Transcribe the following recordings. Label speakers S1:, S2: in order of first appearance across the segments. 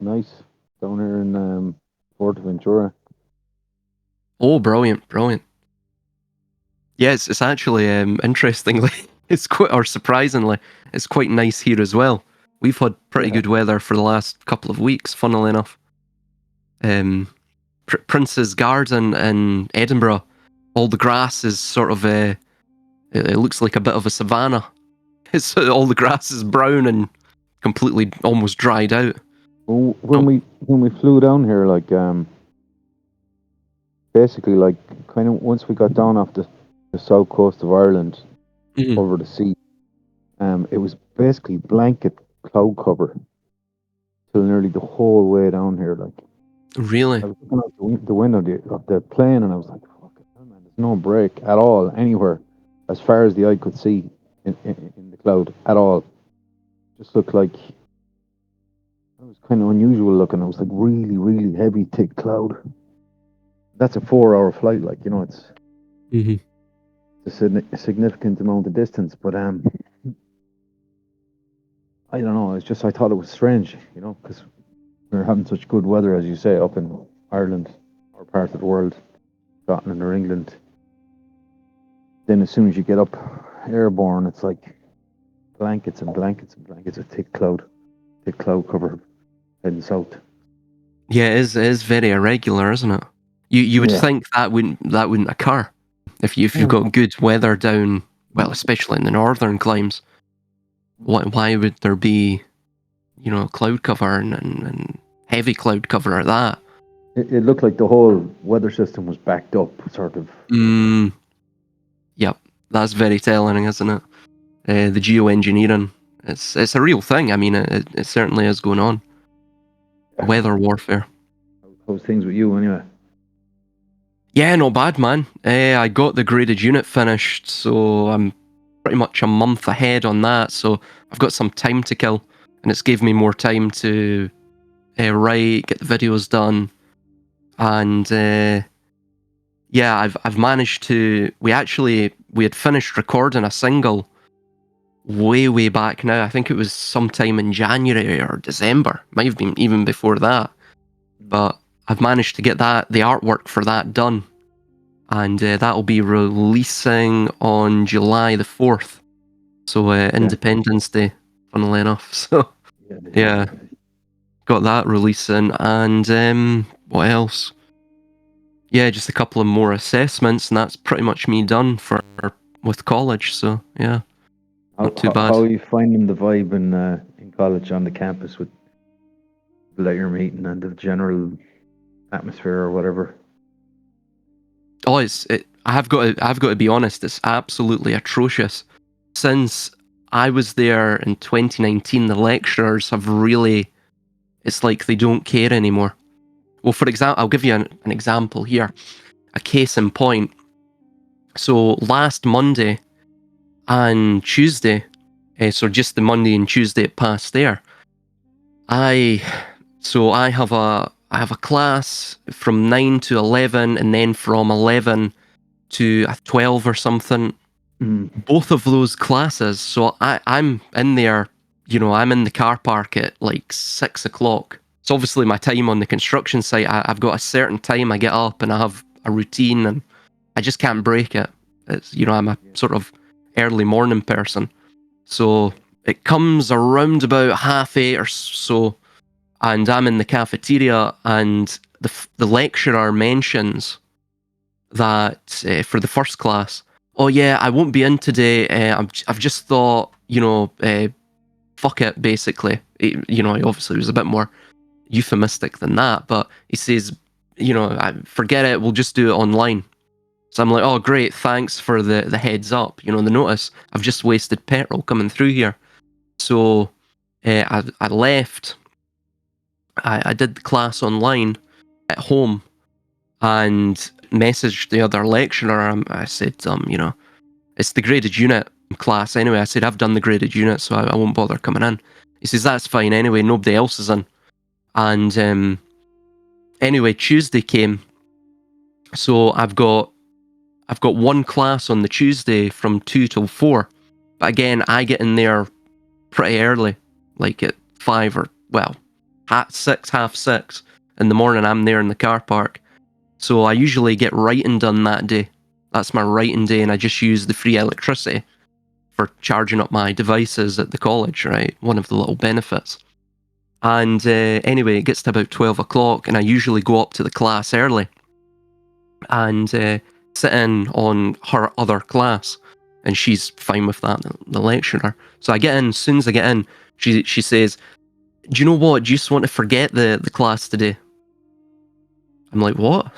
S1: Nice. Down here in Ventura.
S2: Oh, brilliant, brilliant. Yes, it's actually interestingly, it's quite, or surprisingly, it's quite nice here as well. We've had pretty
S1: Yeah.
S2: good weather for the last couple of weeks, funnily enough. Prince's Garden in Edinburgh, all the grass is sort of it looks like a bit of a savanna. It's all the grass is brown and completely almost dried out.
S1: When
S2: Oh,
S1: we flew down here, like basically like kind of once we got down off the south coast of Ireland
S2: mhm.
S1: over the sea, it was basically blanket cloud cover till nearly the whole way down here. Like
S2: Really?
S1: I was looking out the window of the plane, and I was like, "Fuck it, man! There's no break at all anywhere, as far as the eye could see in the cloud at all. Just looked like it was kind of unusual looking. It was like really, really heavy, thick cloud. That's a 4 hour flight. Like it's
S2: Mm-hmm.
S1: a significant amount of distance, but I don't know. It's just I thought it was strange, because we were having such good weather, as you say, up in Ireland or part of the world, Scotland or England. Then as soon as you get up airborne, it's like blankets and blankets and blankets of thick cloud cover heading south.
S2: Yeah, it is very irregular, isn't it? You would
S1: Yeah.
S2: think that wouldn't occur if you've got
S1: Oh,
S2: good weather down, well, especially in the northern climes. Why would there be, cloud cover and heavy cloud cover at that?
S1: it looked like the whole weather system was backed up, sort of.
S2: Mm, yep, that's very telling, isn't it? The geoengineering, it's a real thing. I mean, it certainly is going on. Weather warfare.
S1: How's things with you anyway?
S2: Yeah, not bad, man. I got the graded unit finished, so I'm pretty much a month ahead on that. So I've got some time to kill, and it's gave me more time to write, get the videos done, and yeah, I've managed to. We had finished recording a single way back now. I think it was sometime in January or December. Might have been even before that, but I've managed to get the artwork for that done, and that'll be releasing on July the 4th. So
S1: Yeah.
S2: Independence Day, funnily enough. So
S1: Yeah.
S2: yeah, got that releasing, and what else? Yeah, just a couple of more assessments, and that's pretty much me done for with college. So yeah, not too
S1: How
S2: bad.
S1: are you finding the vibe in college on the campus with people that you're meeting and the general atmosphere or whatever?
S2: Oh, I've got to be honest. It's absolutely atrocious. Since I was there in 2019, the lecturers have really. It's like they don't care anymore. Well, for example, I'll give you an example here. A case in point. So last Monday and Tuesday, so just the Monday and Tuesday it passed there. I I have a class from 9 to 11, and then from 11 to 12 or something.
S1: Mm.
S2: Both of those classes. So I'm in there. I'm in the car park at like 6 o'clock. It's obviously my time on the construction site. I've got a certain time I get up and I have a routine, and I just can't break it. It's I'm a sort of early morning person. So it comes around about 8:30 or so, and I'm in the cafeteria, and the lecturer mentions that for the first class, oh yeah, I won't be in today. I've just thought, fuck it, basically. Obviously it was a bit more euphemistic than that, but he says, forget it, we'll just do it online. So I'm like, oh great, thanks for the heads up, the notice. I've just wasted petrol coming through here. So I left. I did the class online at home and messaged the other lecturer. I said, it's the graded unit class anyway. I said, I've done the graded unit, so I won't bother coming in. He says, that's fine anyway, nobody else is in. And anyway, Tuesday came, so I've got one class on the Tuesday from 2 till 4. But again, I get in there pretty early, like at 5 or, well, half six in the morning, I'm there in the car park. So I usually get writing done that day. That's my writing day, and I just use the free electricity for charging up my devices at the college, right? One of the little benefits. And anyway, it gets to about 12 o'clock, and I usually go up to the class early and sit in on her other class. And she's fine with that, the lecturer. So I get in, as soon as I get in, she says, "Do you know what? Do you just want to forget the class today?" I'm like, "What?"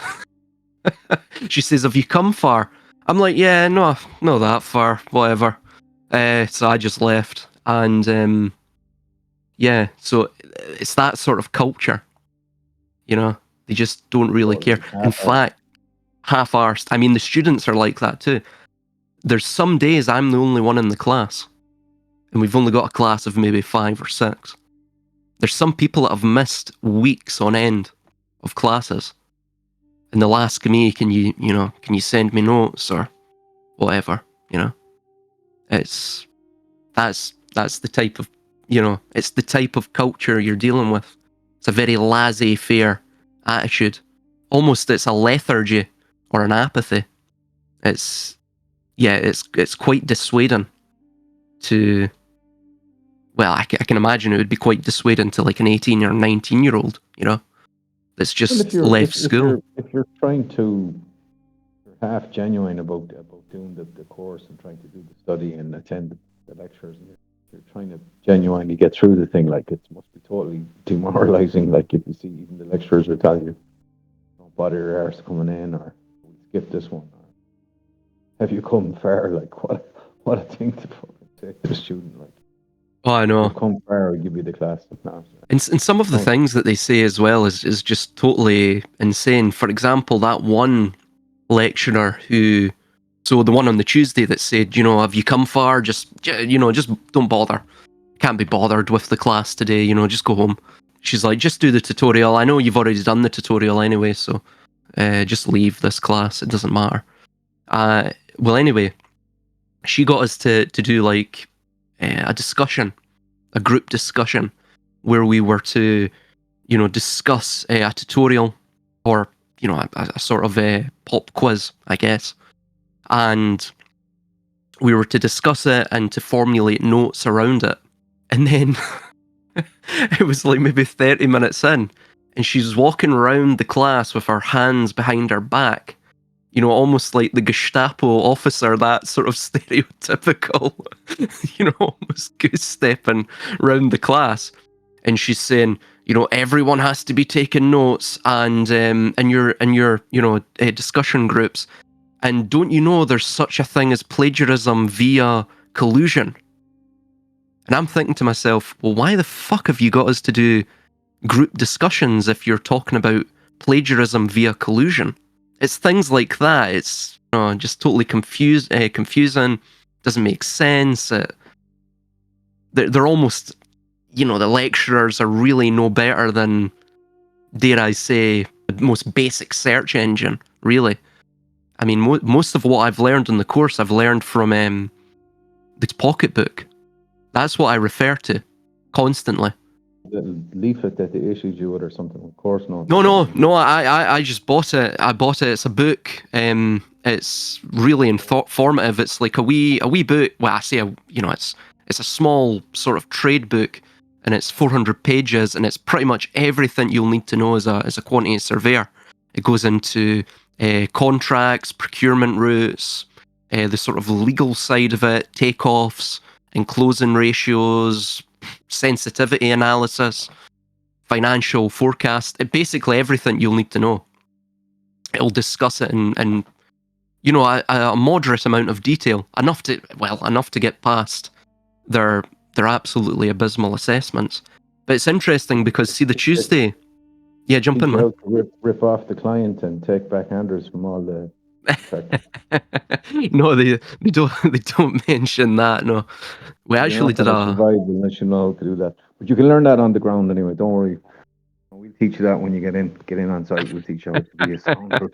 S2: She says, "Have you come far?" I'm like, "Yeah, no, not that far, whatever." So I just left. And yeah, so it's that sort of culture, you know? They just don't really care. In fact, half-arsed. I mean, the students are like that too. There's some days I'm the only one in the class, and we've only got a class of maybe 5 or 6. There's some people that have missed weeks on end of classes, and they'll ask me, can you send me notes or whatever, you know? It's that's the type of, it's the type of culture you're dealing with. It's a very laissez-faire attitude. Almost it's a lethargy or an apathy. It's quite dissuading to, well, I can imagine it would be quite dissuading to like an 18 or 19-year-old, that's just left school.
S1: If you're trying to, you're half genuine about doing the course and trying to do the study and attend the lectures, and you're trying to genuinely get through the thing, like it must be totally demoralizing. Like if you see even the lecturers will tell you, don't bother your arse coming in, or skip this one, or have you come far? Like what a thing to fucking say to a student. Like,
S2: oh, I know.
S1: You've come far, I'll give you the class.
S2: And some of the things that they say as well is just totally insane. For example, that one lecturer who, so the one on the Tuesday that said, have you come far? Just don't bother. Can't be bothered with the class today, just go home. She's like, just do the tutorial. I know you've already done the tutorial anyway, so just leave this class. It doesn't matter. Well, anyway, she got us to do like a discussion, a group discussion, where we were to, discuss a tutorial or, a sort of a pop quiz, I guess. And we were to discuss it and to formulate notes around it. And then it was like maybe 30 minutes in, and she's walking around the class with her hands behind her back, almost like the Gestapo officer, that sort of stereotypical, almost goose-stepping round the class. And she's saying, everyone has to be taking notes and in your discussion groups. And don't you know there's such a thing as plagiarism via collusion? And I'm thinking to myself, well, why the fuck have you got us to do group discussions if you're talking about plagiarism via collusion? It's things like that. It's just totally confusing. Doesn't make sense. They're almost, the lecturers are really no better than, dare I say, the most basic search engine, really. I mean, most of what I've learned in the course, I've learned from the pocketbook. That's what I refer to constantly.
S1: The leaflet that they issued you with or something, of course not.
S2: No, I just bought it. I bought it. It's a book. It's really informative. It's like a wee book. Well, I say it's a small sort of trade book, and it's 400 pages, and it's pretty much everything you'll need to know as a quantity surveyor. It goes into contracts, procurement routes, the sort of legal side of it, takeoffs, enclosing ratios, sensitivity analysis, financial forecast, basically everything you'll need to know. It'll discuss it in a moderate amount of detail, enough to get past their absolutely abysmal assessments. But it's interesting because, see, the Tuesday, yeah, jump in, man.
S1: Rip off the client and take backhanders from all the.
S2: No, they don't mention that. No, we actually did
S1: survive unless you know how to do that. But you can learn that on the ground anyway. Don't worry. We'll teach you that when you get in on site. We'll teach you how to be a scoundrel.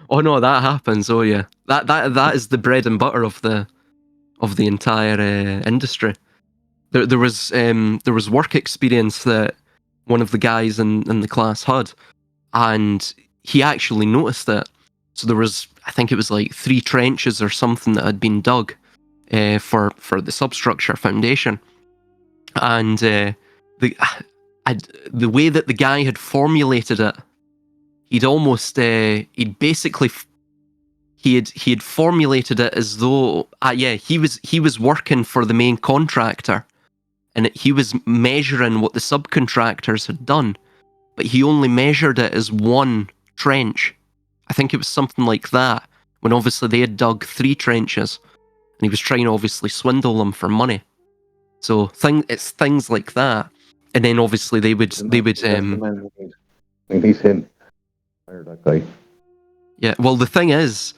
S2: Oh no, that happens. Oh yeah, that is the bread and butter of the entire industry. There was work experience that one of the guys in the class had, and he actually noticed it. So there was, I think it was like 3 trenches or something that had been dug for the substructure foundation, and the the way that the guy had formulated it, he'd basically he had formulated it as though he was working for the main contractor, and he was measuring what the subcontractors had done, but he only measured it as 1 trench. I think it was something like that, when obviously they had dug 3 trenches, and he was trying to obviously swindle them for money. So it's things like that, and then obviously they would
S1: That's the man who needs. I think he's him. Hire that guy.
S2: yeah. Well, the thing is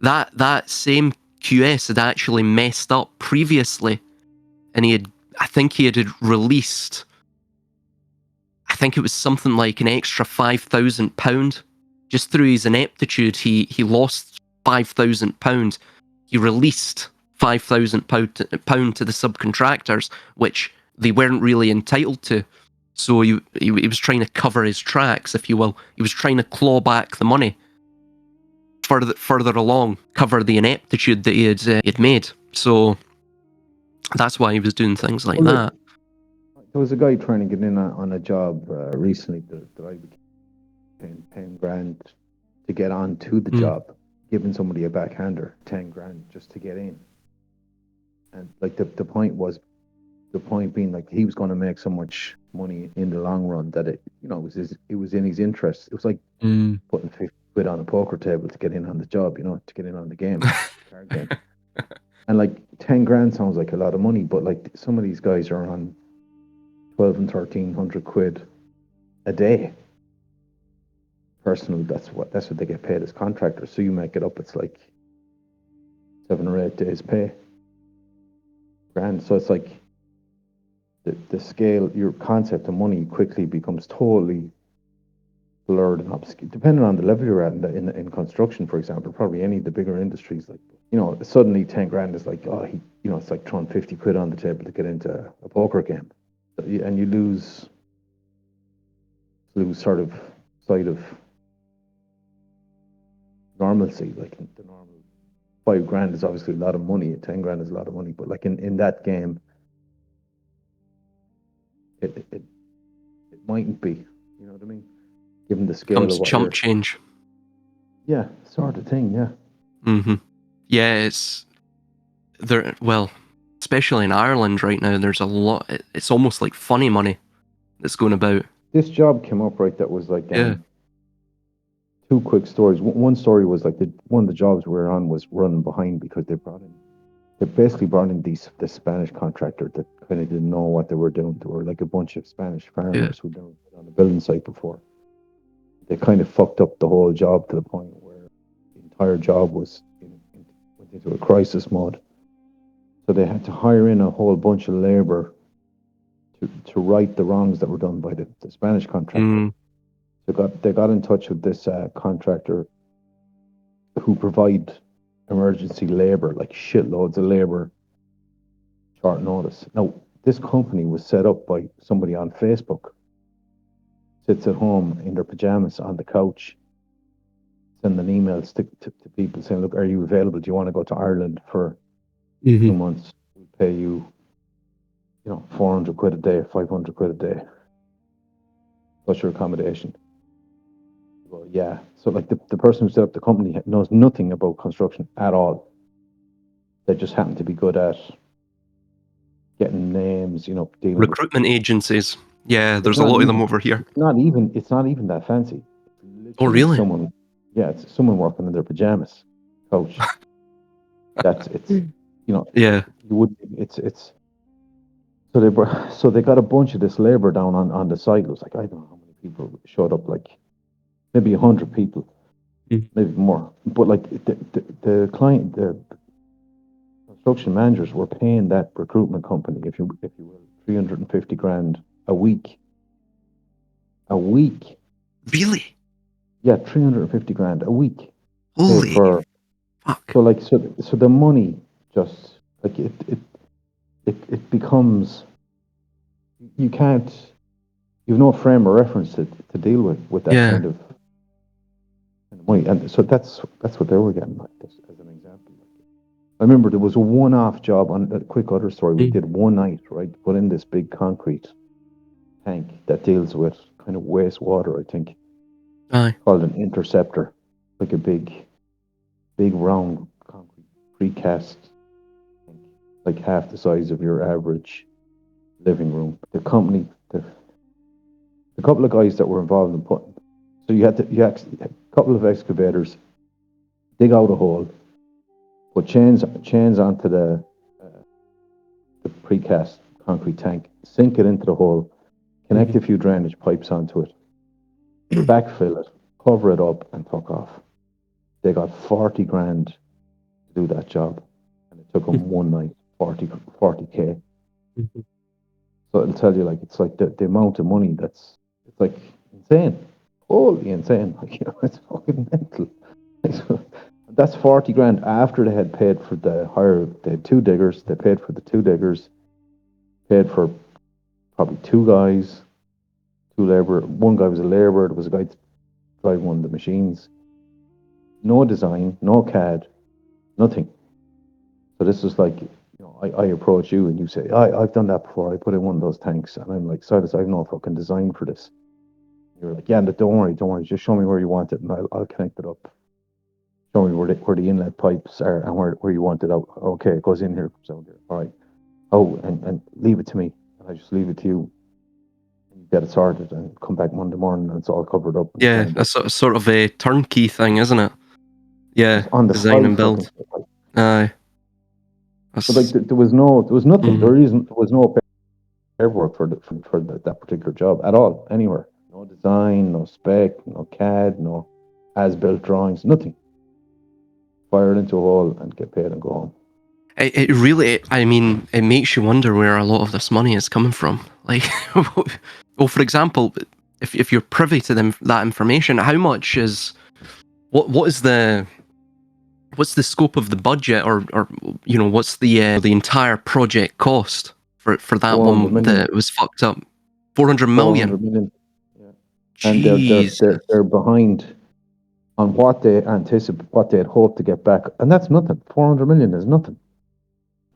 S2: that same QS had actually messed up previously, and I think he had released, I think it was something like an extra £5,000 just through his ineptitude. He lost £5,000. He released £5,000 to the subcontractors, which they weren't really entitled to. So he was trying to cover his tracks, if you will. He was trying to claw back the money further along, cover the ineptitude that he had made. So that's why he was doing things like that.
S1: There was a guy trying to get in on a job recently that I became paying 10 grand to get on to the job, giving somebody a backhander 10 grand just to get in. And like the point being, like, he was going to make so much money in the long run that it was in his interest. It was like putting 50 quid on a poker table to get in on the job, to get in on the game, card game. And like 10 grand sounds like a lot of money, but like some of these guys are on 12 and 1300 quid a day. Personally, that's what they get paid as contractors. So you make it up, it's like 7 or 8 days pay. Grand. So it's like the scale, your concept of money quickly becomes totally blurred and obscure, depending on the level you're at in construction, for example. Probably any of the bigger industries, like, suddenly 10 grand is like, it's like throwing 50 quid on the table to get into a poker game, and you lose sort of sight of normalcy. Like, the normal 5 grand is obviously a lot of money, 10 grand is a lot of money, but like in that game, it mightn't be, you know what I mean? Given the scale
S2: Comes
S1: of what
S2: chump change.
S1: Yeah, sort of thing, yeah.
S2: Yeah, it's there. Well, especially in Ireland right now, there's a lot. It's almost like funny money that's going about.
S1: This job came up, right, that was like
S2: 2
S1: quick stories. One story was like one of the jobs we were on was running behind because they basically brought in this Spanish contractor that kind of didn't know what they were doing. They were like a bunch of Spanish farmers who'd never been on a building site before. They kind of fucked up the whole job to the point where the entire job went into a crisis mode. So they had to hire in a whole bunch of labor to right the wrongs that were done by the Spanish contractor. They got in touch with this contractor who provide emergency labor, like shitloads of labor, short notice. Now, this company was set up by somebody on Facebook, sits at home in their pajamas on the couch, sending emails to people saying, look, are you available? Do you want to go to Ireland for 2 months? We'll pay you, 400 quid a day, 500 quid a day, plus your accommodation. Well, yeah. So like the person who set up the company knows nothing about construction at all. They just happen to be good at getting names, dealing
S2: recruitment agencies. Yeah, there's a lot of them over here.
S1: It's not even that fancy.
S2: Oh, really?
S1: It's someone working in their pajamas, couch.
S2: Yeah.
S1: You would. It's. So they got a bunch of this labor down on the site. It was like, I don't know how many people showed up, like maybe 100 people, maybe more. But like the client, the construction managers were paying that recruitment company, if you will, 350 grand a week. A week.
S2: Really?
S1: Yeah, 350 grand a week.
S2: Holy fuck.
S1: So the money just like it becomes, you can't you've no frame of reference to deal with that
S2: Yeah.
S1: kind of money. And so that's what they were getting, like, as an example. I remember there was a one-off job on a quick other story. We
S2: Mm.
S1: did one night, right? Put in this big concrete tank that deals with kind of wastewater, I think,
S2: Aye.
S1: called an interceptor, like a big round concrete precast tank, like half the size of your average living room. The couple of guys that were involved in putting, so you actually had a couple of excavators dig out a hole, put chains onto the precast concrete tank, sink it into the hole, connect
S2: Mhm.
S1: a few drainage pipes onto it, backfill it, cover it up, and fuck off. They got 40 grand to do that job, and it took them one night, 40K.
S2: Mhm.
S1: So it'll tell you, like, it's like the amount of money it's like insane, holy insane. Like, it's fucking mental. That's 40 grand after they had paid for the hire. They had two diggers. They paid for the two diggers, paid for probably two guys, two labor. One guy was a laborer. There was a guy driving one of the machines. No design, no CAD, nothing. So this was like, I approach you and you say, I've done that before. I put in one of those tanks, and I'm like, Silas, I've no fucking design for this. You're like, yeah, but don't worry. Just show me where you want it, and I'll connect it up. Show me where the inlet pipes are and where you want it out. Okay, it goes in here, comes out here. All right. Oh, and leave it to me. And I just leave it to you. And you get it sorted and come back Monday morning and it's all covered up and
S2: Yeah,
S1: signed
S2: a
S1: up.
S2: sort of a turnkey thing, isn't it?
S1: Just
S2: Yeah,
S1: on the
S2: design
S1: fly
S2: and build.
S1: fucking stuff. Like,
S2: Aye.
S1: but like
S2: That's,
S1: there was nothing.
S2: mhm.
S1: There was no paperwork for that particular job at all, anywhere. No design, no spec, no CAD, no as-built drawings, nothing. Fire it into a hole and get paid and go home.
S2: It really, I mean, it makes you wonder where a lot of this money is coming from. Like, well, for example, if you're privy to that information, how much is what is what's the scope of the budget, or what's the entire project cost for that
S1: 400
S2: one
S1: million.
S2: that was fucked up? 400 million.
S1: 400 million. Yeah. And
S2: Jesus.
S1: they're behind on what they anticipate, what they had hoped to get back, and that's nothing. 400 million is nothing.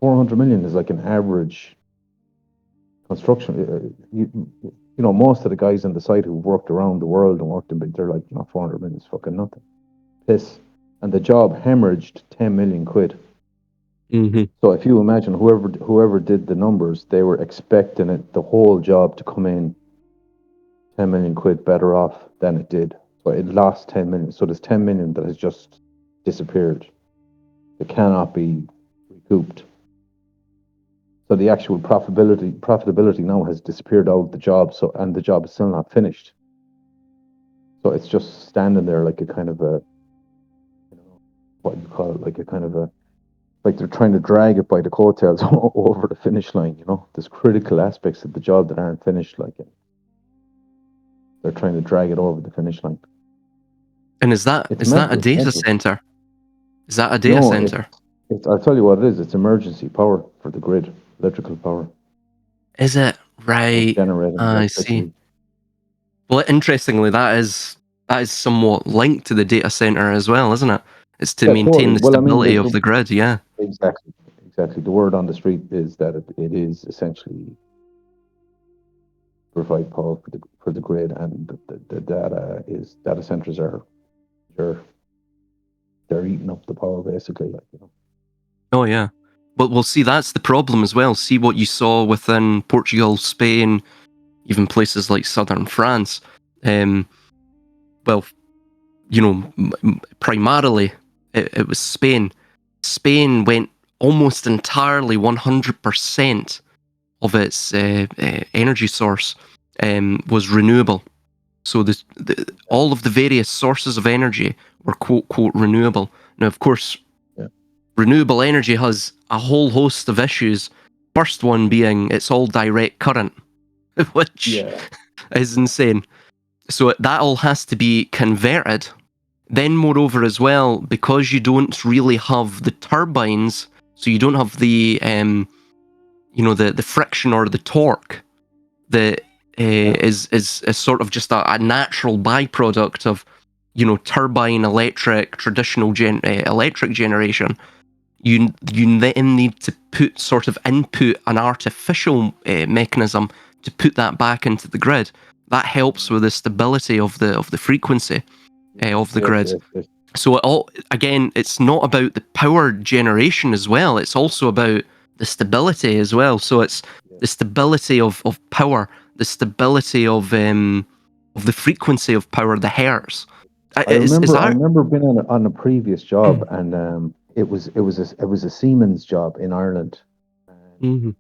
S1: 400 million is like an average construction. Most of the guys on the site who worked around the world and worked in big, they're like, 400 million is fucking nothing. Piss. And the job hemorrhaged 10 million quid.
S2: Hmm.
S1: So if you imagine whoever did the numbers, they were expecting the whole job to come in 10 million quid better off than it did. So it lost 10 million. So there's 10 million that has just disappeared. It cannot be recouped. So the actual profitability now has disappeared out of the job. So, and the job is still not finished. So it's just standing there like a kind of a, what you call it, like a kind of a, like they're trying to drag it by the coattails over the finish line. There's critical aspects of the job that aren't finished. Like, they're trying to drag it over the finish line.
S2: And is that
S1: It's
S2: is that a
S1: mental. It's
S2: data
S1: mental.
S2: center? Is that a data
S1: No,
S2: center?
S1: I'll tell you what it is. It's emergency power for the grid, electrical power.
S2: Is it?
S1: It's
S2: Right.
S1: generating
S2: I see.
S1: electricity.
S2: Well, interestingly, that is somewhat linked to the data center as well, isn't it? It's to
S1: Yeah,
S2: maintain
S1: totally.
S2: the
S1: Well, I mean,
S2: stability of the grid. Yeah.
S1: exactly. The word on the street is that it is essentially provide power for the grid, and the data centers they're they're eating up the power basically. Like.
S2: Oh yeah. But we'll see. That's the problem as well. See what you saw within Portugal, Spain, even places like southern France. Um, well, primarily it was Spain. Spain went almost entirely 100% of its energy source was renewable. So all of the various sources of energy were quote quote renewable. Now, of course,
S1: Yeah,
S2: renewable energy has a whole host of issues. First one being it's all direct current, which
S1: yeah,
S2: is insane. So that all has to be converted. Then, moreover, as well, because you don't really have the turbines, so you don't have the the friction or the torque, the is sort of just a natural byproduct of, turbine electric, traditional electric generation. You then need to put sort of input an artificial mechanism to put that back into the grid. That helps with the stability of the frequency of the grid.
S1: Yes.
S2: So again, it's not about the power generation as well. It's also about the stability as well. So it's the stability of power, the stability of the frequency of power, the hertz.
S1: I remember being on a previous job, and it was a Siemens job in Ireland.
S2: Mm-hmm.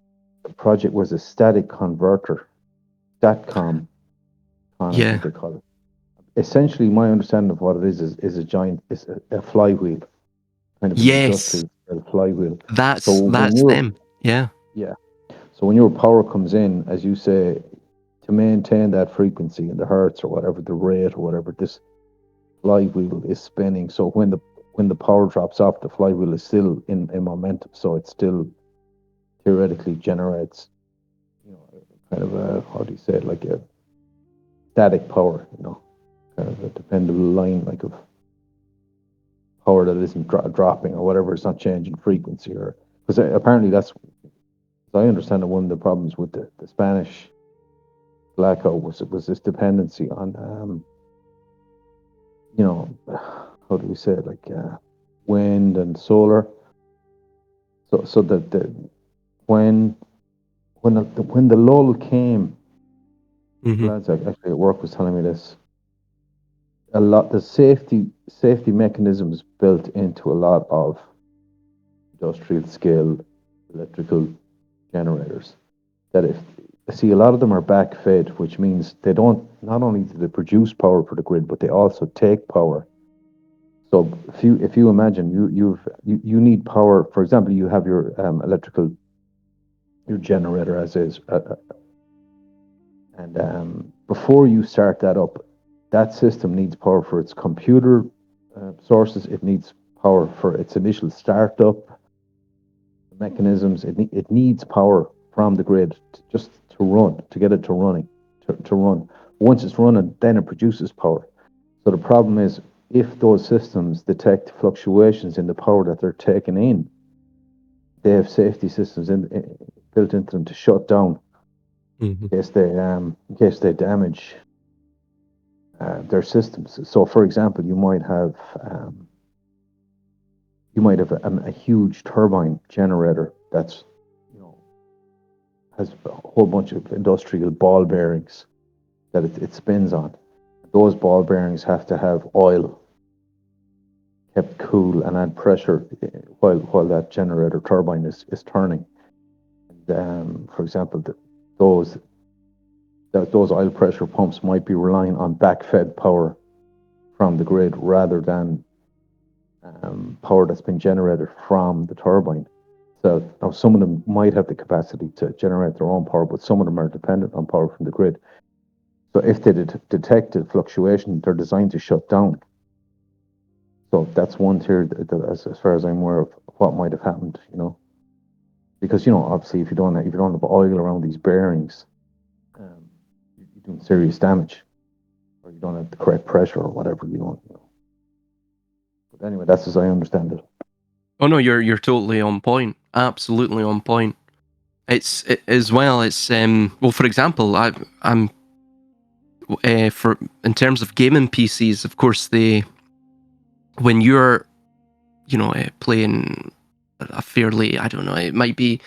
S1: The project was a static converter, StatCom, I think they call it. Essentially, my understanding of what it is a flywheel, kind of an industrial flywheel.
S2: That's
S1: them.
S2: Yeah.
S1: Yeah. So when your power comes in, as you say, to maintain that frequency in the hertz or whatever, the rate or whatever, this flywheel is spinning. So when the power drops off, the flywheel is still in momentum. So it still theoretically generates, kind of a, how do you say it, like a static power, kind of a dependable line, like of power that isn't dropping or whatever. It's not changing frequency, or because apparently that's, as I understand it, one of the problems with the Spanish blackout was this dependency on how do we say it, like wind and solar. So that when the lull came, lads actually at work was telling me this. A lot the safety mechanisms built into a lot of industrial scale electrical generators. That if see a lot of them are backfed, which means they don't, not only do they produce power for the grid, but they also take power. So if you imagine you need power. For example, you have your your generator as is, and before you start that up, that system needs power for its computer sources. It needs power for its initial startup mechanisms. It needs power from the grid to run, to get it to run. Once it's running, then it produces power. So the problem is, if those systems detect fluctuations in the power that they're taking in, they have safety systems built into them to shut down in case they damage their systems. So, for example, you might have a huge turbine generator that's has a whole bunch of industrial ball bearings that it spins on. Those ball bearings have to have oil kept cool and add pressure while that generator turbine is turning. And, for example, those oil pressure pumps might be relying on backfed power from the grid rather than power that's been generated from the turbine. So now some of them might have the capacity to generate their own power, but some of them are dependent on power from the grid. So if they detect a fluctuation, they're designed to shut down. So that's one theory as far as I'm aware of what might have happened, because obviously if you don't have oil around these bearings, you're doing serious damage, or you don't have the correct pressure or whatever you don't. But anyway, that's as I understand it.
S2: Oh no, you're totally on point. Absolutely on point. It's as well. It's well, for example, I'm for in terms of gaming PCs, of course, when you're playing a fairly, I don't know, it might be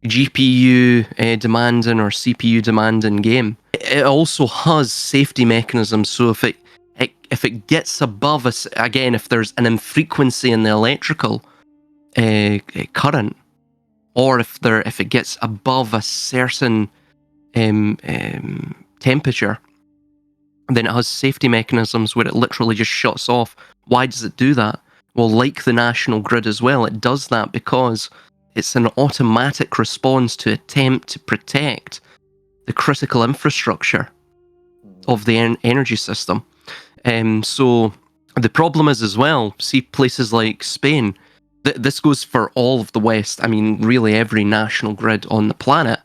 S2: GPU demanding or CPU demanding game. It also has safety mechanisms. So if it gets above us again, if there's an infrequency in the electrical current, or if it gets above a certain temperature, then it has safety mechanisms where it literally just shuts off. Why does it do that? Well, like the national grid as well, it does that because it's an automatic response to attempt to protect the critical infrastructure of the energy system. So the problem is as well, see places like Spain, this goes for all of the West, I mean really every national grid on the planet,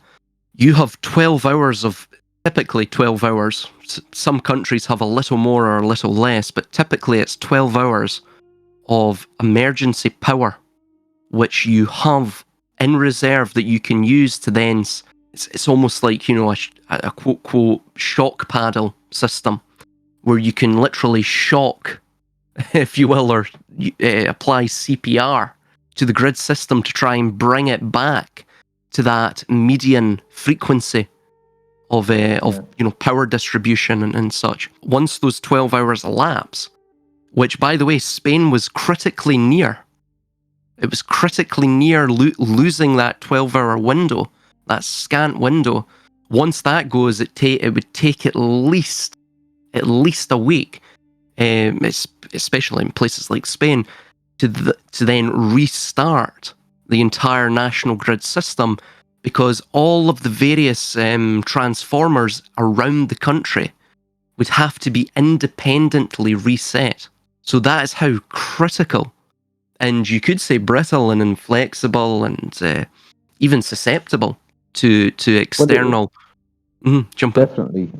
S2: you have 12 hours of typically 12 hours. Some countries have a little more or a little less, but typically it's 12 hours of emergency power, which you have in reserve that you can use to then, it's almost like, a quote, quote, shock paddle system, where you can literally shock, if you will, or apply CPR to the grid system to try and bring it back to that median frequency of power distribution and such. Once those 12 hours elapse, which, by the way, Spain was critically near. It was critically near losing that 12-hour window, that scant window. Once that goes, it would take at least a week, especially in places like Spain, to then restart the entire national grid system, because all of the various transformers around the country would have to be independently reset. So that is how critical, and you could say brittle and inflexible and even susceptible to external. Jump in.
S1: Definitely,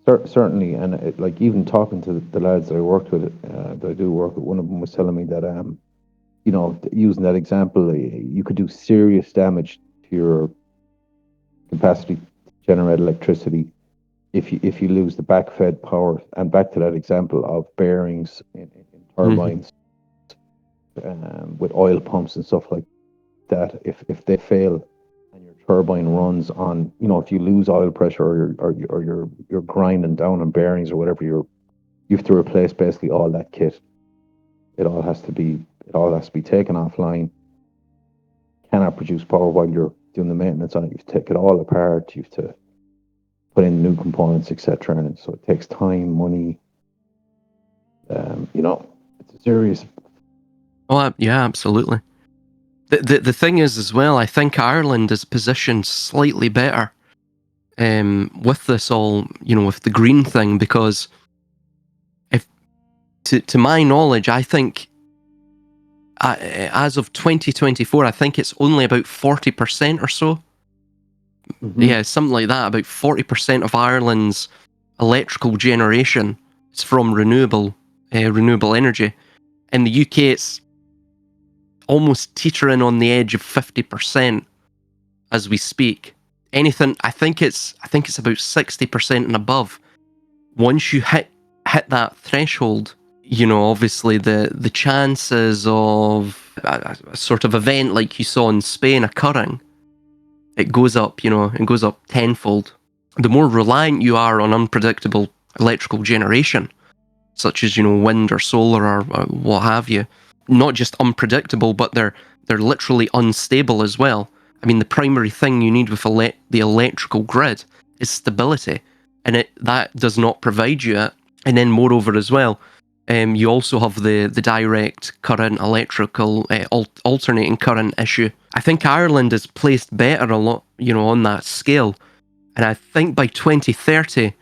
S1: certainly, and like even talking to the lads that I worked with, that I do work with, one of them was telling me that using that example, you could do serious damage to your capacity to generate electricity if you lose the backfed power. And back to that example of bearings in turbines, with oil pumps and stuff like that, if they fail and your turbine runs on, if you lose oil pressure, or you're grinding down on bearings or whatever, you have to replace basically all that kit. It all has to be taken offline. Cannot produce power while you're doing the maintenance on it. You have to take it all apart. You have to put in new components, etc. And so it takes time, money. It's a serious.
S2: Oh, yeah, absolutely. The thing is, as well, I think Ireland is positioned slightly better with this all, with the green thing, because if, to my knowledge, I think as of 2024, I think it's only about 40% or so.
S1: Mm-hmm.
S2: Yeah, something like that. About 40% of Ireland's electrical generation is from renewable energy. In the UK, it's almost teetering on the edge of 50% as we speak. Anything, I think it's about 60% and above. Once you hit that threshold, obviously the chances of a sort of event like you saw in Spain occurring, it goes up, it goes up tenfold. The more reliant you are on unpredictable electrical generation, such as, wind or solar or what have you, not just unpredictable, but they're literally unstable as well. I mean, the primary thing you need with the electrical grid is stability, and that does not provide you it. And then moreover as well, you also have the direct current electrical alternating current issue. I think Ireland is placed better a lot, on that scale. And I think by 2030,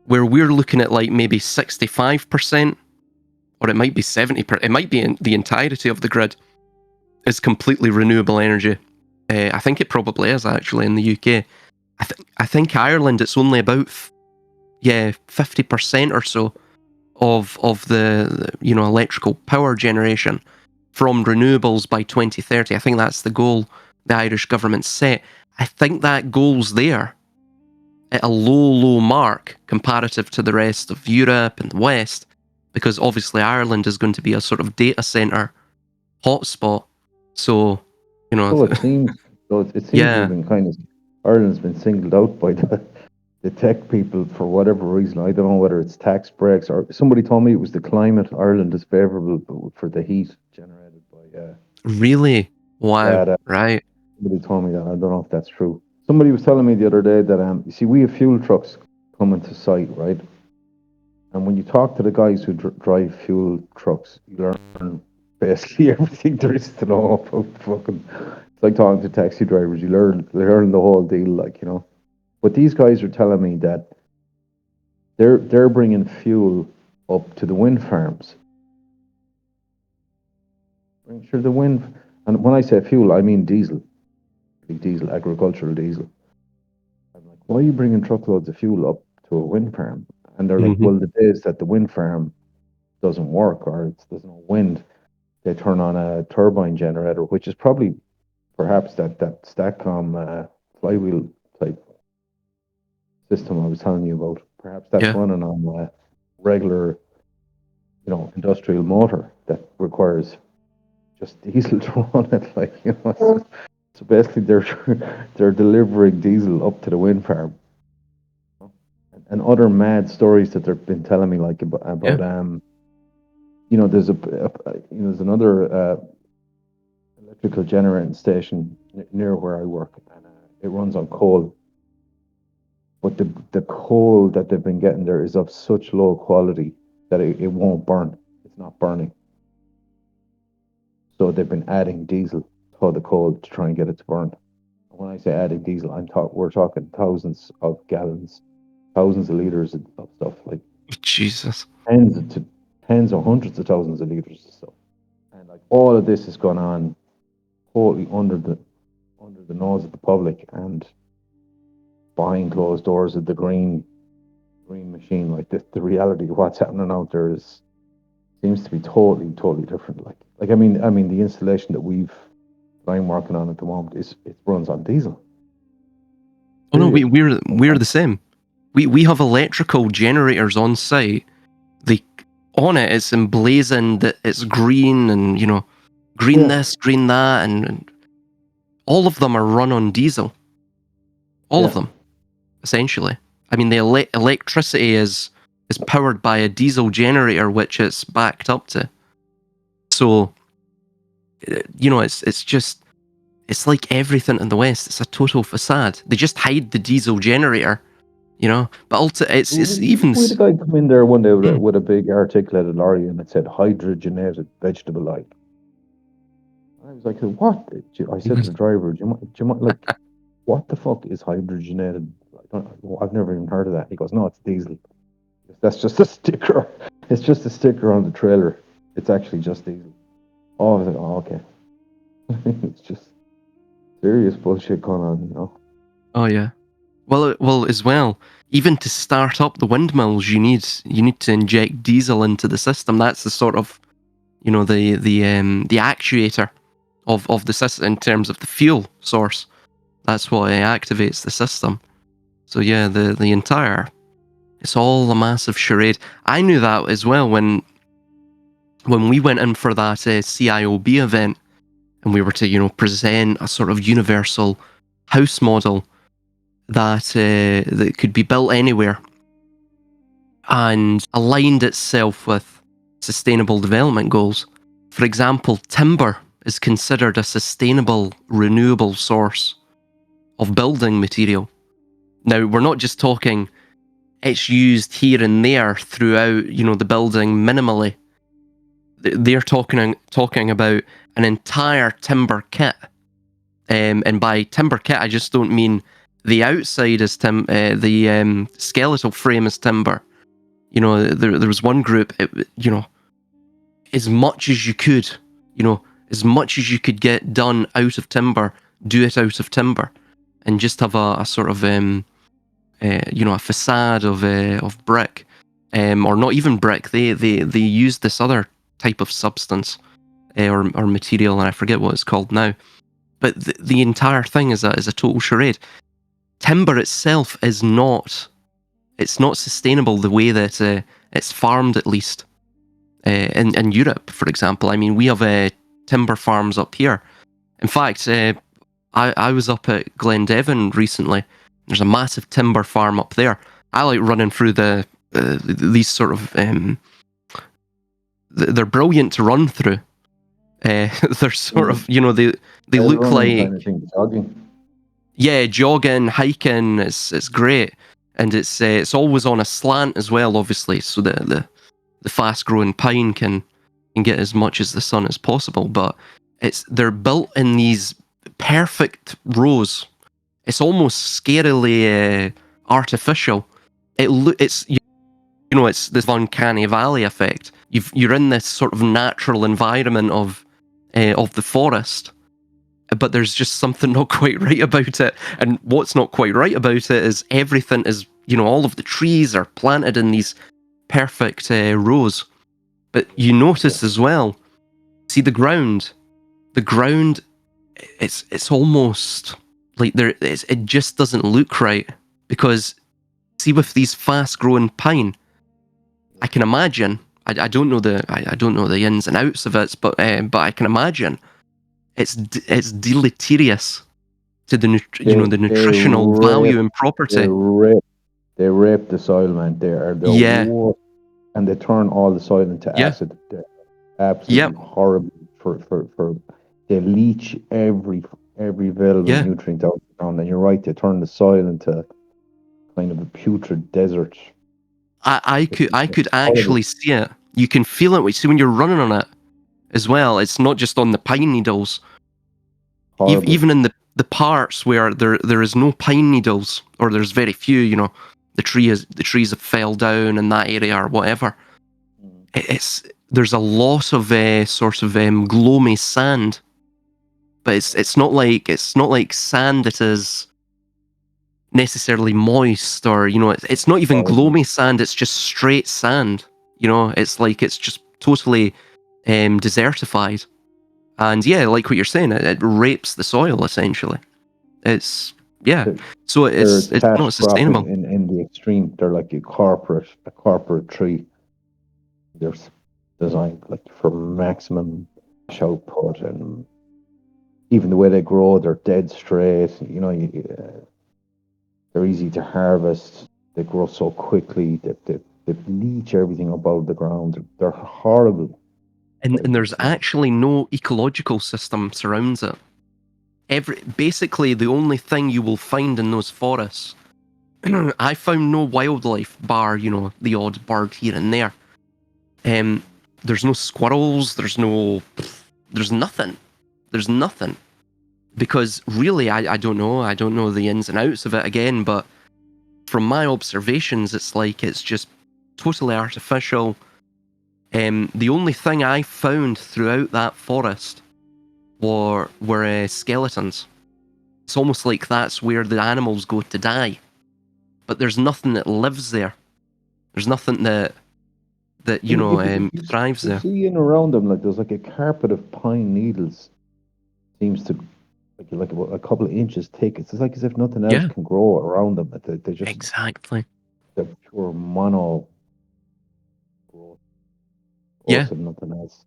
S2: where we're looking at like maybe 65%, or it might be 70%, it might be in the entirety of the grid is completely renewable energy. I think it probably is actually in the UK. I think Ireland, it's only about 50% or so of the electrical power generation from renewables by 2030. I think that's the goal the Irish government set. I think that goal's there at a low mark comparative to the rest of Europe and the West, because obviously Ireland is going to be a sort of data center hotspot. So,
S1: So it seems.
S2: yeah,
S1: we've been kind of, Ireland's been singled out by the tech people for whatever reason. I don't know whether it's tax breaks, or somebody told me it was the climate. Ireland is favourable for the heat generated by.
S2: really, wow,
S1: Yeah,
S2: right,
S1: somebody told me that. I don't know if that's true. Somebody was telling me the other day that you see, we have fuel trucks coming to site, right? And when you talk to the guys who drive fuel trucks, you learn basically everything there is to know about fucking. It's like talking to taxi drivers. You learn the whole deal, like. But these guys are telling me that they're bringing fuel up to the wind farms. Sure, the wind, and when I say fuel, I mean diesel, agricultural diesel. I'm like, why are you bringing truckloads of fuel up to a wind farm. And they're like,
S2: Mm-hmm.
S1: well, the days that the wind farm doesn't work or there's no wind, they turn on a turbine generator, which is probably perhaps that Statcom flywheel type system I was telling you about. Perhaps that's
S2: Yeah.
S1: running on a regular, industrial motor that requires just diesel to run it. Like, so basically they're delivering diesel up to the wind farm. And other mad stories that they've been telling me, like
S2: Yeah.
S1: about there's another electrical generating station near where I work, and it runs on coal. But the coal that they've been getting there is of such low quality that it won't burn. It's not burning. So they've been adding diesel to the coal to try and get it to burn. And when I say adding diesel, we're talking thousands of gallons, thousands of liters of stuff, like
S2: Jesus.
S1: tens or hundreds of thousands of liters of stuff. And like all of this has gone on totally under the nose of the public and behind closed doors of the green machine. Like the reality of what's happening out there seems to be totally different. Like I mean the installation that I'm working on at the moment it runs on diesel.
S2: Oh no,
S1: Serious.
S2: we're the same. We have electrical generators on site. They on it it's emblazoned that it's green and green
S1: Yeah.
S2: this, green that, and all of them are run on diesel. All of
S1: Yeah.
S2: them, essentially. I mean, the electricity is powered by a diesel generator, which it's backed up to. So, it's like everything in the West. It's a total facade. They just hide the diesel generator, But it's even.
S1: We had a guy come in there one day
S2: Mm.
S1: with a big articulated lorry and it said hydrogenated vegetable oil. I was like, what? I said to the driver, do you mind, like, what the fuck is hydrogenated? I've never even heard of that. He goes, no, it's diesel. That's just a sticker. It's just a sticker on the trailer. It's actually just diesel. Oh, I was like, oh, okay. It's just serious bullshit going on.
S2: Oh yeah. Well, as well. Even to start up the windmills, you need to inject diesel into the system. That's the sort of, the actuator of the system in terms of the fuel source. That's what activates the system. So yeah, the entire, it's all a massive charade. I knew that as well when we went in for that CIOB event, and we were to present a sort of universal house model that could be built anywhere and aligned itself with sustainable development goals. For example, timber is considered a sustainable, renewable source of building material. Now, we're not just talking it's used here and there throughout, the building minimally. They're talking about an entire timber kit. And by timber kit, I just don't mean the outside is the skeletal frame is timber. There was one group, as much as you could, as much as you could get done out of timber, do it out of timber, and just have a sort of a facade of brick, or not even brick. They used this other type of substance or material, and I forget what it's called now. But the entire thing is a total charade. Timber itself is not. It's not sustainable the way that it's farmed, at least in Europe, for example. I mean, we have timber farms up here. In fact, I was up at Glendevon recently. There's a massive timber farm up there. I like running through these sort of. They're brilliant to run through. They're sort of, they look like
S1: Kind of thing, jogging.
S2: Yeah, jogging, hiking. It's great, and it's always on a slant as well, obviously, so that the fast growing pine can get as much as the sun as possible. But they're built in these perfect rows. It's almost scarily artificial. It's it's this uncanny valley effect. You're in this sort of natural environment of the forest, but there's just something not quite right about it. And what's not quite right about it is everything is all of the trees are planted in these perfect rows. But you notice as well, see the ground. The ground, it's almost like it just doesn't look right, because see, with these fast-growing pine, I can imagine. I don't know I don't know the ins and outs of it, but I can imagine it's deleterious to the the
S1: They
S2: nutritional
S1: rape,
S2: value and
S1: they
S2: property.
S1: rape, they rape the soil, man. They are the
S2: Yeah,
S1: worst, and they turn all the soil into
S2: yeah,
S1: acid. They're absolutely
S2: yep,
S1: horrible for. They leach every available
S2: yeah.
S1: nutrient out of the ground, and you're right. They turn the soil into kind of a putrid desert.
S2: I
S1: It's
S2: could
S1: horrible,
S2: actually see it. You can feel it. See when you're running on it as well. It's not just on the pine needles.
S1: horrible.
S2: Even in the parts where there is no pine needles, or there's very few, the trees have fell down in that area or whatever. It's there's a lot of sort of gloamy sand, but it's not like sand that is necessarily moist, or it's not even
S1: Horrible.
S2: gloamy sand. It's just straight sand. It's just totally desertified. And yeah, like what you're saying, it rapes the soil essentially. It's yeah.
S1: They're,
S2: So
S1: they're
S2: it's
S1: cash
S2: not
S1: crop
S2: sustainable.
S1: in the extreme. They're like a corporate tree. They're designed like for maximum cash output, and even the way they grow, they're dead straight. They're easy to harvest. They grow so quickly. They leach everything up out of the ground. They're horrible
S2: And there's
S1: places,
S2: actually no ecological system surrounds it. Basically the only thing you will find in those forests, I found no wildlife, bar the odd bird here and there. Um, there's no squirrels. There's nothing. There's nothing. Because really, I don't know. I don't know the ins and outs of it again, but from my observations, it's just totally artificial. The only thing I found throughout that forest were skeletons. It's almost like that's where the animals go to die. But there's nothing that lives there. There's nothing that
S1: if
S2: thrives
S1: you
S2: there.
S1: see in around them, like there's like a carpet of pine needles, seems to like about a couple of inches thick. It's like as if nothing else
S2: Yeah,
S1: can grow around them. They just
S2: exactly.
S1: they're pure mono growth,
S2: Yeah,
S1: growth and nothing else.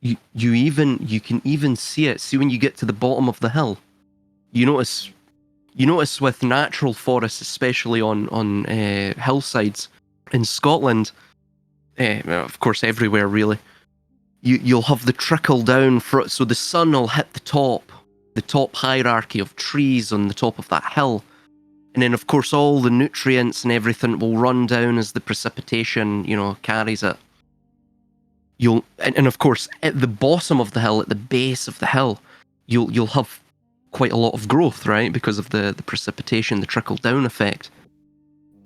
S2: you can even see it. See when you get to the bottom of the hill, you notice with natural forests, especially on hillsides in Scotland, of course everywhere really. You'll have the trickle down so the sun will hit the top hierarchy of trees on the top of that hill, and then of course all the nutrients and everything will run down as the precipitation carries it. And of course at the bottom of the hill, at the base of the hill, you'll have quite a lot of growth, right, because of the precipitation, the trickle down effect.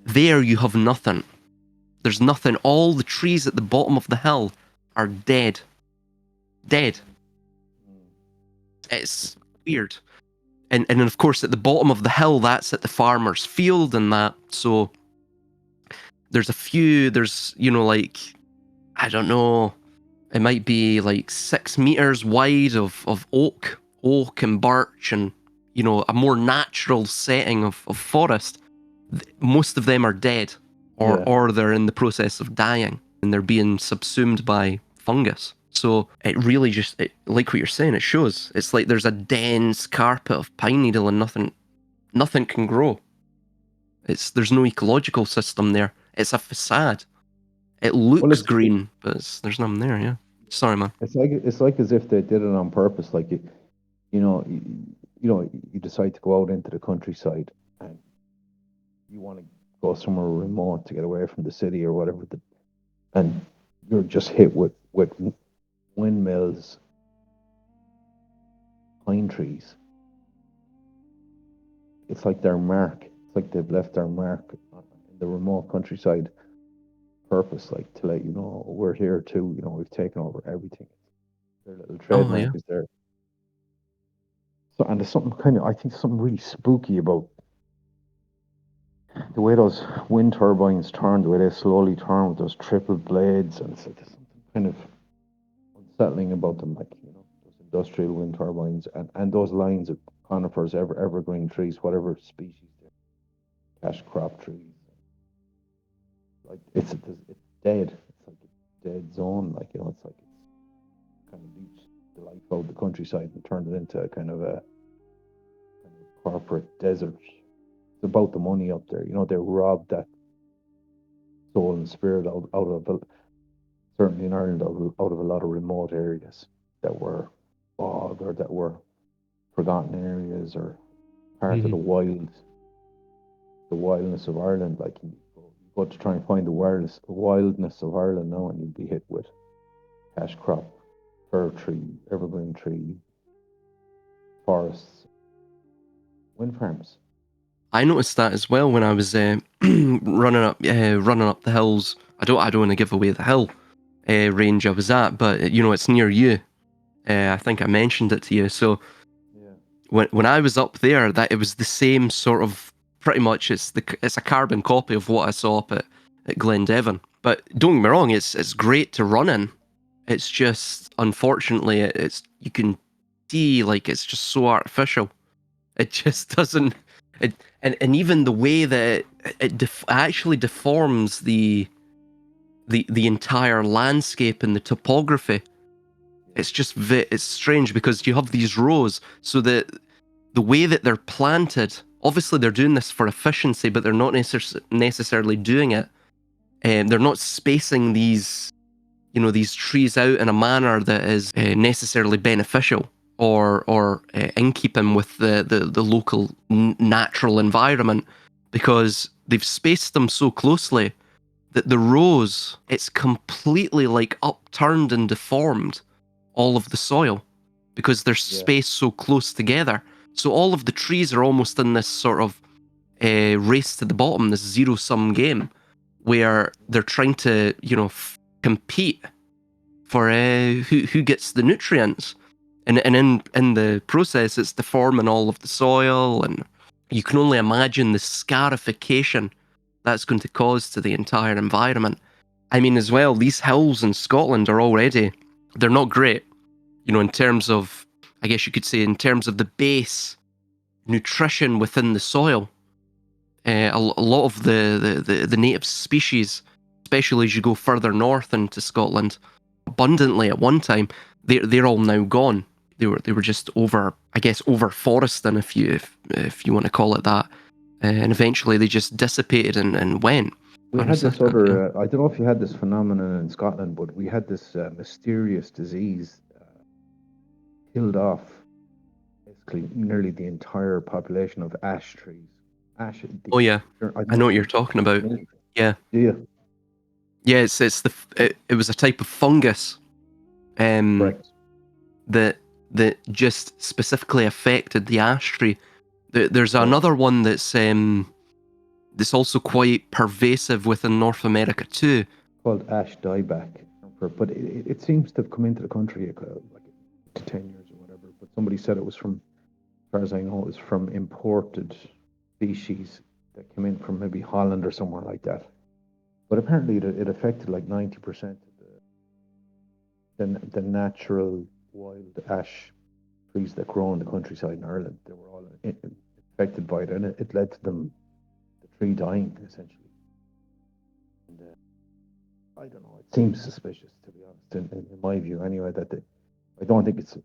S2: There you have nothing. There's nothing. All the trees at the bottom of the hill are dead. Dead. It's weird. And then of course at the bottom of the hill, that's at the farmer's field and that. So there's like, I don't know, it might be like 6 meters wide of oak and birch, and a more natural setting of forest. Most of them are dead, or
S1: Yeah.
S2: or they're in the process of dying, and they're being subsumed by fungus. So it really just, like what you're saying, it shows. It's like there's a dense carpet of pine needle and nothing can grow. There's no ecological system there. It's a facade. It
S1: Well,
S2: looks green, but there's nothing there. Yeah. Sorry, man.
S1: it's like as if they did it on purpose. Like you know, you, you decide to go out into the countryside and you want to go somewhere remote to get away from the city or whatever, and you're just hit with windmills, pine trees. It's like their mark. It's like they've left their mark in the remote countryside purpose, like to let you know we're here too. We've taken over everything. Their little
S2: Oh yeah.
S1: trademark is there. So, and there's something I think something really spooky about the way those wind turbines turn, the way they slowly turn with those triple blades, and it's like there's something kind of unsettling about them, like those industrial wind turbines and those lines of conifers, evergreen trees, whatever species they're, cash crop trees. Like it's dead. It's like a dead zone. Like it's like it's kind of leached the life out of the countryside and turned it into a kind of corporate desert. It's about the money up there. They robbed that soul and spirit out of certainly in Ireland out of a lot of remote areas that were bogged or that were forgotten areas or part of the wildness of Ireland. Like you go to try and find the wildness of Ireland now, and you'd be hit with cash crop, fir tree, evergreen tree, forests, wind farms.
S2: I noticed that as well when I was running up the hills. I don't want to give away the hill range I was at, but it's near you. I think I mentioned it to you. So when I was up there, that it was the same sort of pretty much. It's a carbon copy of what I saw up at Glendevon. But don't get me wrong, it's great to run in. It's just unfortunately it's you can see like it's just so artificial. It just doesn't. And even the way that it actually deforms the entire landscape and the topography. It's just it's strange because you have these rows, so that the way that they're planted, obviously they're doing this for efficiency, but they're not necessarily doing it. They're not spacing these trees out in a manner that is necessarily beneficial or in keeping with the local natural environment, because they've spaced them so closely that the rows, it's completely like upturned and deformed all of the soil because they're spaced so close together. So all of the trees are almost in this sort of race to the bottom, this zero-sum game where they're trying to, compete for who gets the nutrients. And in the process, it's deforming all of the soil, and you can only imagine the scarification that's going to cause to the entire environment. I mean, as well, these hills in Scotland are already, they're not great, in terms of, I guess you could say, in terms of the base nutrition within the soil. A lot of the native species, especially as you go further north into Scotland, abundantly at one time, they're all now gone. They were just over foresting, if you want to call it that, and eventually they just dissipated and went.
S1: We had this other, I don't know if you had this phenomenon in Scotland, but we had this mysterious disease killed off basically nearly the entire population of ash trees.
S2: Oh yeah, I know what you're talking about. Yeah.
S1: Yeah.
S2: Yeah, it was a type of fungus, that just specifically affected the ash tree. There's another one that's also quite pervasive within North America too,
S1: called ash dieback. But it seems to have come into the country like 10 years or whatever. But somebody said it was from, as far as I know, it was from imported species that came in from maybe Holland or somewhere like that. But apparently it affected like 90% of the natural wild ash trees that grow in the countryside in Ireland. They were all affected by it, and it led to the tree dying, essentially. And, I don't know, it seems suspicious, to be honest, in my view anyway, that I don't think it's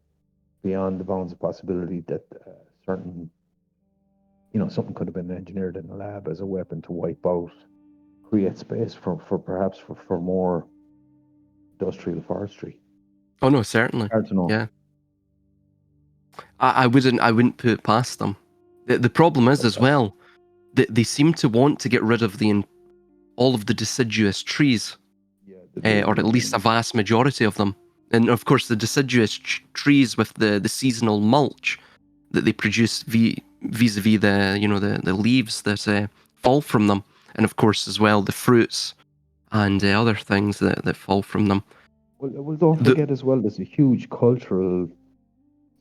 S1: beyond the bounds of possibility that certain, something could have been engineered in a lab as a weapon to wipe out, create space for perhaps for more industrial forestry.
S2: Oh no, certainly.
S1: Hard to know.
S2: Yeah. I wouldn't put it past them. The problem is as well, they seem to want to get rid of all of the deciduous trees, or at least a vast majority of them. And of course, the deciduous trees with the seasonal mulch that they produce vis-a-vis the leaves that fall from them, and of course as well the fruits and other things that fall from them.
S1: Well, don't forget as well, there's a huge cultural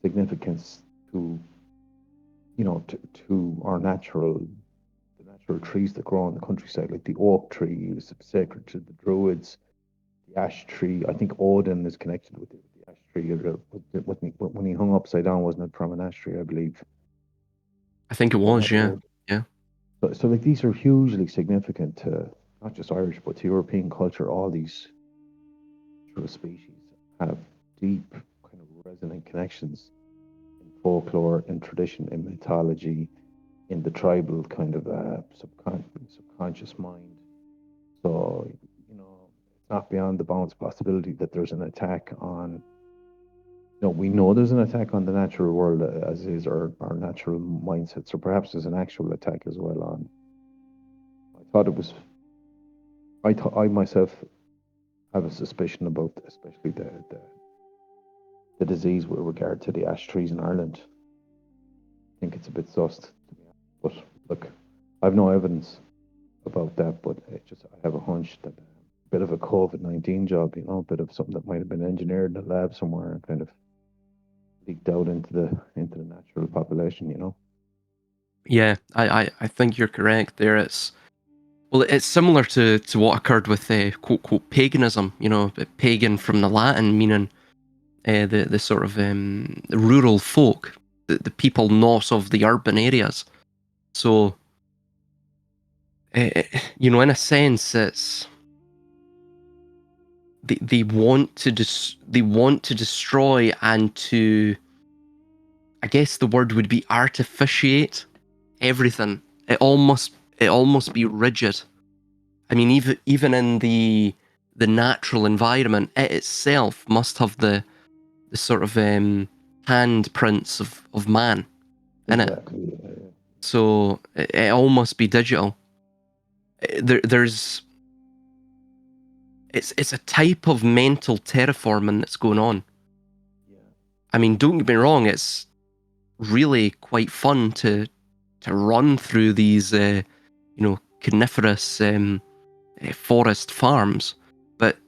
S1: significance to our natural natural trees that grow in the countryside, like the oak tree is sacred to the Druids. The ash tree, I think Odin is connected with the ash tree. When he hung upside down, wasn't it from an ash tree, I believe?
S2: I think it was, yeah. Yeah.
S1: So like these are hugely significant to not just Irish, but to European culture. All these natural species have deep, kind of resonant connections in folklore, in tradition, in mythology, in the tribal kind of subconscious mind. So, it's not beyond the bounds possibility that there's an attack on. We know there's an attack on the natural world as is our natural mindset. So perhaps there's an actual attack as well on. I thought it was. I myself have a suspicion about, especially the disease with regard to the ash trees in Ireland. I think it's a bit sus, but look, I have no evidence about that, but I have a hunch that a bit of a COVID-19 job, a bit of something that might have been engineered in a lab somewhere and kind of leaked out into the natural population.
S2: Yeah, I think you're correct there. It's similar to what occurred with quote quote paganism. Pagan from the Latin meaning the sort of rural folk, the people not of the urban areas. So, in a sense, it's they want to destroy and to, I guess the word would be artificiate everything. It almost be rigid. I mean, even in the natural environment, it itself must have the sort of handprints of man in it.
S1: Exactly.
S2: So it all must be digital. There's it's a type of mental terraforming that's going on.
S1: Yeah.
S2: I mean, don't get me wrong, it's really quite fun to run through these coniferous forest farms, but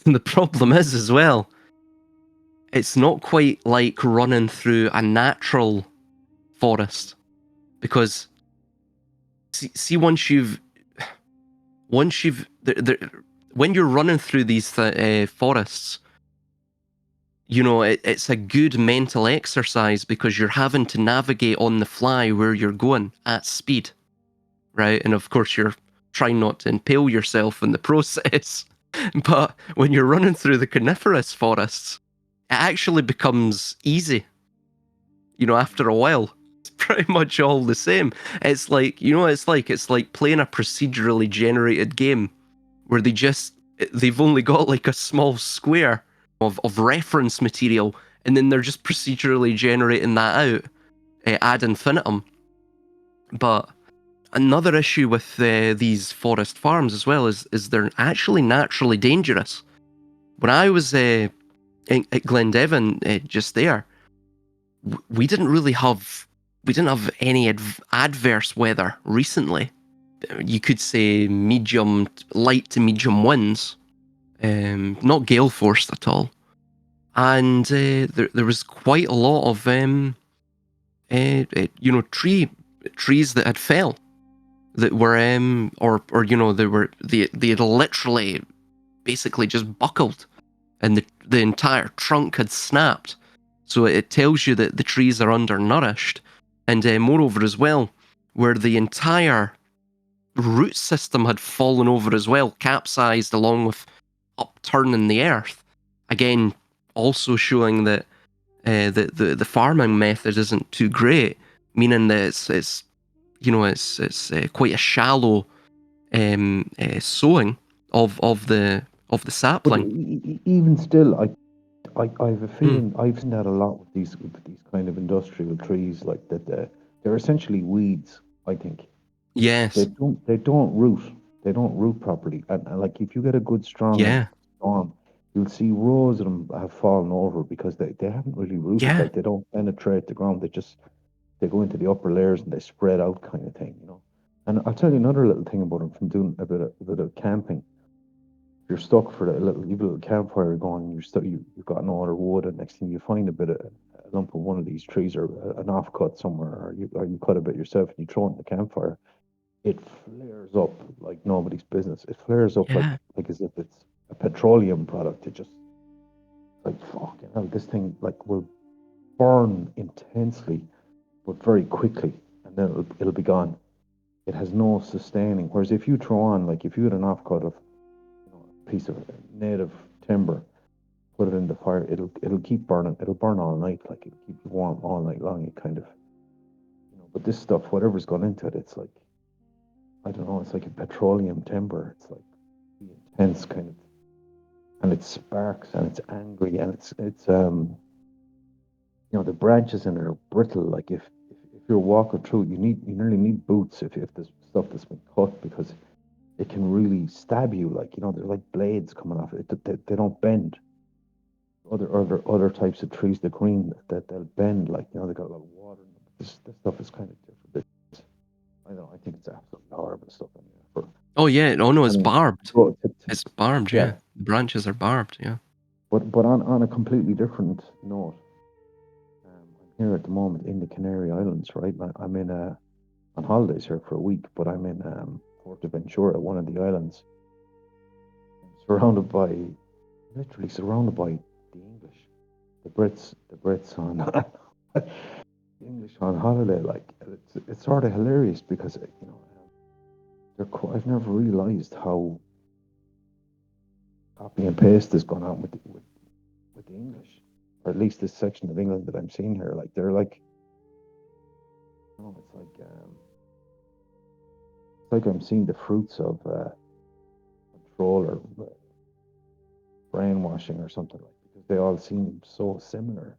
S2: the problem is as well, it's not quite like running through a natural forest, because see once you've when you're running through these forests, it's a good mental exercise because you're having to navigate on the fly where you're going at speed, right? And of course, you're trying not to impale yourself in the process. But when you're running through the coniferous forests, it actually becomes easy. After a while, it's pretty much all the same. It's like, it's like playing a procedurally generated game where they've only got like a small square of reference material, and then they're just procedurally generating that out ad infinitum. But another issue with these forest farms as well is they're actually naturally dangerous. When I was at Glendevon just there, we didn't really have any adverse weather recently. You could say light to medium winds, not gale force at all. And there was quite a lot of trees that had fell, that were they had literally basically just buckled, and the entire trunk had snapped. So it tells you that the trees are undernourished, and moreover as well, where the entire root system had fallen over as well, capsized along with upturning the earth. Again, also showing that the farming method isn't too great, meaning that it's quite a shallow sowing of the
S1: But
S2: sapling.
S1: even still, I have a
S2: Mm.
S1: feeling I've seen that a lot with these kind of industrial trees, like that. They're essentially weeds. I think they
S2: Yes.
S1: don't root. They don't root properly. And like if you get a good strong
S2: Yeah.
S1: storm, you'll see rows of them have fallen over because they haven't really rooted.
S2: Yeah.
S1: Like they don't penetrate the ground. They go into the upper layers and they spread out, kind of thing. And I'll tell you another little thing about them from doing a bit of camping. You're stuck for a little, you've a little campfire going, you're stuck, you've got no other wood, and next thing you find a lump of one of these trees, or an offcut somewhere, or you cut a bit yourself and you throw it in the campfire. it flares up like nobody's business. It flares up
S2: Yeah.
S1: like as if it's a petroleum product. It just like fucking hell, this thing like will burn intensely but very quickly, and then it'll be gone. It has no sustaining. Whereas if you throw on, like if you had an offcut of a piece of native timber, put it in the fire, it'll keep burning. It'll burn all night, like it'll keep you warm all night long. It kind of, But this stuff, whatever's gone into it, it's like I don't know. It's like a petroleum timber. It's like intense kind of, and it sparks and it's angry and the branches in it are brittle. Like if you're walking through, you nearly need boots if there's stuff that's been cut because it can really stab you. Like they're like blades coming off it. They don't bend. Other types of trees, the green that they'll bend. Like they got a lot of water in them. This stuff is kind of different. I don't know. I think it's absolutely horrible stuff. Anyway,
S2: Oh yeah. Oh no,
S1: I
S2: it's
S1: mean,
S2: barbed.
S1: go
S2: It's barbed.
S1: yeah.
S2: Yeah. The branches are barbed. Yeah.
S1: But on a completely different note, I'm here at the moment in the Canary Islands, right? I'm in on holidays here for a week, but I'm in Ventura, one of the islands, surrounded by literally surrounded by the English, the Brits on the English on holiday. Like it's sort of hilarious because I've never realised how copy and paste has gone on with the English, or at least this section of England that I'm seeing here. Like they're like, it's like I'm seeing the fruits of control or brainwashing or something like because they all seem so similar.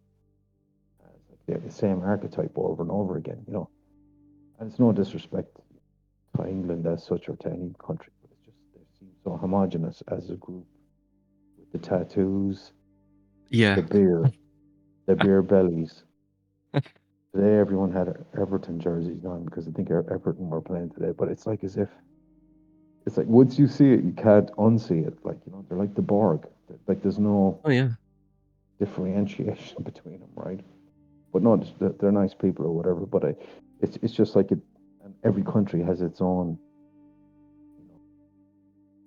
S1: It's like they're the same archetype over and over again. And it's no disrespect to England as such or to any country, but it's just they seem so homogenous as a group with the tattoos,
S2: Yeah.
S1: the beer bellies. Today everyone had Everton jerseys on because I think Everton were playing today, but it's like as if it's like once you see it, you can't unsee it. Like they're like the Borg. Like there's no
S2: Oh yeah.
S1: differentiation between them, right? But no, they're nice people or whatever. But it's just like it. And every country has its own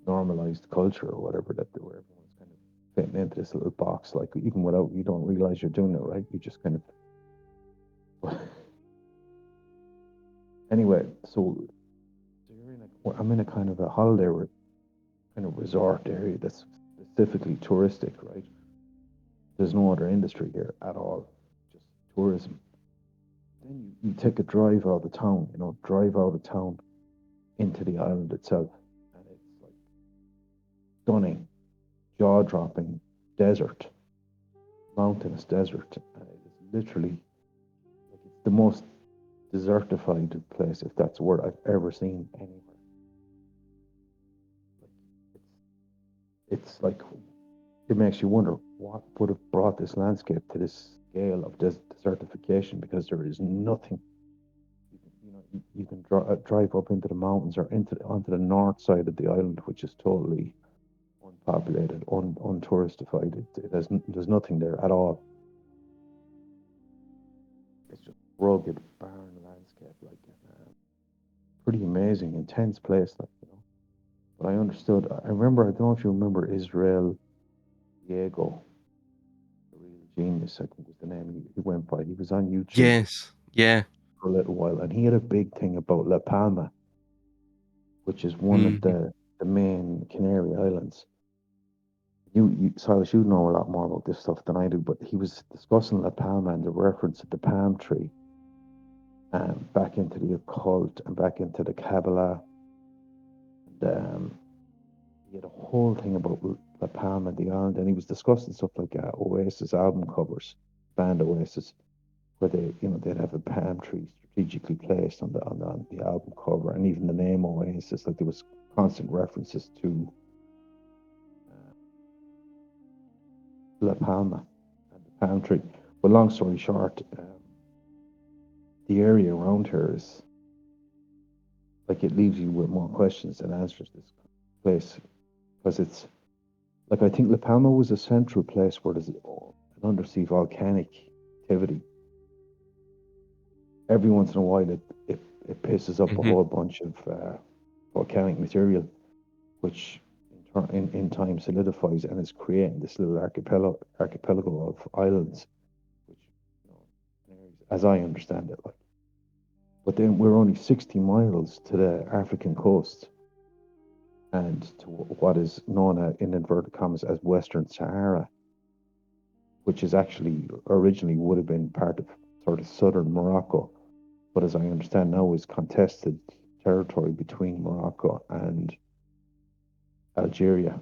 S1: normalized culture or whatever where everyone's kind of fitting into this little box. Like even without you don't realize you're doing it, right? You just kind of. Anyway, I'm in a kind of a holiday kind of resort area that's specifically touristic, right? There's no other industry here at all, just tourism. Then you take a drive out of town, drive out of town into the island itself, and it's like stunning, jaw-dropping desert, mountainous desert. And it is literally like it's the most desertified place, if that's a word, I've ever seen anywhere. It's like it makes you wonder what would have brought this landscape to this scale of desertification because there is nothing. You can drive up into the mountains or onto the north side of the island, which is totally unpopulated, untouristified. There's nothing there at all. It's just rugged, barren landscape, like pretty amazing, intense place, like. But I understood. I remember. I don't know if you remember Israel Diego, the real genius. I think was the name he went by. He was on YouTube
S2: Yes. Yeah.
S1: for a little while, and he had a big thing about La Palma, which is one of
S2: Mhm.
S1: the main Canary Islands. Silas, you know a lot more about this stuff than I do, but he was discussing La Palma and the reference to the palm tree, back into the occult and back into the Kabbalah. And, he had a whole thing about La Palma, the island, and he was discussing stuff like Oasis album covers, band Oasis, where they'd have a palm tree strategically placed on the album cover, and even the name Oasis, like there was constant references to La Palma and the palm tree. But long story short, the area around here is like it leaves you with more questions than answers. This place, because it's like I think La Palma was a central place where there's an undersea volcanic activity. Every once in a while, it pisses up a whole bunch of volcanic material, which in time solidifies and is creating this little archipelago of islands, which, as I understand it, like. But then we're only 60 miles to the African coast and to what is known in inverted commas as Western Sahara, which is actually originally would have been part of sort of southern Morocco, but as I understand now is contested territory between Morocco and Algeria.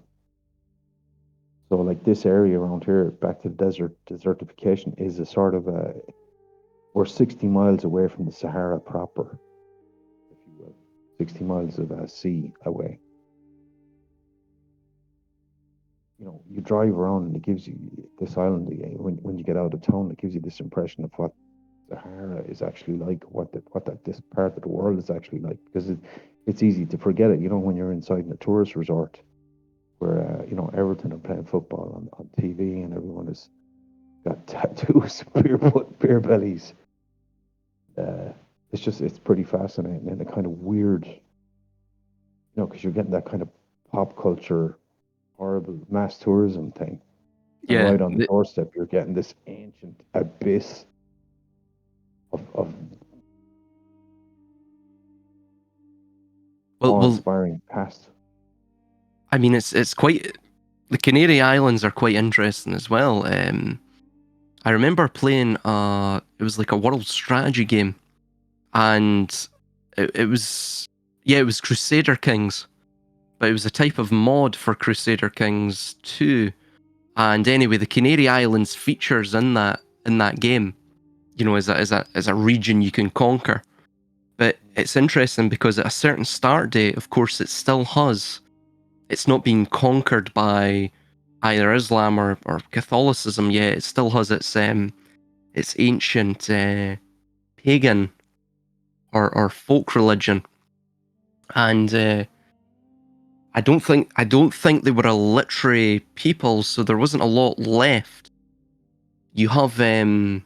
S1: So like this area around here, back to the desertification, is a sort of we're 60 miles away from the Sahara proper, if you will, 60 miles of sea away. You know, you drive around and it gives you this island, when you get out of town, it gives you this impression of what Sahara is actually like, this part of the world is actually like, because it's easy to forget it, you know, when you're inside in a tourist resort where, you know, Everton are playing football on TV and everyone has got tattoos, beer bellies. It's pretty fascinating and a kind of weird, you know, because you're getting that kind of pop culture, horrible mass tourism thing. And
S2: Yeah.
S1: right on the doorstep, you're getting this ancient abyss of awe-inspiring past.
S2: I mean, it's quite. The Canary Islands are quite interesting as well. I remember playing. It was like a world strategy game, and it was Crusader Kings, but it was a type of mod for Crusader Kings 2. And anyway, the Canary Islands features in that game, you know, as a region you can conquer. But it's interesting because at a certain start date, of course, it's not being conquered by either Islam or Catholicism yet. It still has its ancient pagan or folk religion, and I don't think they were a literary people, so there wasn't a lot left. You have the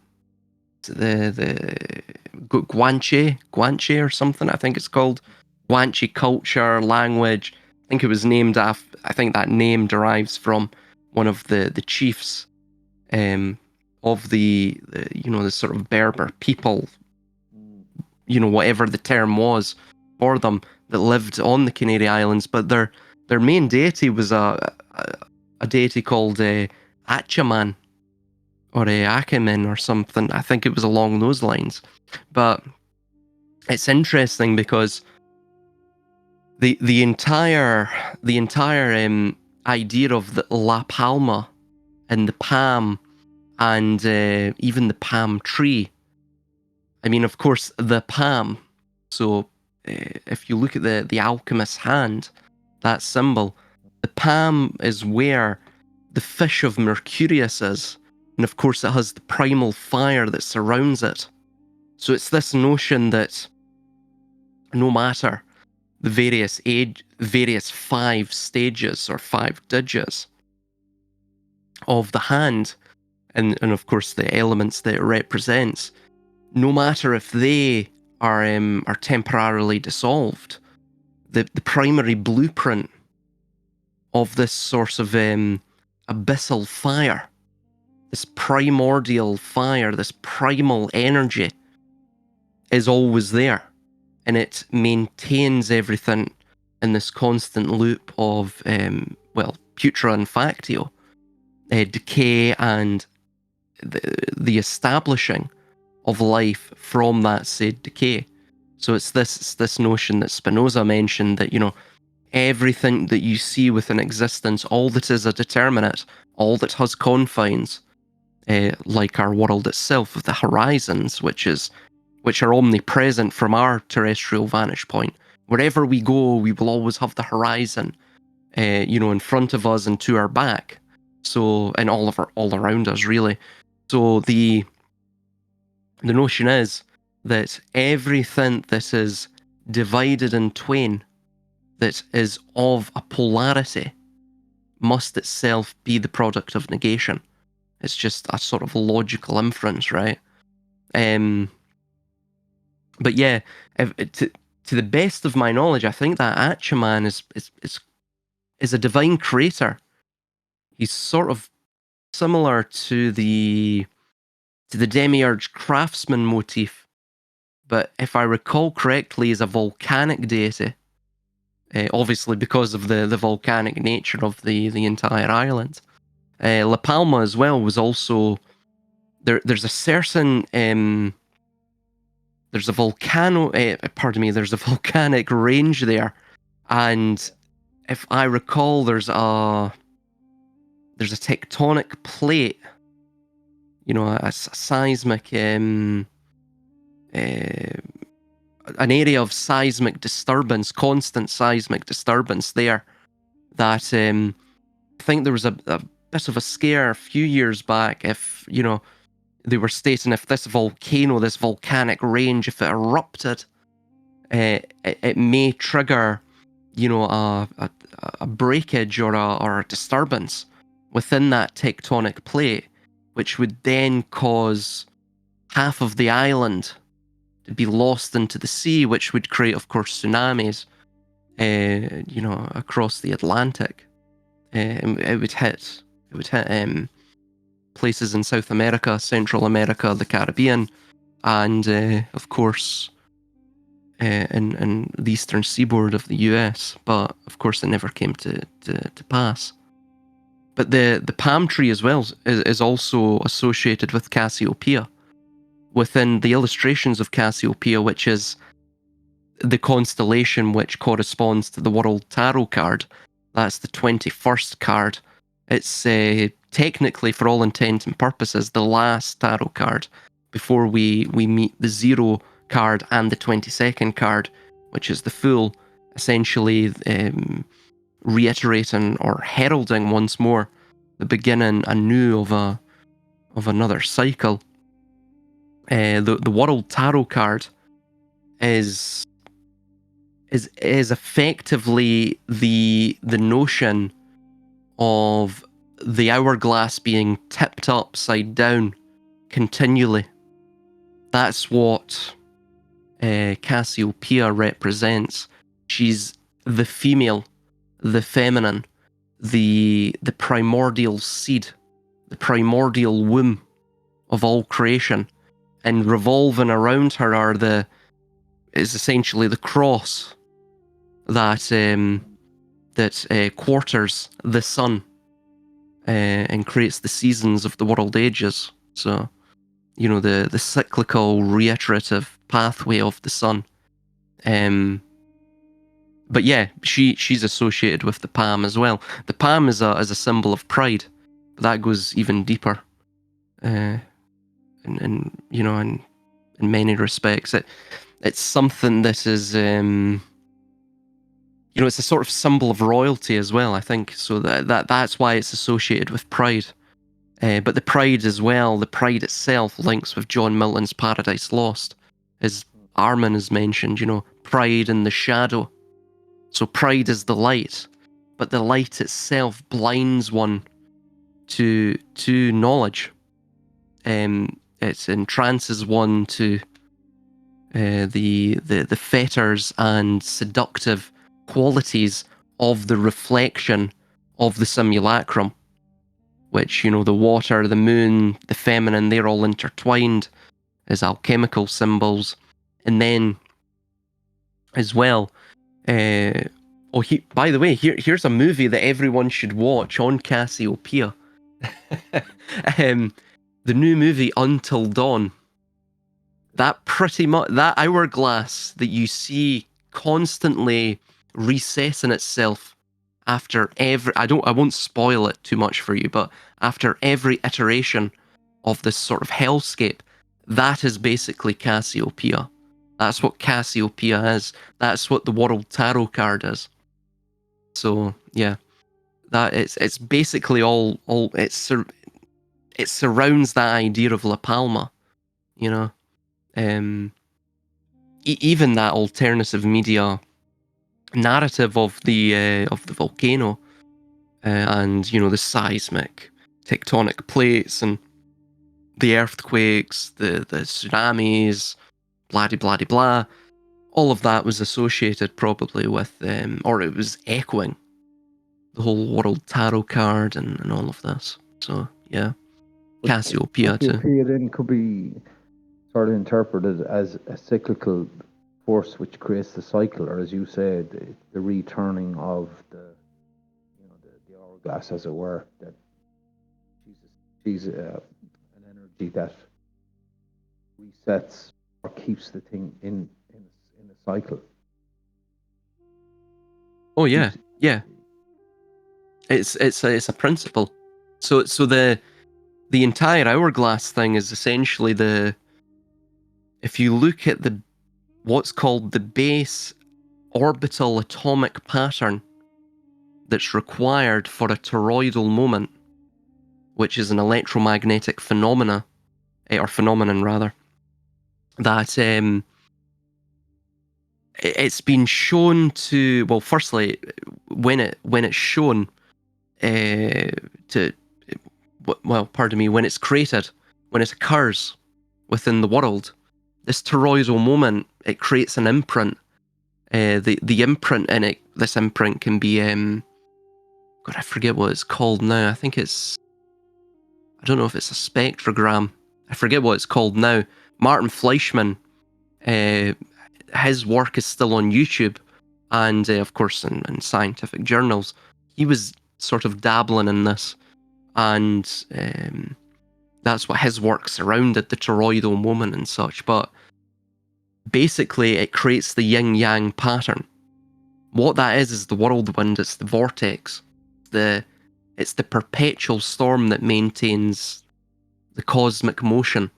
S2: Guanche or something, I think it's called. Guanche culture, language. I think it was named after, I think that name derives from one of the chiefs of the you know, the sort of Berber people, you know, whatever the term was for them, that lived on the Canary Islands. But their main deity was a deity called Achaman, or Achaman or something. I think it was along those lines. But it's interesting because the entire idea of the La Palma and the palm and even the palm tree. I mean, of course, the palm. So if you look at the alchemist's hand, that symbol, the palm is where the fish of Mercurius is. And of course, it has the primal fire that surrounds it. So it's this notion that no matter the various 5 stages or 5 digits of the hand, and of course the elements that it represents, no matter if they are temporarily dissolved, the primary blueprint of this source of abyssal fire, this primordial fire, this primal energy, is always there, and it maintains everything in this constant loop of putra and factio, decay and the establishing of life from that said decay. So it's this notion that Spinoza mentioned, that, you know, everything that you see within existence, all that is a determinate, all that has confines, like our world itself, with the horizons, which are omnipresent from our terrestrial vantage point. Wherever we go, we will always have the horizon, you know, in front of us and to our back. So, and all around us, really. So the notion is that everything that is divided in twain, that is of a polarity, must itself be the product of negation. It's just a sort of logical inference, right? But yeah, to the best of my knowledge, I think that Achaman is a divine creator. He's sort of similar to the demiurge craftsman motif, but if I recall correctly, is a volcanic deity. Obviously, because of the volcanic nature of the entire island. La Palma as well was also there. There's a certain there's a volcano. Pardon me. There's a volcanic range there, and if I recall, there's a tectonic plate. You know, a seismic an area of seismic disturbance, constant seismic disturbance there. That I think there was a bit of a scare a few years back. If they were stating if this volcano, this volcanic range, if it erupted, it may trigger, a breakage or a disturbance within that tectonic plate, which would then cause half of the island to be lost into the sea, which would create, of course, tsunamis, across the Atlantic. It would hit places in South America, Central America, the Caribbean, and of course in the eastern seaboard of the US. But of course, it never came to pass. But the palm tree as well is also associated with Cassiopeia. Within the illustrations of Cassiopeia, which is the constellation which corresponds to the World Tarot card, that's the 21st card. It's technically, for all intents and purposes, the last tarot card before we meet the 0 card and the 22nd card, which is the Fool, essentially reiterating or heralding once more the beginning anew of another cycle. The World Tarot card is effectively the notion of the hourglass being tipped upside down continually. That's what Cassiopeia represents. She's the female, the feminine, the primordial seed, the primordial womb of all creation, and revolving around her is essentially the cross that quarters the sun and creates the seasons of the world ages. So, the cyclical, reiterative pathway of the sun. But yeah, she's associated with the palm as well. The palm is a symbol of pride, but that goes even deeper. In many respects, it's something that is it's a sort of symbol of royalty as well, I think. So that's why it's associated with pride. But the pride as well, the pride itself links with John Milton's Paradise Lost. As Armin has mentioned, pride in the shadow. So pride is the light, but the light itself blinds one to knowledge. It entrances one to the fetters and seductive qualities of the reflection of the simulacrum, which, the water, the moon, the feminine, they're all intertwined as alchemical symbols. And then, as well, by the way, here's a movie that everyone should watch on Cassiopeia. The new movie Until Dawn. That pretty much, that hourglass that you see constantly resetting itself after every, I won't spoil it too much for you, but after every iteration of this sort of hellscape, that is basically Cassiopeia. That's what Cassiopeia is. That's what the World Tarot card is. So yeah, that it's basically all it surrounds that idea of La Palma, even that alternative media narrative of the volcano, and the seismic tectonic plates and the earthquakes, the tsunamis, blah de blah de blah. All of that was associated probably with, or it was echoing the whole world tarot card and all of this. So yeah,
S1: But
S2: Cassiopeia too.
S1: Cassiopeia then could be sort of interpreted as a cyclical force which creates the cycle, or as you said, the returning of the hourglass, as it were. That she's an energy that resets or keeps the thing in a cycle.
S2: Oh yeah, yeah. It's a principle. So the entire hourglass thing is essentially if you look at what's called the base orbital atomic pattern that's required for a toroidal moment, which is an electromagnetic phenomenon rather, that it's been shown to, well, firstly, when it's shown to, well, pardon me, when it's created, when it occurs within the world, this toroidal moment, it creates an imprint. The imprint in it, this imprint can be, God, I forget what it's called now. I think I don't know if it's a spectrogram. I forget what it's called now. Martin Fleischmann, his work is still on YouTube, and of course in scientific journals. He was sort of dabbling in this, and that's what his work surrounded, the toroidal moment and such. But basically, it creates the yin-yang pattern. What that is the whirlwind, it's the vortex. It's the perpetual storm that maintains the cosmic motion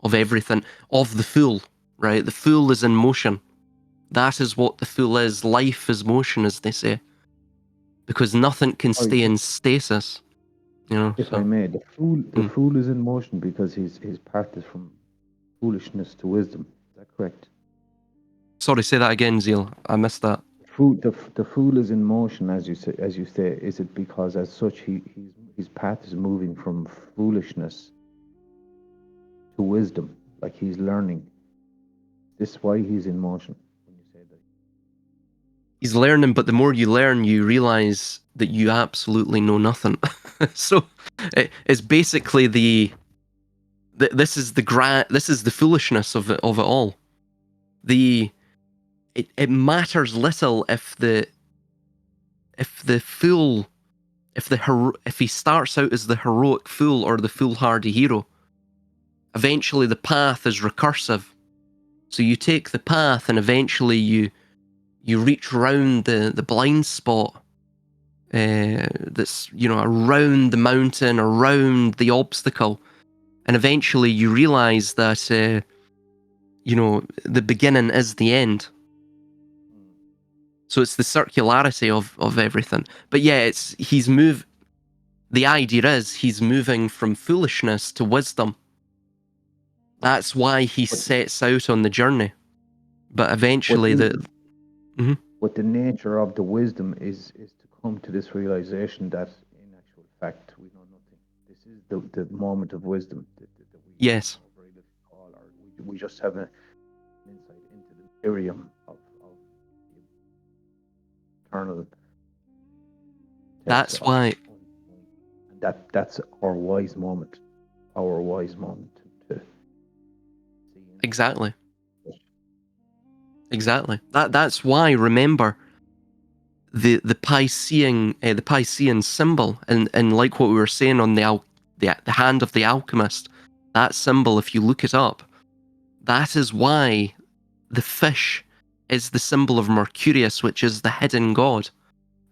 S2: of everything, of the fool, right? The fool is in motion. That is what the fool is. Life is motion, as they say. Because nothing can stay in stasis.
S1: If I may, the fool is in motion because his path is from foolishness to wisdom. Is that correct?
S2: Sorry, say that again, Zeal. I missed that.
S1: The fool is in motion, as you say. Is it because, as such, his path is moving from foolishness to wisdom, like he's learning? This is why he's in motion. When you say that,
S2: he's learning, but the more you learn, you realize that you absolutely know nothing. So it's basically this is the foolishness of it all. It matters little if he starts out as the heroic fool or the foolhardy hero. Eventually the path is recursive. So you take the path and eventually you reach round the blind spot that's, around the mountain, around the obstacle. And eventually you realize that, the beginning is the end. So it's the circularity of everything. But yeah, the idea is he's moving from foolishness to wisdom. That's why he sets out on the journey. But eventually
S1: But the nature of the wisdom is to come to this realization that in actual fact we know nothing. This is the moment of wisdom that we
S2: yes.
S1: know very little call, or we just have an insight into the mysterium of eternal.
S2: That's why.
S1: And that's our wise moment. Our wise moment to see.
S2: Exactly. Exactly. That's why, remember, the Piscean symbol, and like what we were saying on the hand of the alchemist, that symbol, if you look it up, that is why the fish is the symbol of Mercurius, which is the hidden god,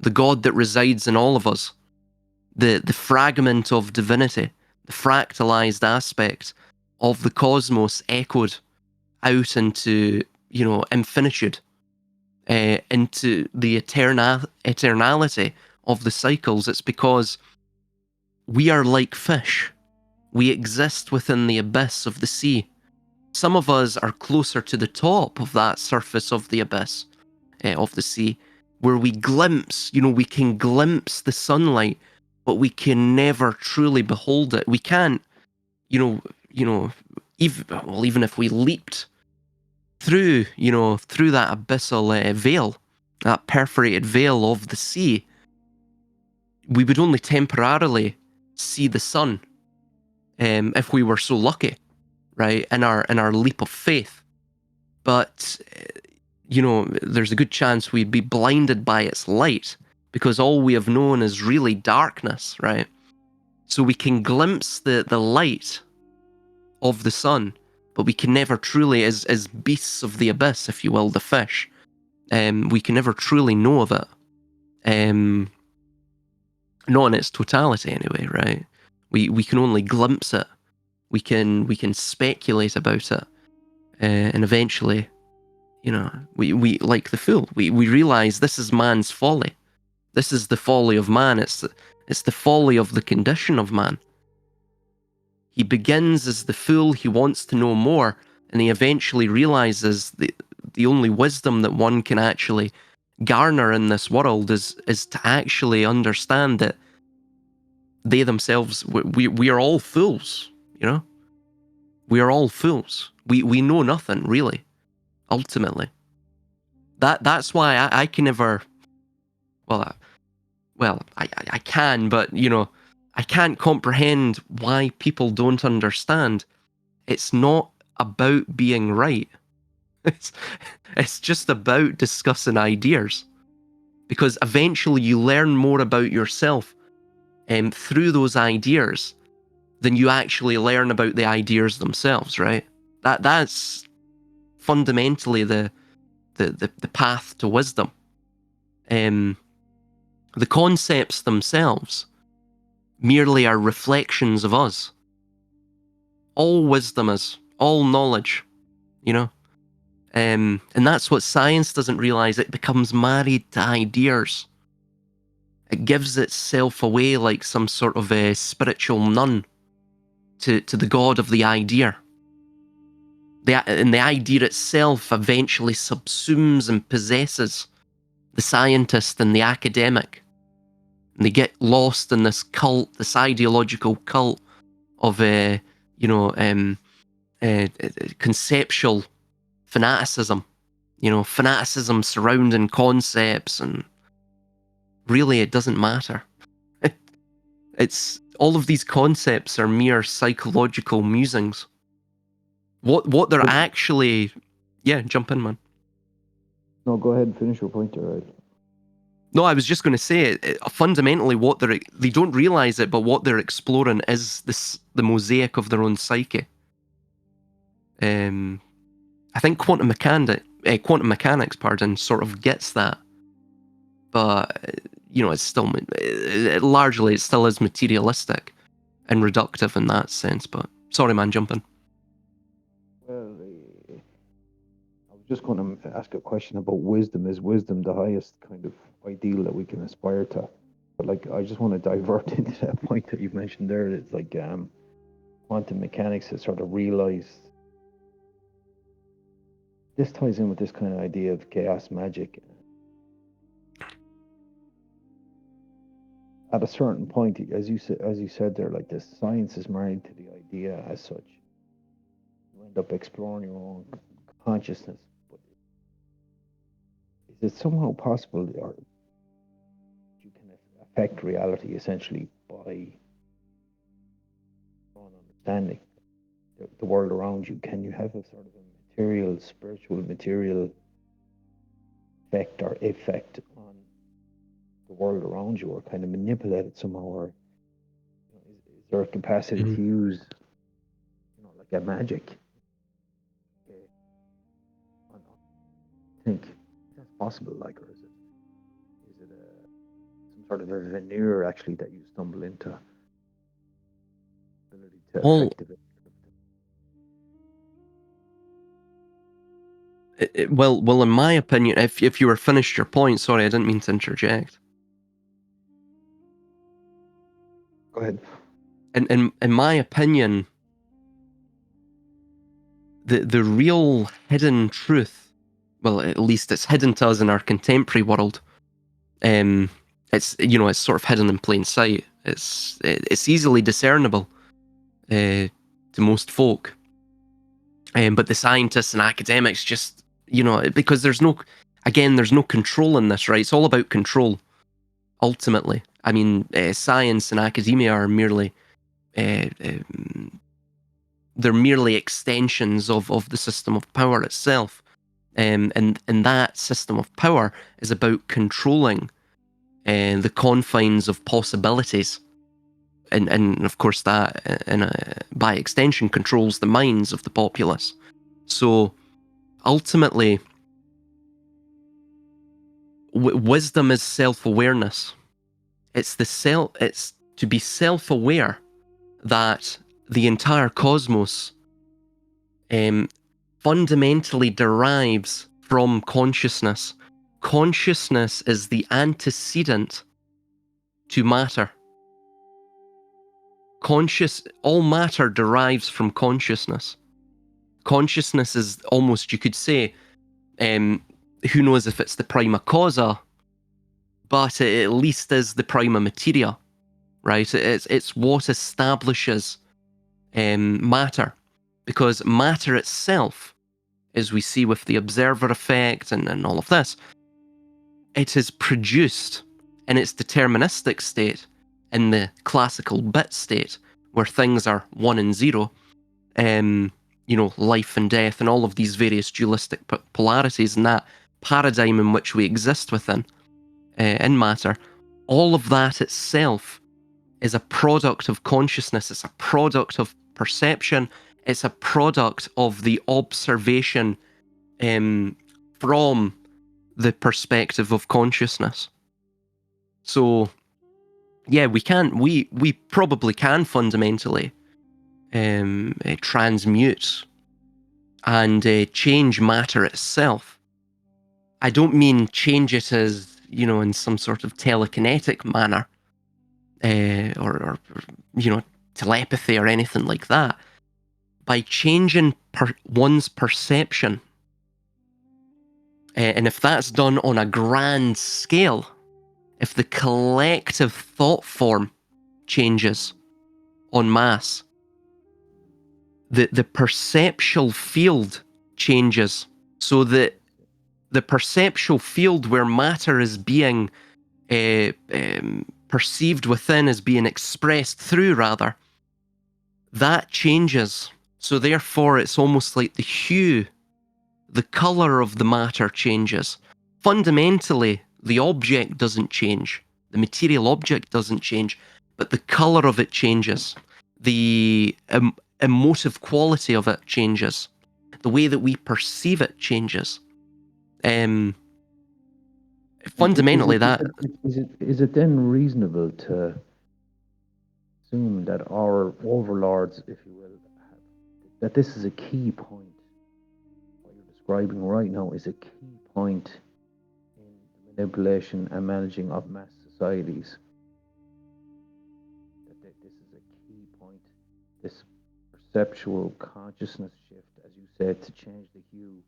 S2: the god that resides in all of us, the fragment of divinity, the fractalized aspect of the cosmos echoed out into, infinitude, into the eternality of the cycles. It's because we are like fish. We exist within the abyss of the sea. Some of us are closer to the top of that surface of the abyss of the sea, where we can glimpse the sunlight, but we can never truly behold it. We can't, even if we leaped through that abyssal veil, that perforated veil of the sea, we would only temporarily see the sun, if we were so lucky, right? In our leap of faith. But there's a good chance we'd be blinded by its light, because all we have known is really darkness, right? So we can glimpse the light of the sun, but we can never truly, as beasts of the abyss, if you will, the fish, we can never truly know of it. Not in its totality anyway, right? We can only glimpse it. We can speculate about it, and eventually, we like the fool. We realize this is man's folly. This is the folly of man. It's the folly of the condition of man. He begins as the fool. He wants to know more, and he eventually realizes the only wisdom that one can actually garner in this world is to actually understand that they themselves, we are all fools. We are all fools. We know nothing really. Ultimately, that's why I can never. I can, but I can't comprehend why people don't understand. It's not about being right. It's just about discussing ideas, because eventually you learn more about yourself, through those ideas than you actually learn about the ideas themselves. Right? That's fundamentally the path to wisdom. The concepts themselves merely are reflections of us. All wisdom is, all knowledge, and that's what science doesn't realize. It becomes married to ideas. It gives itself away like some sort of a spiritual nun to the god of the idea. And the idea itself eventually subsumes and possesses the scientist and the academic. And they get lost in this cult, this ideological cult of conceptual fanaticism. Fanaticism surrounding concepts, and really it doesn't matter. It's all of these concepts are mere psychological musings. What they're actually, jump in, man.
S1: No, go ahead and finish your point there, right?
S2: No, I was just going to say, fundamentally, what they don't realize it, but what they're exploring is the mosaic of their own psyche. I think quantum mechanics, sort of gets that, but it's still largely it still is materialistic and reductive in that sense. But sorry, man, jump in.
S1: Well, I was just going to ask a question about wisdom. Is wisdom the highest kind of ideal that we can aspire to? But I just want to divert into that point that you mentioned there. It's like quantum mechanics has sort of realized. This ties in with this kind of idea of chaos magic. At a certain point, as you said there, like this science is married to the idea as such. You end up exploring your own consciousness. But is it somehow possible, or you can affect reality essentially by your own understanding the world around you? Can you have a sort of a material, spiritual, material effect on the world around you, or kind of manipulate it somehow, or is there a capacity to use, like a magic? I think that's possible, or is it some sort of a veneer actually that you stumble into ability to affect
S2: it? Well, in my opinion, if you were finished your point, sorry, I didn't mean to interject.
S1: Go ahead.
S2: In my opinion, the real hidden truth, well, at least it's hidden to us in our contemporary world. It's it's sort of hidden in plain sight. It's easily discernible to most folk. But the scientists and academics just, because there's no control in this, right? It's all about control, ultimately. I mean, science and academia are merely, they're merely extensions of the system of power itself. And that system of power is about controlling the confines of possibilities. And of course, that, by extension, controls the minds of the populace. So ultimately, wisdom is self-awareness. It's to be self-aware that the entire cosmos fundamentally derives from consciousness. Consciousness is the antecedent to matter. All matter derives from consciousness. Consciousness is almost, you could say, who knows if it's the prima causa, but it at least is the prima materia, right? It's what establishes matter, because matter itself, as we see with the observer effect and all of this, it is produced in its deterministic state, in the classical bit state, where things are 1 and 0, life and death, and all of these various dualistic polarities, and that paradigm in which we exist within, in matter. All of that itself is a product of consciousness. It's a product of perception. It's a product of the observation from the perspective of consciousness. So, yeah, we probably can fundamentally transmute and change matter itself. I don't mean change it as, in some sort of telekinetic manner, or telepathy or anything like that. By changing one's perception, and if that's done on a grand scale, if the collective thought form changes en masse, the perceptual field changes, so that the perceptual field where matter is being perceived within, is being expressed through, rather, that changes. So therefore, it's almost like the hue, the colour of the matter changes. Fundamentally, the object doesn't change. The material object doesn't change, but the colour of it changes. The emotive quality of it changes. The way that we perceive it changes. Fundamentally,
S1: is it then reasonable to assume that our overlords, if you will, that this is a key point? What you're describing right now is a key point in the manipulation and managing of mass societies. That this is a key point, this perceptual consciousness shift, as you said, to change the hue,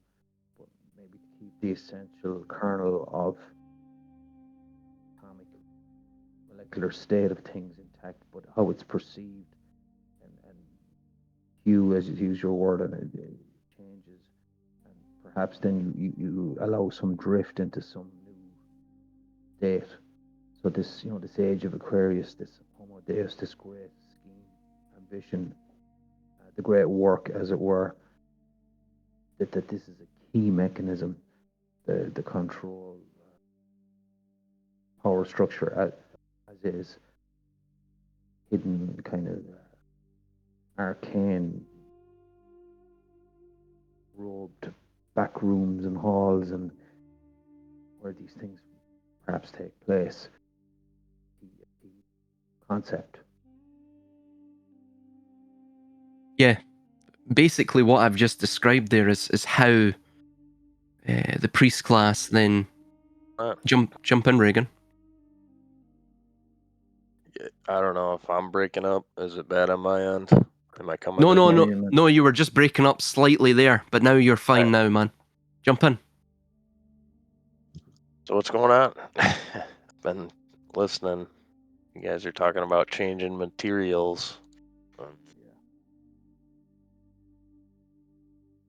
S1: but maybe to keep the essential kernel of atomic molecular state of things intact, but how it's perceived, and hue, as you use your word, and it changes, and perhaps then you allow some drift into some new state. So this, this age of Aquarius, this Homo Deus, this great scheme, ambition, the great work, as it were, that this is a key mechanism, the control power structure as is, hidden kind of arcane, robed back rooms and halls, and where these things perhaps take place. The concept.
S2: yeah, basically what I've just described there is how the priest class then jump in, Reagan.
S3: I don't know if I'm breaking up. Is it bad on my end? Am I coming?
S2: No, you were just breaking up slightly there, but now you're fine now, man. Jump in.
S3: So what's going on? I've been listening. You guys are talking about changing materials.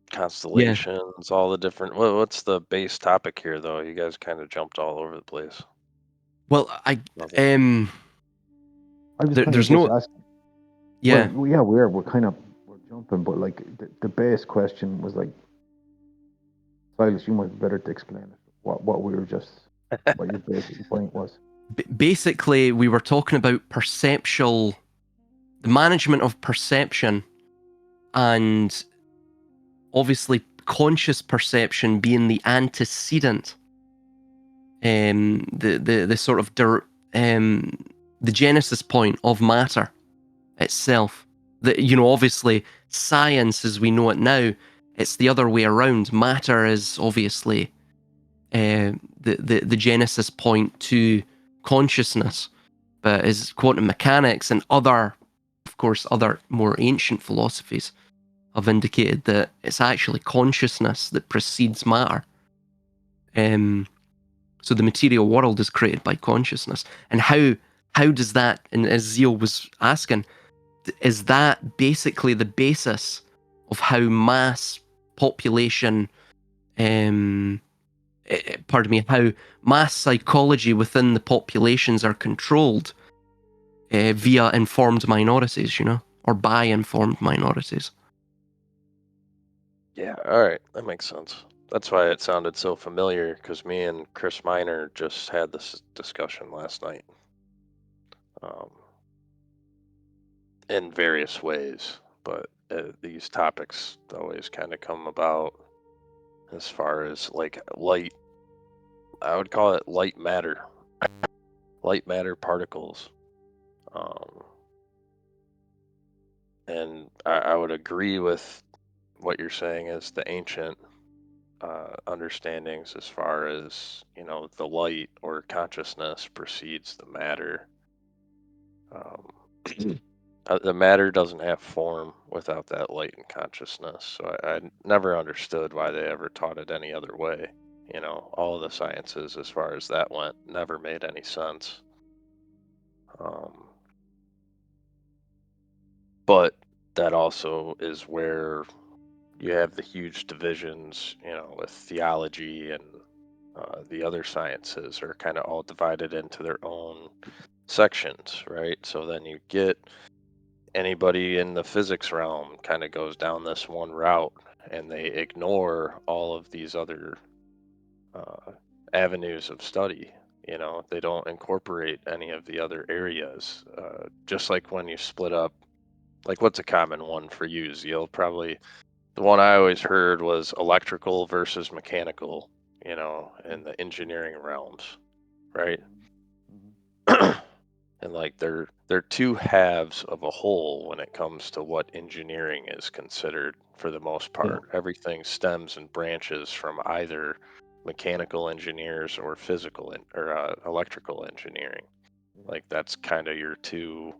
S3: constellations, all the different. What's the base topic here, though? You guys kind of jumped all over the place.
S2: Well,
S3: Love it.
S1: I was kind of
S2: there's
S1: just
S2: no,
S1: asking.
S2: yeah.
S1: Well, yeah, we're jumping, but like the base question was like, Silas, you might be better to explain it. What we were just, what your basic point was.
S2: Basically, we were talking about the management of perception, and obviously conscious perception being the antecedent, the sort of the genesis point of matter itself. Obviously science as we know it now, it's the other way around. Matter is obviously the genesis point to consciousness, but as quantum mechanics and other more ancient philosophies have indicated, that it's actually consciousness that precedes matter. So the material world is created by consciousness. And how does that, and as Zeal was asking, is that basically the basis of how mass population, how mass psychology within the populations are controlled via informed minorities, or by informed minorities?
S3: Yeah, all right, that makes sense. That's why it sounded so familiar, because me and Chris Miner just had this discussion last night, in various ways. But these topics always kind of come about as far as like light. I would call it light matter particles. And I would agree with what you're saying as the ancient understandings, as far as the light or consciousness precedes the matter. The matter doesn't have form without that light and consciousness. So I never understood why they ever taught it any other way. All of the sciences, as far as that went, never made any sense. But that also is where you have the huge divisions, with theology and the other sciences are kind of all divided into their own sections, right? So then you get anybody in the physics realm kind of goes down this one route, and they ignore all of these other avenues of study. They don't incorporate any of the other areas. Just like when you split up, like what's a common one for you? You'll probably, the one I always heard was electrical versus mechanical, in the engineering realms, right? And like they're two halves of a whole when it comes to what engineering is considered for the most part. Everything stems and branches from either mechanical engineers or electrical engineering. Like that's kind of your two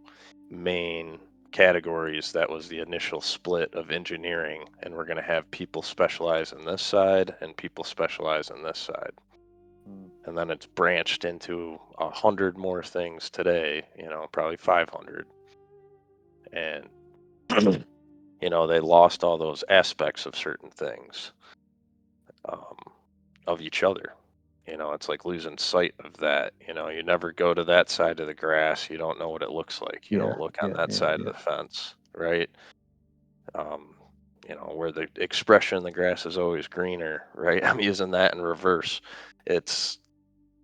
S3: main categories. That was the initial split of engineering, and we're going to have people specialize in this side and people specialize in this side. And then it's branched into 100 more things today, probably 500. And, they lost all those aspects of certain things, of each other. It's like losing sight of that. You never go to that side of the grass. You don't know what it looks like. You don't look on that side of the fence, right? Where the expression, the grass is always greener, right? I'm using that in reverse. It's,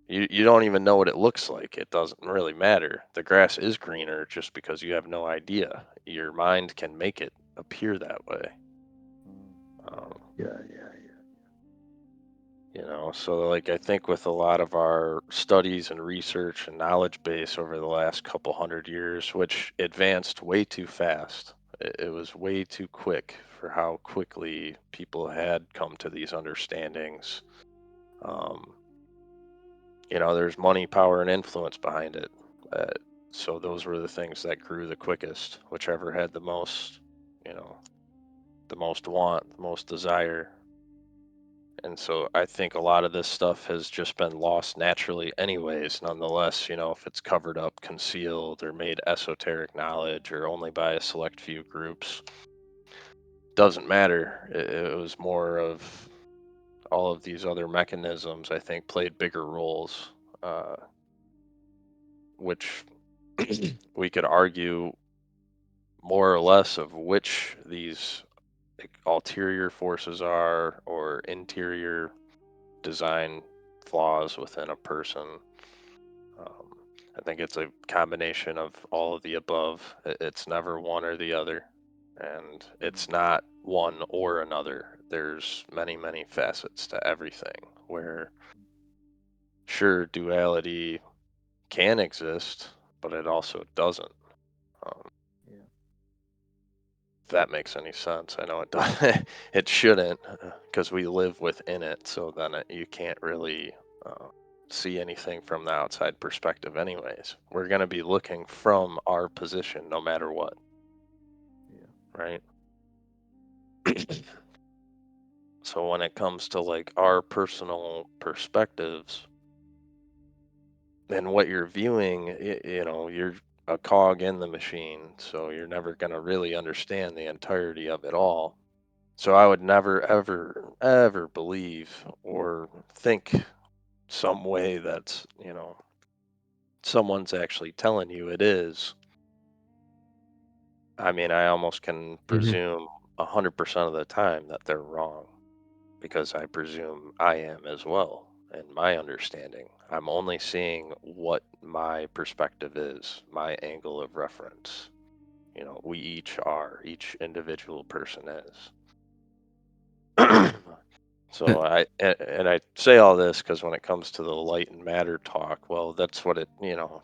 S3: you don't even know what it looks like. It doesn't really matter. The grass is greener just because you have no idea. Your mind can make it appear that way. So like I think with a lot of our studies and research and knowledge base over the last couple 100 years, which advanced way too fast, it was way too quick for how quickly people had come to these understandings. There's money, power, and influence behind it. So those were the things that grew the quickest, whichever had the most, the most want, the most desire. And so I think a lot of this stuff has just been lost naturally anyways. Nonetheless, if it's covered up, concealed, or made esoteric knowledge or only by a select few groups. doesn't matter. It was more of all of these other mechanisms, I think, played bigger roles, which we could argue more or less of which these ulterior forces are or interior design flaws within a person. Um, I think it's a combination of all of the above. It's never one or the other, and it's not one or another. There's many, many facets to everything where, sure, duality can exist, but it also doesn't. Um,
S1: Yeah.
S3: if that makes any sense. I know it does. It shouldn't, because we live within it. So then you can't really see anything from the outside perspective, anyways. We're going to be looking from our position no matter what,
S1: Yeah.
S3: right? So when it comes to like our personal perspectives and what you're viewing, you're a cog in the machine. So you're never going to really understand the entirety of it all. So I would never, ever, ever believe or think some way that, someone's actually telling you it is. I mean, I almost can
S2: Mhm.
S3: presume 100% of the time that they're wrong because I presume I am as well. In my understanding, I'm only seeing what my perspective is, my angle of reference. We each are, each individual person is.
S2: Uh,
S3: So and I say all this because when it comes to the light and matter talk, well, that's what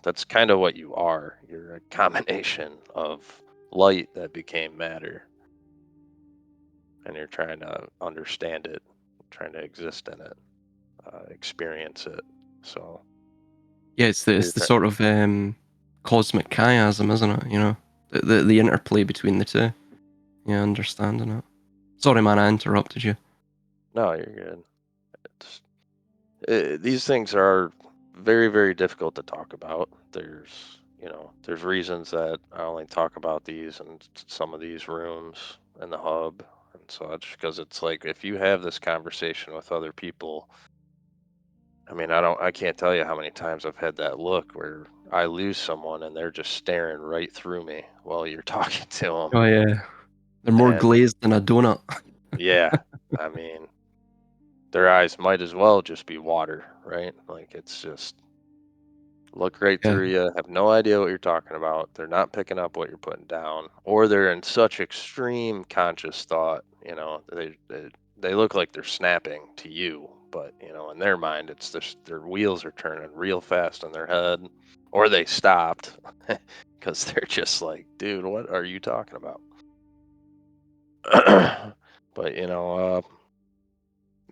S3: that's kind of what you are. You're a combination of light that became matter, and you're trying to understand it, trying to exist in it, experience it. So
S2: Yeah, it's
S3: you're
S2: the sort of cosmic chiasm, isn't it? The interplay between the two. Yeah, understanding it. Sorry, man, I interrupted you.
S3: no, you're good. It's, these things are very, very difficult to talk about. There's reasons that I only talk about these in some of these rooms in the hub and such, because it's like if you have this conversation with other people, I mean, I can't tell you how many times I've had that look where I lose someone and they're just staring right through me while you're talking to them.
S2: Oh yeah, they're more
S3: And
S2: glazed than a donut.
S3: yeah, I mean, their eyes might as well just be water, right? Like it's just look right
S2: Yeah,
S3: through you, have no idea what you're talking about. They're not picking up what you're putting down, or they're in such extreme conscious thought. They look like they're snapping to you, but in their mind, it's just their wheels are turning real fast in their head, or they stopped because they're just like, dude, what are you talking about? But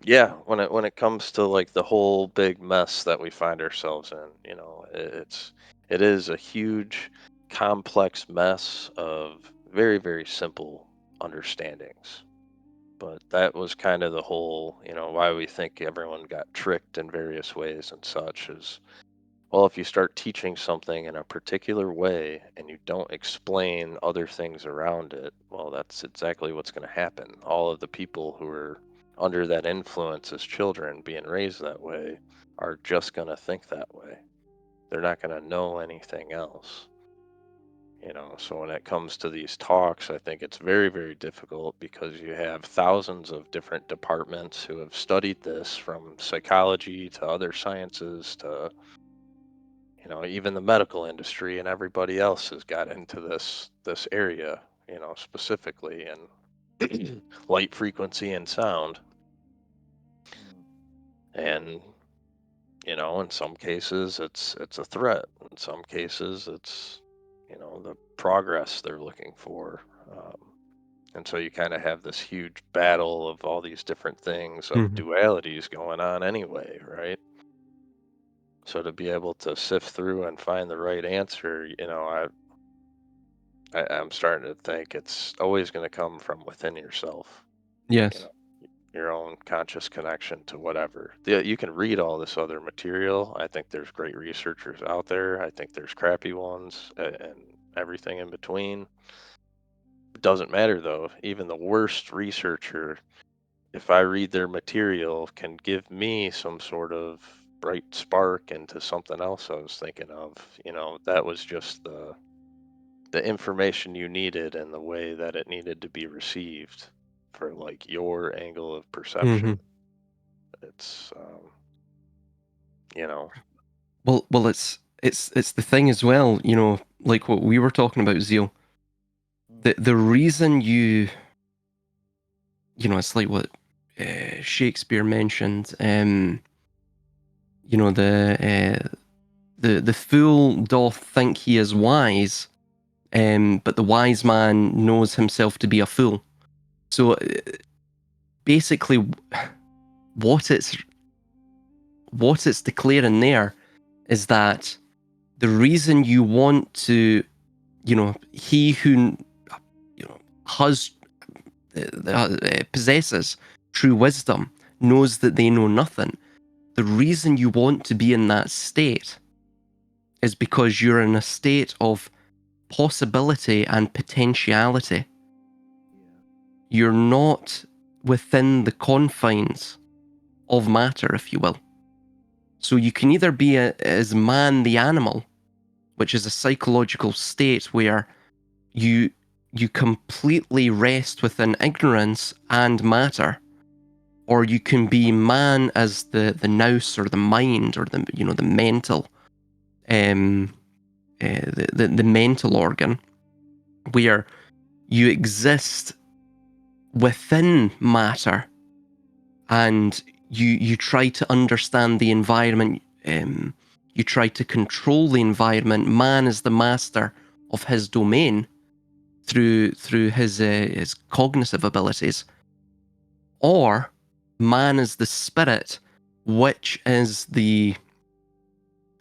S3: yeah, when it comes to like the whole big mess that we find ourselves in, it is a huge complex mess of very, very simple understandings. But that was kind of the whole, why we think everyone got tricked in various ways and such is, well, if you start teaching something in a particular way and you don't explain other things around it, well, that's exactly what's going to happen. All of the people who are under that influence as children being raised that way are just going to think that way. They're not going to know anything else. So when it comes to these talks, I think it's very, very difficult because you have thousands of different departments who have studied this from psychology to other sciences to even the medical industry and everybody else has got into this area, specifically and light frequency and sound. And in some cases it's a threat. In some cases it's the progress they're looking for. And so you kind of have this huge battle of all these different things of
S2: Mhm.
S3: dualities going on anyway, right? So to be able to sift through and find the right answer, I'm starting to think it's always going to come from within yourself, you
S2: Yes.
S3: know, your own conscious connection to whatever. You can read all this other material. I think there's great researchers out there. I think there's crappy ones and everything in between. doesn't matter though. Even the worst researcher, if I read their material, can give me some sort of bright spark into something else I was thinking of. That was just the information you needed and the way that it needed to be received for like your angle of
S2: Hmm.
S3: perception. It's you know,
S2: Well, it's the thing as well. Like what we were talking about, Zeal. The reason it's like what Shakespeare mentioned. The fool doth think he is wise, but the wise man knows himself to be a fool. So basically, what it's declaring there is that the reason you want to, he who, has possesses true wisdom knows that they know nothing. The reason you want to be in that state is because you're in a state of possibility and potentiality. You're not within the confines of matter, if you will. So you can either be as man the animal, which is a psychological state where you completely rest within ignorance and matter, or you can be man as the nous or the mind or the mental, the mental organ, where you exist within matter and you try to understand the environment. You try to control the environment. Man is the master of his domain through his cognitive abilities, or man is the spirit, which is the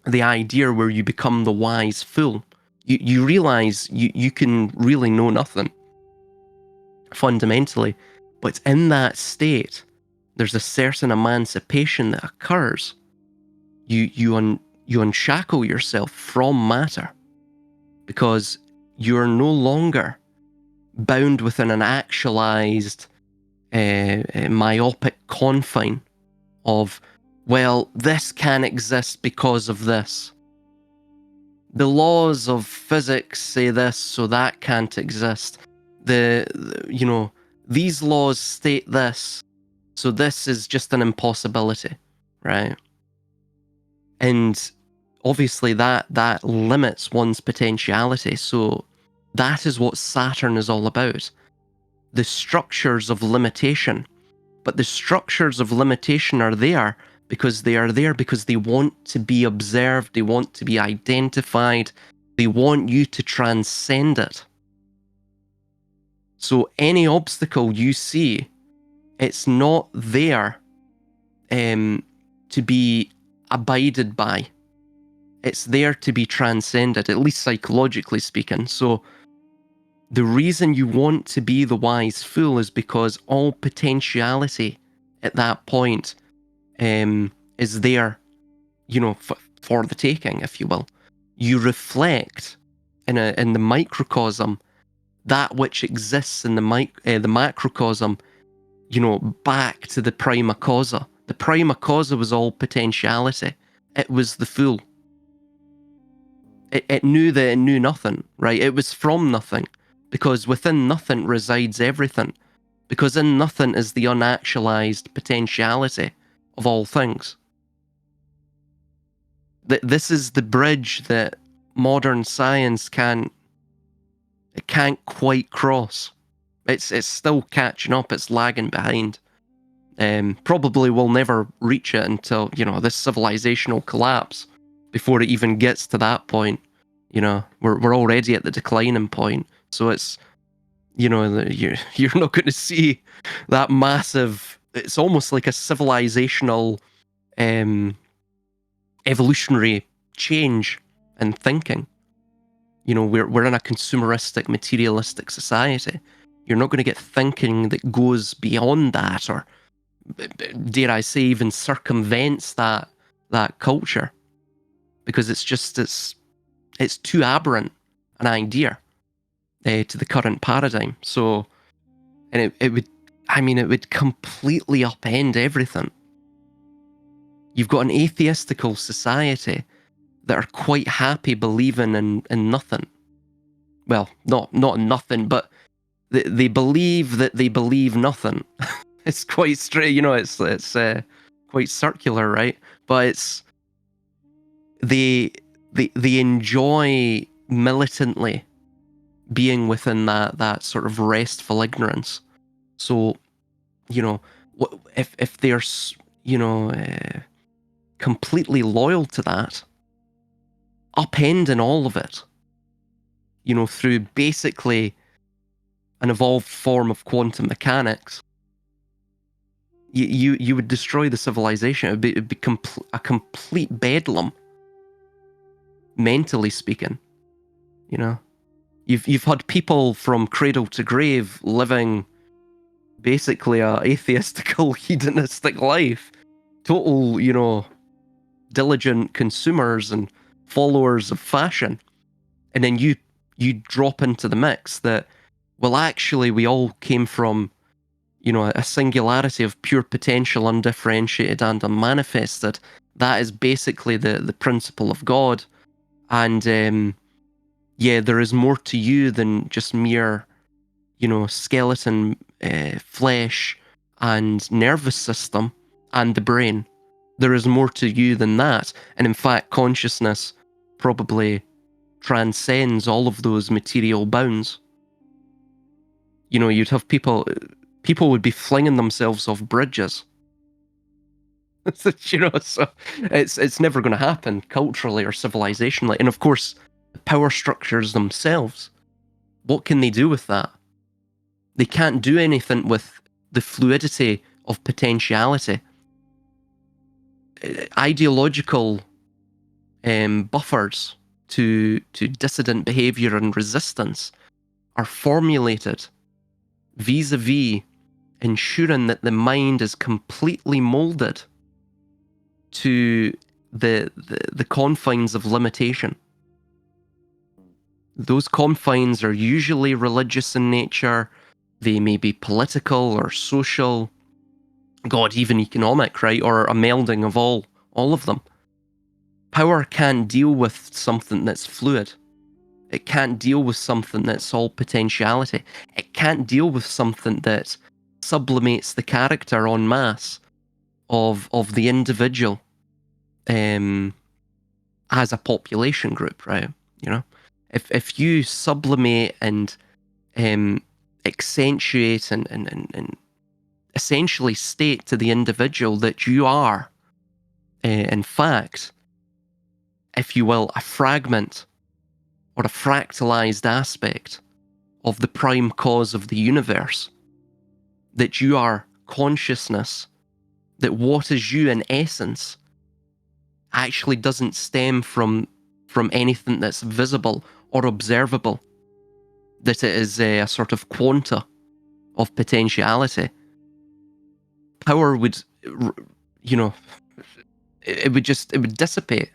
S2: idea where you become the wise fool. You realize you can really know nothing fundamentally, but in that state, there's a certain emancipation that occurs. You unshackle yourself from matter because you're no longer bound within an actualized myopic confine of, well, this can exist because of this. The laws of physics say this, so that can't exist. These laws state this, so this is just an impossibility, right? And obviously that limits one's potentiality. So that is what Saturn is all about. The structures of limitation. But the structures of limitation are there because they want to be observed, they want to be identified, they want you to transcend it. So any obstacle you see, it's not there to be abided by. It's there to be transcended, at least psychologically speaking. So the reason you want to be the wise fool is because all potentiality at that point is there, for the taking, if you will. You reflect in the microcosm that which exists in the macrocosm, back to the prima causa. The prima causa was all potentiality. It was the fool. It knew that it knew nothing, right? It was from nothing, because within nothing resides everything, because in nothing is the unactualized potentiality of all things. This is the bridge that modern science can't quite cross. It's still catching up. It's lagging behind. Probably will never reach it until this civilizational collapse. Before it even gets to that point, we're already at the declining point. So it's you're not going to see that massive. It's almost like a civilizational evolutionary change in thinking. We're in a consumeristic, materialistic society. You're not going to get thinking that goes beyond that, or dare I say, even circumvents that culture, because it's too aberrant an idea. to the current paradigm. So, and it would, I mean, it would completely upend everything. You've got an atheistical society that are quite happy believing in nothing. Well, not in nothing, but they believe that they believe nothing. It's quite straight, you know. It's quite circular, right? But it's they enjoy militantly being within that sort of restful ignorance. So, you know, if they're completely loyal to that, upending all of it, you know, through basically an evolved form of quantum mechanics, you would destroy the civilization. It'd be a complete bedlam, mentally speaking. You know, you've had people from cradle to grave living basically a atheistical, hedonistic life, total, you know, diligent consumers and followers of fashion, and then you drop into the mix that, well, actually, we all came from, you know, a singularity of pure potential, undifferentiated and unmanifested. That is basically the principle of God. And yeah, there is more to you than just mere, you know, skeleton, flesh, and nervous system, and the brain. There is more to you than that. And in fact, consciousness probably transcends all of those material bounds. You know, you'd have people would be flinging themselves off bridges. You know, so it's never going to happen culturally or civilizationally. And of course, the power structures themselves, what can they do with that? They can't do anything with the fluidity of potentiality. Ideological buffers to dissident behavior and resistance are formulated vis-a-vis ensuring that the mind is completely molded to the confines of limitation. Those confines are usually religious in nature. They may be political or social, God, even economic, right? Or a melding of all of them. Power can't deal with something that's fluid. It can't deal with something that's all potentiality. It can't deal with something that sublimates the character en masse of the individual as a population group, right? You know, if you sublimate and accentuate and essentially state to the individual that you are, in fact, if you will, a fragment or a fractalized aspect of the prime cause of the universe, that you are consciousness, that what is you in essence actually doesn't stem from anything that's visible or observable, that it is a sort of quanta of potentiality. Power would, you know, it would dissipate.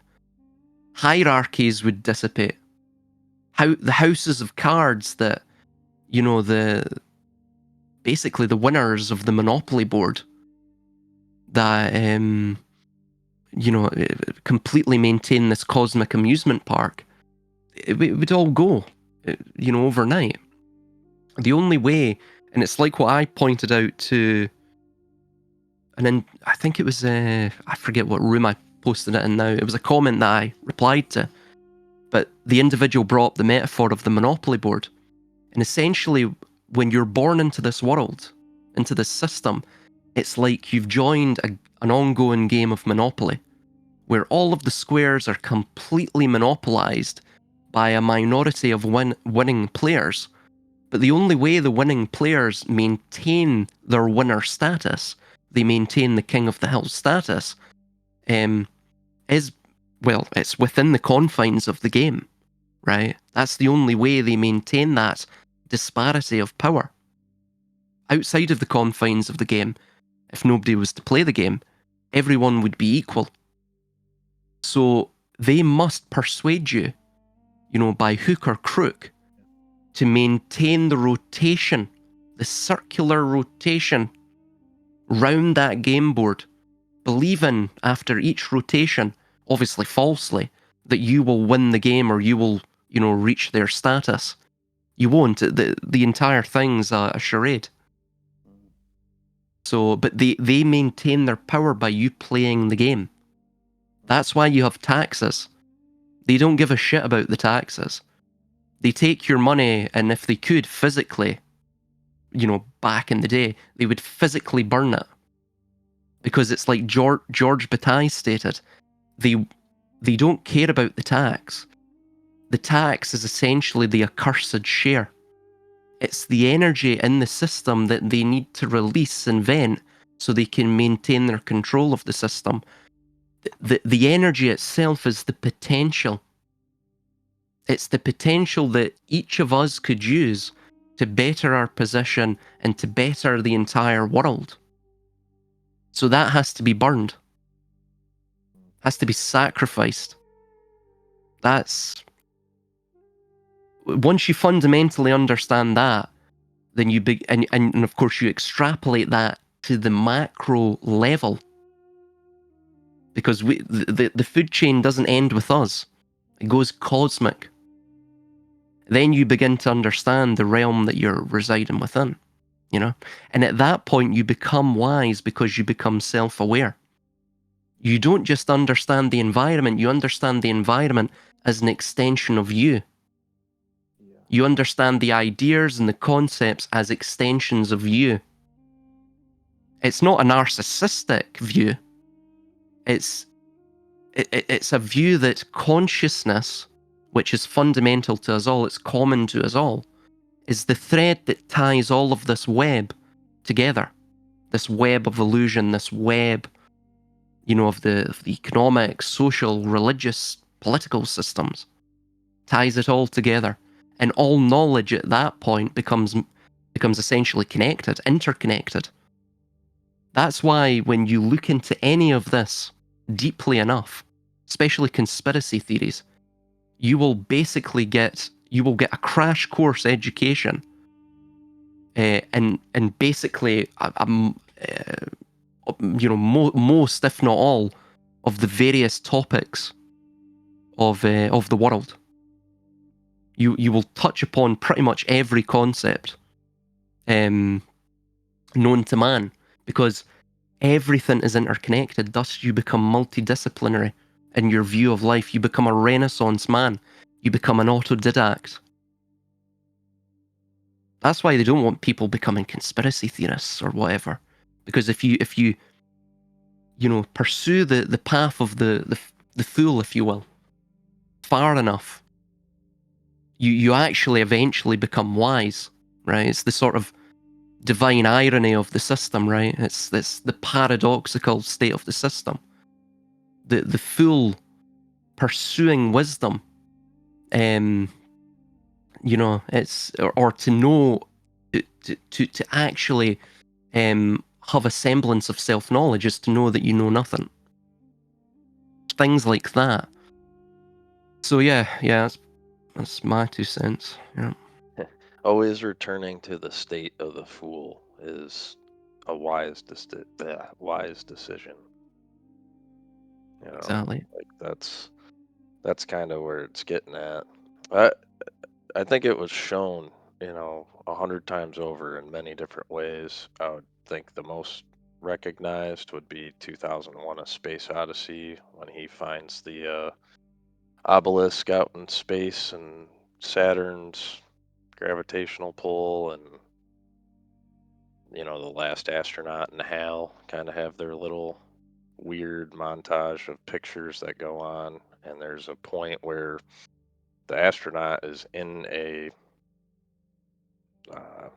S2: Hierarchies would dissipate. How the houses of cards that, you know, basically the winners of the Monopoly board that you know, completely maintain this cosmic amusement park, it would all go, you know, overnight. The only way, and it's like what I pointed out to, and then I think it was, I forget what room I posted it in now. It was a comment that I replied to, but the individual brought up the metaphor of the Monopoly board. And essentially, when you're born into this world, into this system, it's like you've joined an ongoing game of Monopoly, where all of the squares are completely monopolized by a minority of winning players. But the only way the winning players maintain their winner status, they maintain the king of the hill status, is, well, it's within the confines of the game, right? That's the only way they maintain that disparity of power. Outside of the confines of the game, if nobody was to play the game, everyone would be equal. So they must persuade you, you know, by hook or crook, to maintain the rotation, the circular rotation round that game board, believing after each rotation, obviously falsely, that you will win the game or you will, reach their status. You won't. The entire thing's a charade. So, but they maintain their power by you playing the game. That's why you have taxes. They don't give a shit about the taxes. They take your money, and if they could physically, back in the day, they would physically burn it. Because it's like George Bataille stated, they don't care about the tax. The tax is essentially the accursed share. It's the energy in the system that they need to release and vent so they can maintain their control of the system. The energy itself is the potential. It's the potential that each of us could use to better our position and to better the entire world. So that has to be burned. Has to be sacrificed. Once you fundamentally understand that, then and of course you extrapolate that to the macro level, because the food chain doesn't end with us. It goes cosmic. Then you begin to understand the realm that you're residing within, And at that point, you become wise because you become self-aware. You don't just understand the environment, you understand the environment as an extension of you. You understand the ideas and the concepts as extensions of you. It's not a narcissistic view. It's a view that consciousness, which is fundamental to us all, it's common to us all, is the thread that ties all of this web together. This web of illusion, this web, of the economic, social, religious, political systems, ties it all together. And all knowledge at that point becomes essentially connected, interconnected. That's why when you look into any of this deeply enough, especially conspiracy theories, you will get a crash course education, and basically, most, if not all, of the various topics of the world. You will touch upon pretty much every concept known to man, because everything is interconnected. Thus, you become multidisciplinary in your view of life. You become a Renaissance man. You become an autodidact. That's why they don't want people becoming conspiracy theorists or whatever. Because if you pursue the path of the fool, if you will, far enough, you actually eventually become wise, right? It's the sort of divine irony of the system, right? It's the paradoxical state of the system. The fool pursuing wisdom, it's or to know, to actually have a semblance of self-knowledge is to know that you know nothing. Things like that. So yeah, that's my 2 cents. Yeah.
S3: Always returning to the state of the fool is a wise decision.
S2: Exactly.
S3: Like that's kind of where it's getting at. I I think it was shown, 100 times over in many different ways. I would think the most recognized would be 2001: A Space Odyssey, when he finds the obelisk out in space and Saturn's gravitational pull, and the last astronaut and Hal kind of have their little weird montage of pictures that go on, and there's a point where the astronaut is in a uh,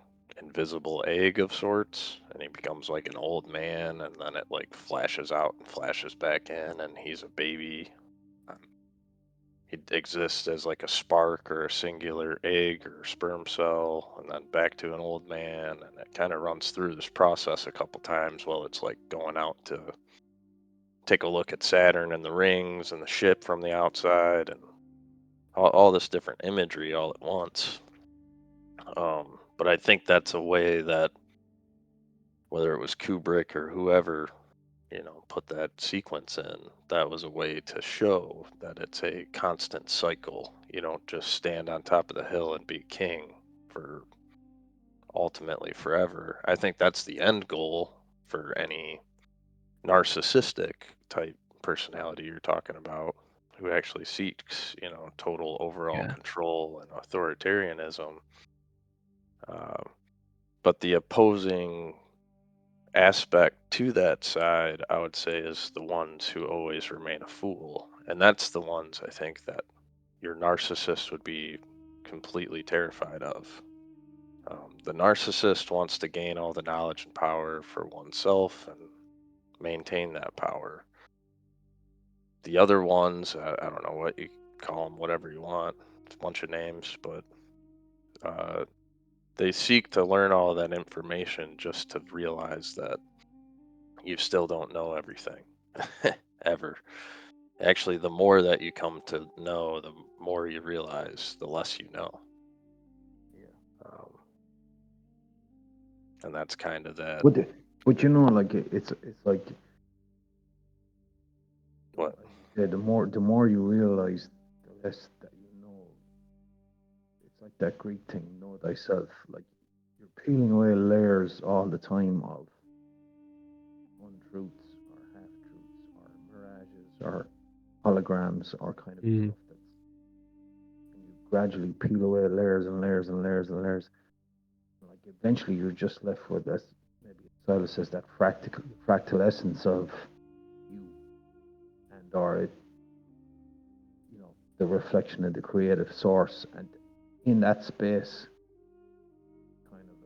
S3: invisible egg of sorts, and he becomes like an old man, and then it like flashes out and flashes back in, and he's a baby. Um, he exists as like a spark or a singular egg or sperm cell, and then back to an old man, and it kind of runs through this process a couple times while it's like going out to take a look at Saturn and the rings and the ship from the outside, and all this different imagery all at once. But I think that's a way that, whether it was Kubrick or whoever, put that sequence in, that was a way to show that it's a constant cycle. You don't just stand on top of the hill and be king for ultimately forever. I think that's the end goal for any narcissistic type personality you're talking about, who actually seeks, total overall
S2: Yeah.
S3: control and authoritarianism. Uh, but the opposing aspect to that side, I would say, is the ones who always remain a fool. And that's the ones I think that your narcissist would be completely terrified of. The narcissist wants to gain all the knowledge and power for oneself and maintain that power. The other ones, I don't know what you call them, whatever you want, it's a bunch of names, but uh, they seek to learn all that information just to realize that you still don't know everything ever. Actually, the more that you come to know, the more you realize, the less you know.
S1: Yeah.
S3: And that's kind of that.
S1: But like it's like,
S3: What?
S1: as you said, the more you realize, the less that you know. It's like that Greek thing, know thyself. Like, you're peeling away layers all the time of untruths or half truths or mirages or holograms or kind of
S2: Mm.
S1: stuff that's, and you gradually peel away layers and layers and layers and layers. Like, eventually you're just left with this, maybe Silas says, that fractal essence of you, and or it, the reflection of the creative source, and in that space, kind of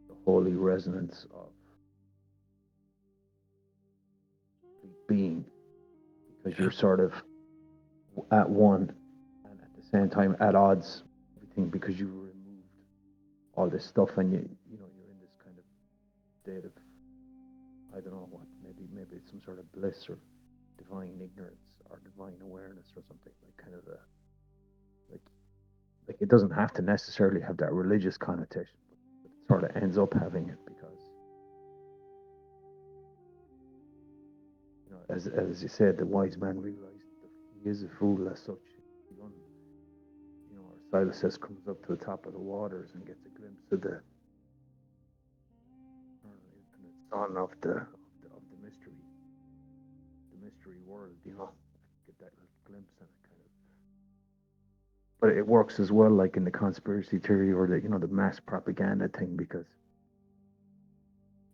S1: the holy resonance of being, because you're sort of at one and at the same time at odds with everything, because you removed all this stuff, and you're in this kind of state of, I don't know what, maybe it's some sort of bliss or divine ignorance or divine awareness or something, like kind of a, like it doesn't have to necessarily have that religious connotation, but it sort of ends up having it, because as you said, the wise man realized that he is a fool as such. Or Silas says, comes up to the top of the waters and gets a glimpse of the infinite sun of the mystery world. Get that little glimpse, and it kind of. But it works as well, like in the conspiracy theory or the mass propaganda thing, because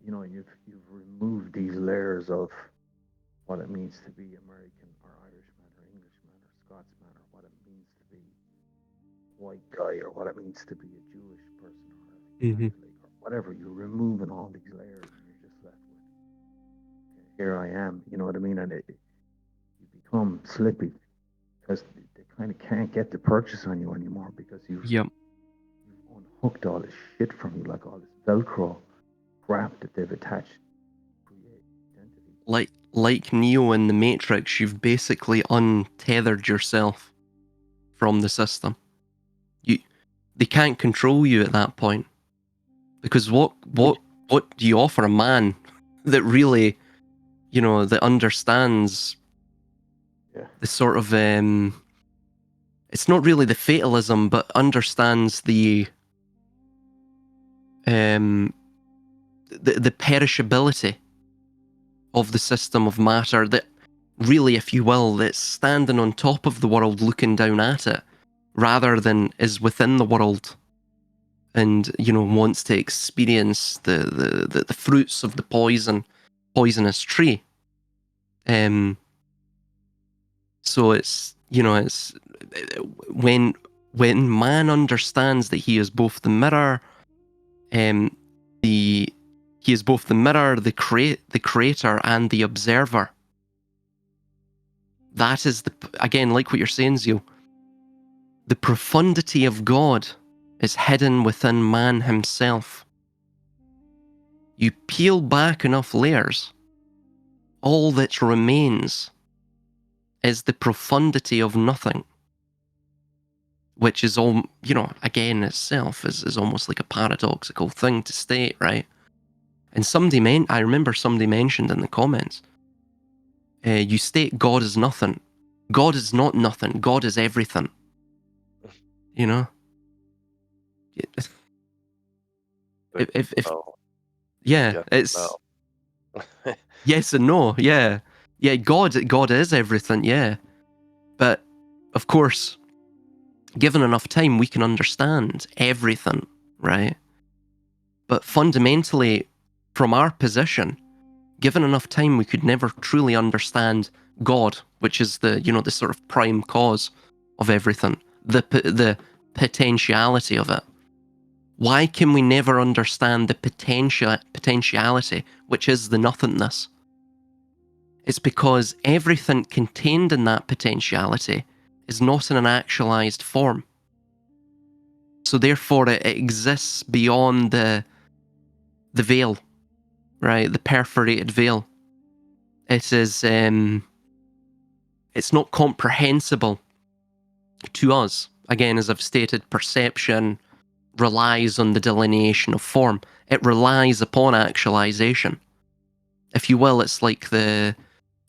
S1: you've removed these layers of what it means to be American or Irishman or Englishman or Scotsman, or what it means to be white guy, or what it means to be a Jewish person or a
S2: Mm-hmm.
S1: Catholic or whatever. You're removing all these layers, and you're just left with, okay, here I am. You know what I mean? And you become slippy, because they kind of can't get the purchase on you anymore, because
S2: Yep.
S1: you've unhooked all this shit from you, like all this Velcro crap that they've attached to create identity.
S2: Like Neo in the Matrix, you've basically untethered yourself from the system. They can't control you at that point, because what do you offer a man that really, that understands
S1: Yeah.
S2: the sort of it's not really the fatalism, but understands the the perishability of the system of matter, that really, if you will, that's standing on top of the world looking down at it, rather than is within the world and wants to experience the fruits of the poisonous tree. So it's when man understands that he is both the mirror, he is both the mirror, the creator, and the observer. That is again, like what you're saying, Zio. The profundity of God is hidden within man himself. You peel back enough layers, all that remains is the profundity of nothing. which is all, again itself is almost like a paradoxical thing to state, right? And I remember somebody mentioned in the comments, you state God is nothing. God is not nothing. God is everything. You know? If
S3: Oh,
S2: yeah,
S3: yes,
S2: it's
S3: no.
S2: yes and no. Yeah, yeah. God is everything. Yeah, but of course, given enough time, we can understand everything, right? But fundamentally, from our position, given enough time, we could never truly understand God, which is the sort of prime cause of everything, the potentiality of it. Why can we never understand the potentiality, which is the nothingness? It's because everything contained in that potentiality is not in an actualized form. So therefore, it exists beyond the veil, right? The perforated veil. It is. It's not comprehensible to us. Again, as I've stated, perception relies on the delineation of form. It relies upon actualization. If you will, it's like the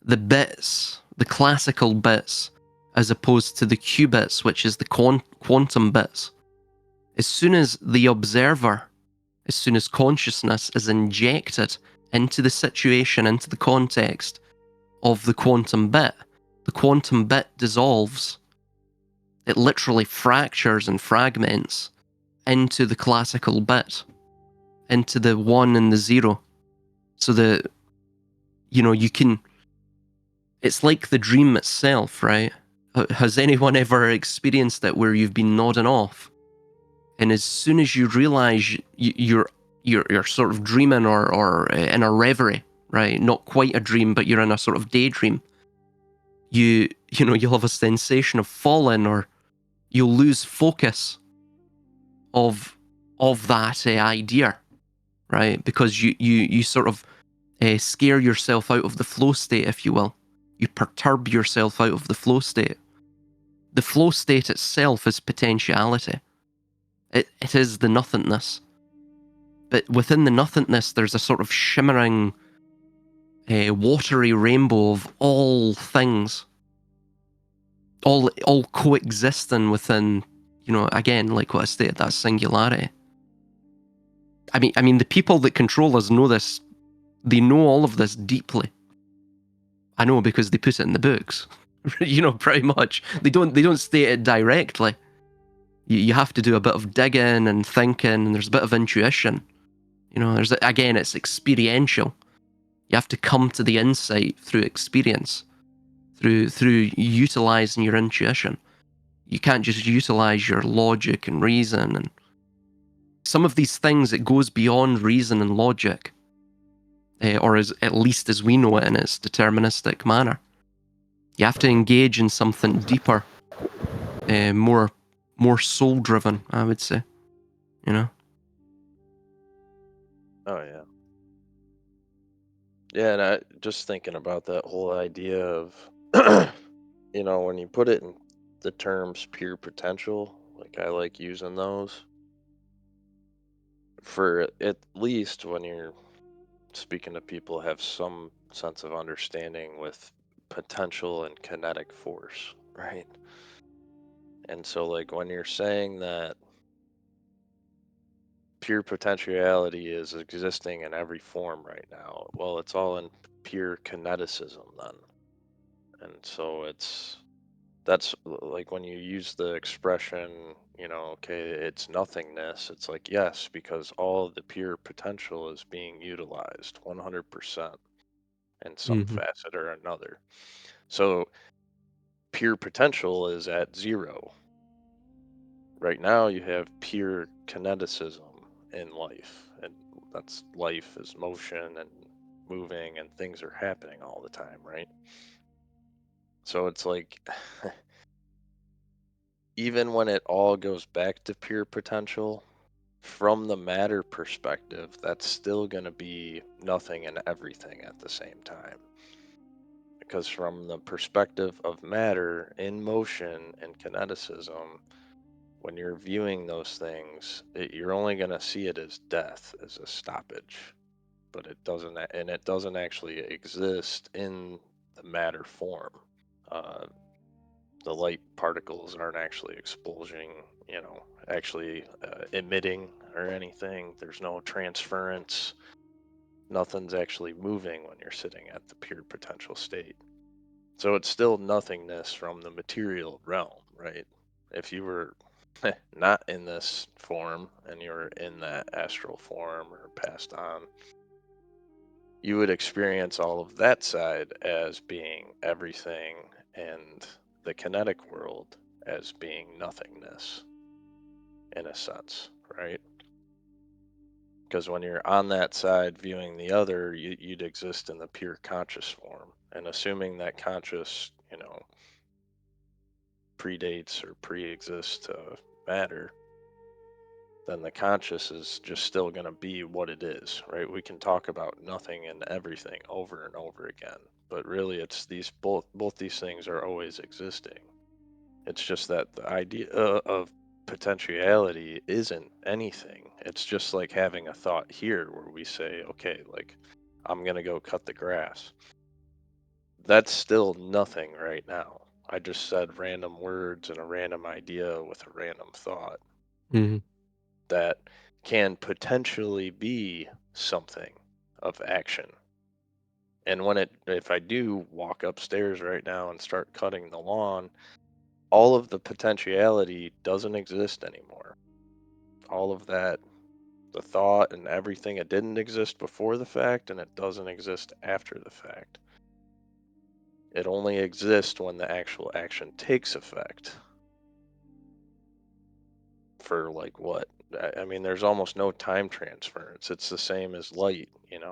S2: bits, the classical bits, as opposed to the qubits, which is the quantum bits. As soon as the observer, as soon as consciousness is injected into the situation, into the context of the quantum bit dissolves. It literally fractures and fragments into the classical bit, into the 1 and the 0. So that, you can. It's like the dream itself, right? Has anyone ever experienced it where you've been nodding off, and as soon as you realize you're sort of dreaming or in a reverie, right? Not quite a dream, but you're in a sort of daydream. You'll have a sensation of falling, or you'll lose focus of that idea, right? Because you sort of scare yourself out of the flow state, if you will. You perturb yourself out of the flow state. The flow state itself is potentiality. It is the nothingness. But within the nothingness, there's a sort of shimmering, watery rainbow of all things, all coexisting within, again, like what I stated, that singularity. I mean, the people that control us know this. They know all of this deeply. I know because they put it in the books. Pretty much. They don't state it directly. You have to do a bit of digging and thinking, and there's a bit of intuition. It's experiential. You have to come to the insight through experience, through utilizing your intuition. You can't just utilize your logic and reason. And some of these things, it goes beyond reason and logic, or at least as we know it in its deterministic manner. You have to engage in something deeper, more soul driven, I would say.
S3: Oh yeah. Yeah, and I just thinking about that whole idea of when you put it in the terms pure potential, like I like using those for at least when you're speaking to people who have some sense of understanding with potential and kinetic force, right? And so like when you're saying that pure potentiality is existing in every form right now, well, it's all in pure kineticism then. And so that's like when you use the expression, okay, it's nothingness, it's like, yes, because all of the pure potential is being utilized 100% in some
S2: Mm-hmm.
S3: facet or another. So pure potential is at 0. Right now, you have pure kineticism in life, and that's life is motion and moving, and things are happening all the time, right? So it's like, even when it all goes back to pure potential, from the matter perspective, that's still going to be nothing and everything at the same time. Because from the perspective of matter in motion and kineticism, when you're viewing those things, you're only going to see it as death, as a stoppage, but it doesn't, and it doesn't actually exist in the matter form. Uh, the light particles aren't actually expulsing, actually emitting or anything. There's no transference. Nothing's actually moving when you're sitting at the pure potential state. So it's still nothingness from the material realm, right? If you were not in this form and you're in that astral form or passed on, you would experience all of that side as being everything and the kinetic world as being nothingness in a sense, right? Because when you're on that side viewing the other, you'd exist in the pure conscious form. And assuming that conscious, predates or pre-exists matter, then the conscious is just still going to be what it is, right? We can talk about nothing and everything over and over again, but really it's these both these things are always existing. It's just that the idea of potentiality isn't anything. It's just like having a thought here where we say, okay, like I'm going to go cut the grass. That's still nothing right now. I just said random words and a random idea with a random thought
S2: Mm-hmm.
S3: that can potentially be something of action. And if I do walk upstairs right now and start cutting the lawn, all of the potentiality doesn't exist anymore. All of that, the thought and everything, it didn't exist before the fact and it doesn't exist after the fact. It only exists when the actual action takes effect. For like what? I mean, there's almost no time transference. It's the same as light.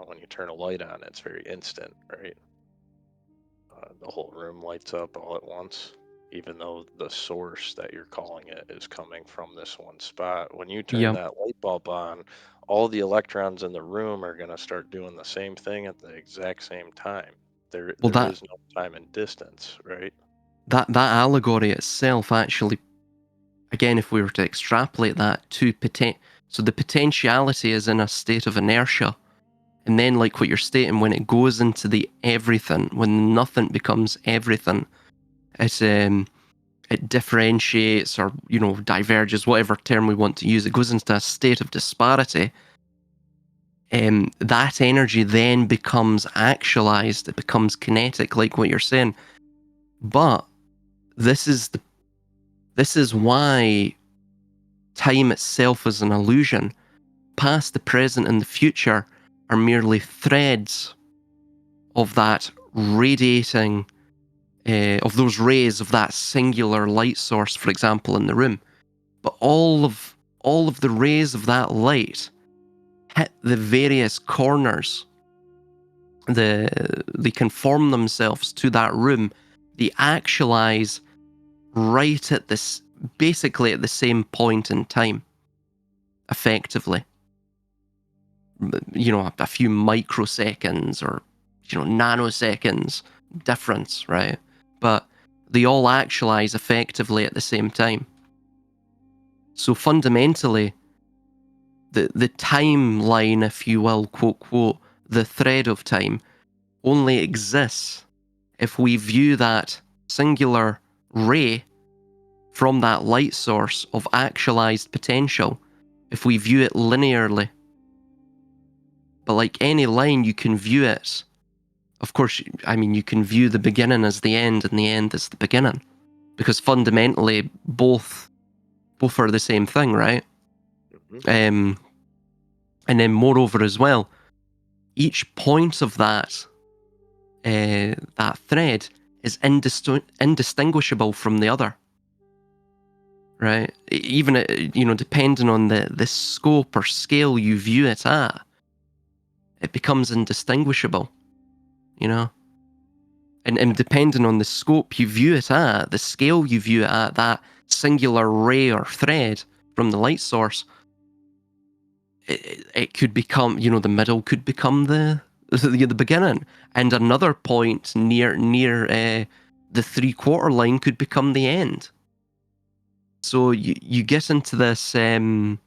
S3: When you turn a light on, it's very instant, right? The whole room lights up all at once, even though the source that you're calling it is coming from this one spot. When you turn
S2: Yeah.
S3: that light bulb on, all the electrons in the room are going to start doing the same thing at the exact same time. There,
S2: Well,
S3: there is no time and distance, right?
S2: that allegory itself actually, again, if we were to extrapolate that to so the potentiality is in a state of inertia, and then like what you're stating, when it goes into the everything, when nothing becomes everything, it differentiates or diverges, whatever term we want to use. It goes into a state of disparity. That energy then becomes actualized. It becomes kinetic, like what you're saying. But this is why time itself is an illusion. Past, the present, and the future are merely threads of that radiating, of those rays of that singular light source, for example, in the room. But all of the rays of that light hit the various corners. They conform themselves to that room. They actualize right at this, basically at the same point in time, effectively. A few microseconds or nanoseconds difference, right? But they all actualize effectively at the same time. So fundamentally, the timeline, if you will, quote quote, the thread of time only exists if we view that singular ray from that light source of actualized potential, if we view it linearly. But like any line, you can view it. Of course, I mean, you can view the beginning as the end and the end as the beginning, because fundamentally both are the same thing, right?
S3: Mm-hmm.
S2: And then moreover as well, each point of that thread is indistinguishable from the other, right? Even depending on the scope or scale you view it at, it becomes indistinguishable, you know. And depending on the scope you view it at, the scale you view it at, that singular ray or thread from the light source, it could become, the middle could become the beginning, and another point near the 3/4 line could become the end. So you get into this, it's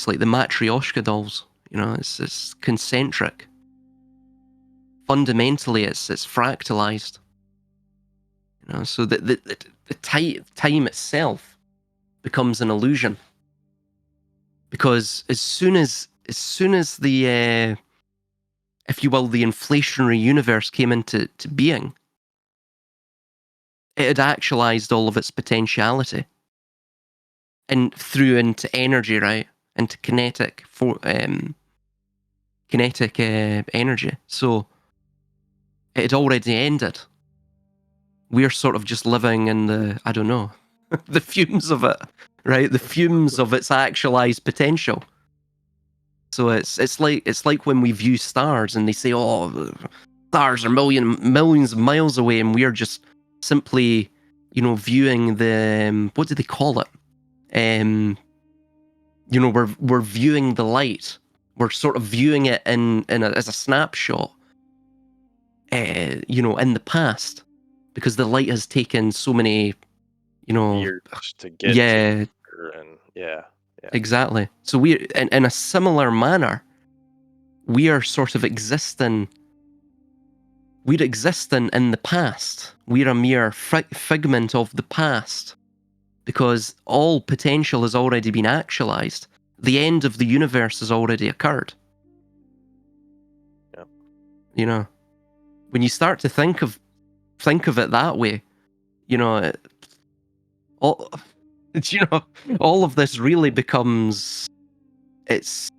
S2: like the matryoshka dolls. It's concentric. Fundamentally, it's fractalized. So the time itself becomes an illusion, because as soon as the if you will, the inflationary universe came into being, it had actualized all of its potentiality and through into energy, right? Into kinetic energy. So it had already ended. We're sort of just living in the, I don't know, the fumes of it, right? The fumes of its actualized potential. So it's like when we view stars and they say, "Oh, the stars are millions of miles away," and we're just simply, viewing the what do they call it? We're viewing the light. We're sort of viewing it as a snapshot, in the past, because the light has taken so many,
S3: years to get to
S2: yeah,
S3: here, and yeah.
S2: exactly. So we, in a similar manner, we are sort of existing. We're existing in the past. We're a mere figment of the past, because all potential has already been actualized. The end of the universe has already occurred.
S3: Yeah.
S2: When you start to think of it that way, all all of this really becomes, it's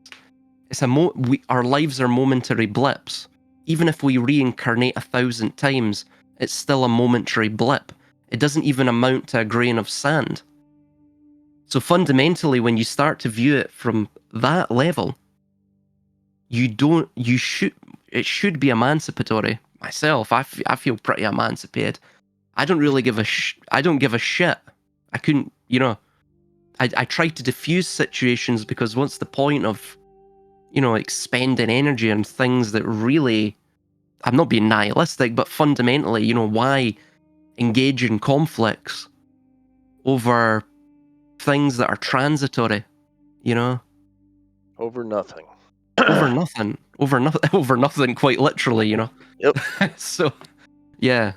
S2: our lives are momentary blips. Even if we reincarnate 1,000 times, it's still a momentary blip. It doesn't even amount to a grain of sand. So fundamentally, when you start to view it from that level, it should be emancipatory. Myself, I feel pretty emancipated. I don't really I don't give a shit. I couldn't, I try to diffuse situations, because what's the point of, expending energy on things that really, I'm not being nihilistic, but fundamentally, why engage in conflicts over things that are transitory,
S3: Over nothing.
S2: over nothing, over nothing, quite literally,
S3: Yep.
S2: So, yeah.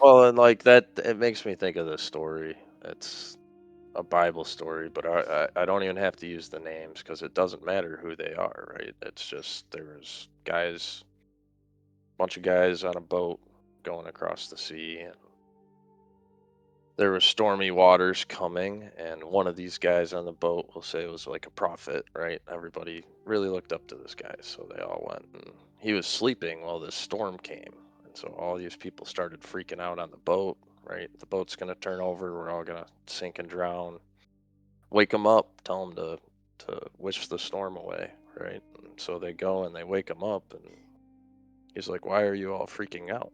S3: Well, and like that, it makes me think of this story. It's a Bible story, but I don't even have to use the names because it doesn't matter who they are, right? It's just there was bunch of guys on a boat going across the sea, and there were stormy waters coming, and one of these guys on the boat, will say, was like a prophet, right? Everybody really looked up to this guy, so they all went, and he was sleeping while this storm came, and so all these people started freaking out on the boat, right? The boat's going to turn over, we're all going to sink and drown. Wake him up, tell him to wish the storm away, right? And so they go and they wake him up, and he's like, "Why are you all freaking out?"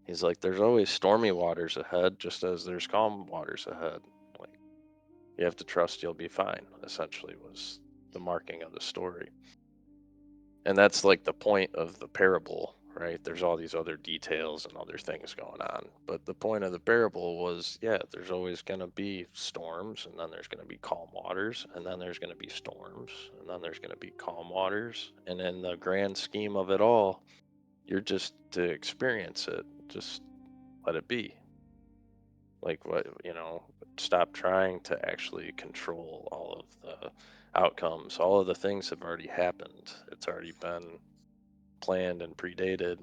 S3: He's like, "There's always stormy waters ahead, just as there's calm waters ahead. Like, you have to trust you'll be fine," essentially was the marking of the story. And that's like the point of the parable, right? There's all these other details and other things going on. But the point of the parable was, yeah, there's always going to be storms, and then there's going to be calm waters, and then there's going to be storms, and then there's going to be calm waters. And in the grand scheme of it all, you're just to experience it. Just let it be. Like, what, stop trying to actually control all of the outcomes. All of the things have already happened. It's already been planned and predated.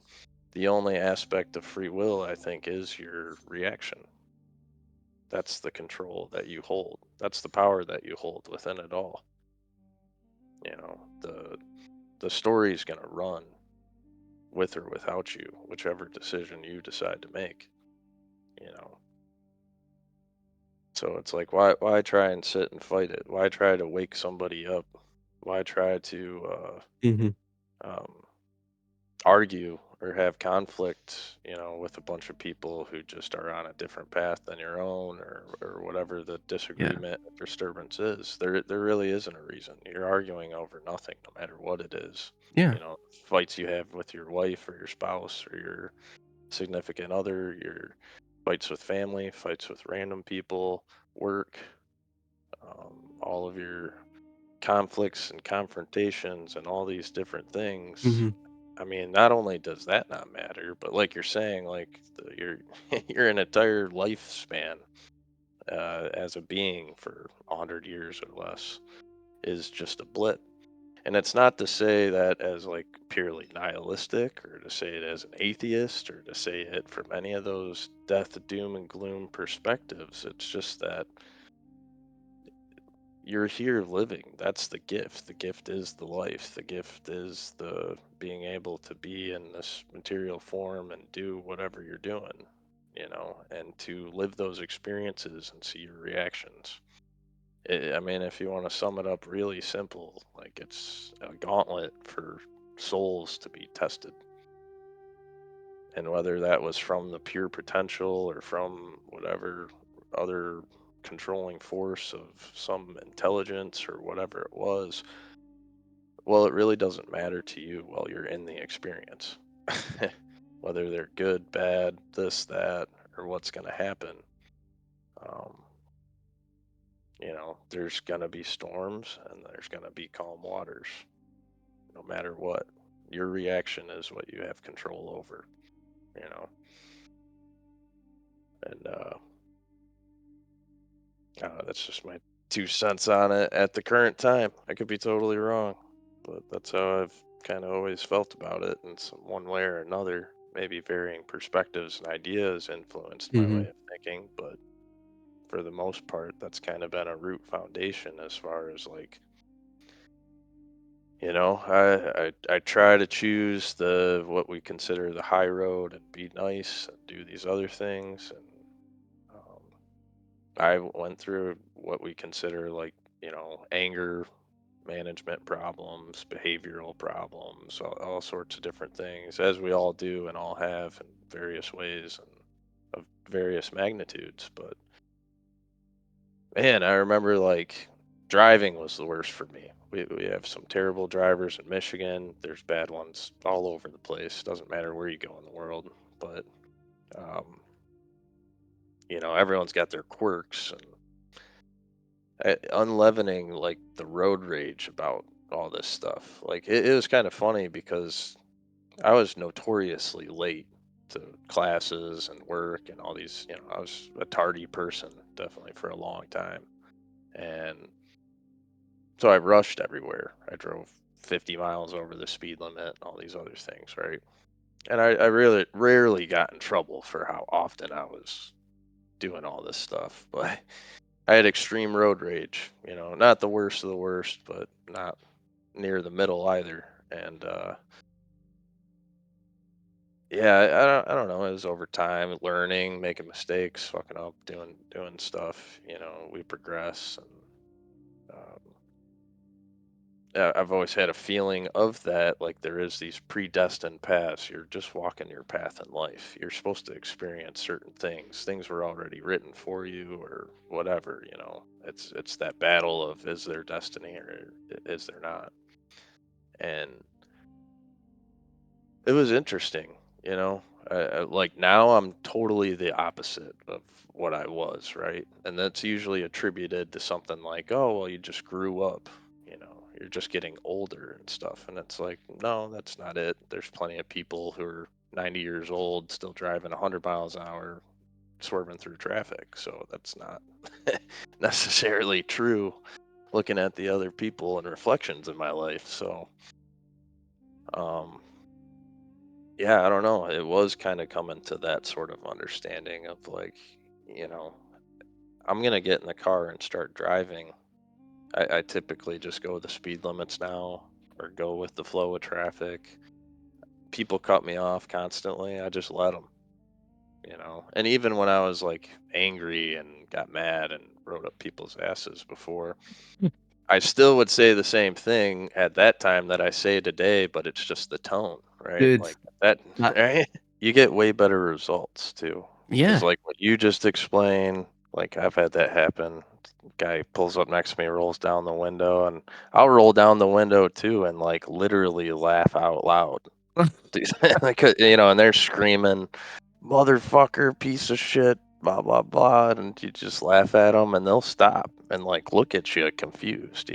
S3: The only aspect of free will, I think, is your reaction. That's the control that you hold. That's the power that you hold within it all. The story is going to run with or without you, whichever decision you decide to make. You know, So it's like, why try and sit and fight it? Why try to wake somebody up? Why try to
S2: Mm-hmm.
S3: um, argue or have conflict, with a bunch of people who just are on a different path than your own, or whatever the
S2: Yeah.
S3: disagreement or disturbance is? There really isn't a reason. You're arguing over nothing, no matter what it is.
S2: Yeah.
S3: Fights you have with your wife or your spouse or your significant other, your fights with family, fights with random people, work, all of your conflicts and confrontations and all these different things.
S2: Hmm.
S3: I mean, not only does that not matter, but like you're saying, like your your entire lifespan as a being for 100 years or less is just a blip. And it's not to say that as like purely nihilistic or to say it as an atheist or to say it from any of those death, doom, and gloom perspectives. It's just that you're here living. That's the gift. The gift is the life. The gift is the being able to be in this material form and do whatever you're doing, and to live those experiences and see your reactions. I mean, if you want to sum it up really simple, like it's a gauntlet for souls to be tested. And whether that was from the pure potential or from whatever other controlling force of some intelligence or whatever it was, well, it really doesn't matter to you while you're in the experience. Whether they're good, bad, this, that, or what's going to happen. Um, there's going to be storms and there's going to be calm waters, no matter what. Your reaction is what you have control over, you know. And that's just my 2 cents on it at the current time. I could be totally wrong, but that's how I've kind of always felt about it in some one way or another. Maybe varying perspectives and ideas influenced my
S2: Hmm.
S3: way of thinking, but for the most part, that's kind of been a root foundation as far as like, I try to choose the what we consider the high road and be nice and do these other things. And um, I went through what we consider like, anger management problems, behavioral problems, all sorts of different things, as we all do and all have in various ways and of various magnitudes. But man, I remember like driving was the worst for me. We have some terrible drivers in Michigan. There's bad ones all over the place. Doesn't matter where you go in the world. But, um, everyone's got their quirks and unleavening like the road rage about all this stuff. Like it was kind of funny because I was notoriously late to classes and work and all these, I was a tardy person definitely for a long time. And so I rushed everywhere. I drove 50 miles over the speed limit, all these other things, right? And I really rarely got in trouble for how often I was doing all this stuff. But I had extreme road rage, not the worst of the worst, but not near the middle either. And yeah, I don't know. It was over time, learning, making mistakes, fucking up, doing stuff. We progress, and um, I've always had a feeling of that, like there is these predestined paths. You're just walking your path in life. You're supposed to experience certain things. Things were already written for you, or whatever. It's that battle of is there destiny or is there not? And it was interesting, you know. Like now, I'm totally the opposite of what I was, right? And that's usually attributed to something like, oh, well, you just grew up, you're just getting older and stuff. And it's like, no, that's not it. There's plenty of people who are 90 years old still driving 100 miles an hour, swerving through traffic. So that's not necessarily true. Looking at the other people and reflections in my life, so um, yeah, I don't know. It was kind of coming to that sort of understanding of like, you know, I'm gonna get in the car and start driving. I typically just go with the speed limits now or go with the flow of traffic. People cut me off constantly. I just let them. And even when I was like angry and got mad and rode up people's asses before, I still would say the same thing at that time that I say today, but it's just the tone, right?
S2: Dude,
S3: Like that,
S2: that,
S3: right? You get way better results too. Because
S2: yeah.
S3: like what you just explained, like I've had that happen. Guy pulls up next to me, rolls down the window, and I'll roll down the window too and like literally laugh out loud. Like, and they're screaming, motherfucker, piece of shit, blah blah blah, and you just laugh at them, and they'll stop and like look at you confused,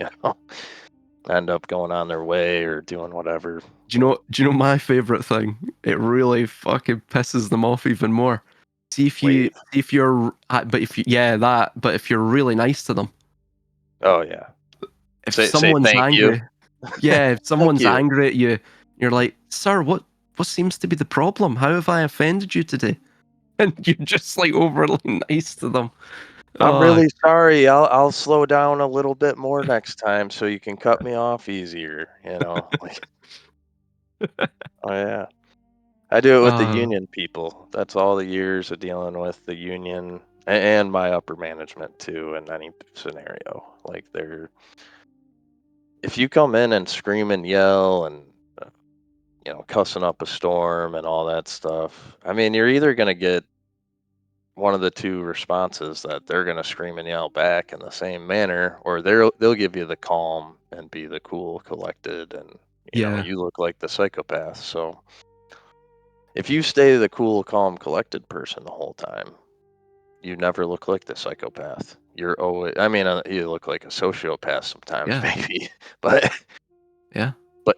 S3: end up going on their way or doing whatever.
S2: Do you know my favorite thing? It really fucking pisses them off even more.
S3: Wave.
S2: If you're, but if you, yeah, that, but if you're really nice to them,
S3: Oh yeah.
S2: if
S3: Say
S2: someone's
S3: thank you.
S2: angry, yeah, if
S3: Thank
S2: someone's
S3: you.
S2: angry at you, you're like, sir, what seems to be the problem? How have I offended you today? And you're just like overly nice to them.
S3: I'm
S2: Oh,
S3: really sorry. I'll slow down a little bit more next time so you can cut me off easier, Like, oh yeah. I do it with the
S2: uh,
S3: union people. That's all the years of dealing with the union and my upper management too in any scenario. Like if you come in and scream and yell and cussing up a storm and all that stuff, I mean, you're either going to get one of the two responses that they're going to scream and yell back in the same manner, or they'll give you the calm and be the cool, collected, and
S2: yeah,
S3: you look like the psychopath. So if you stay the cool, calm, collected person the whole time, you never look like the psychopath. You're always, I mean, you look like a sociopath sometimes,
S2: yeah,
S3: maybe, but
S2: yeah,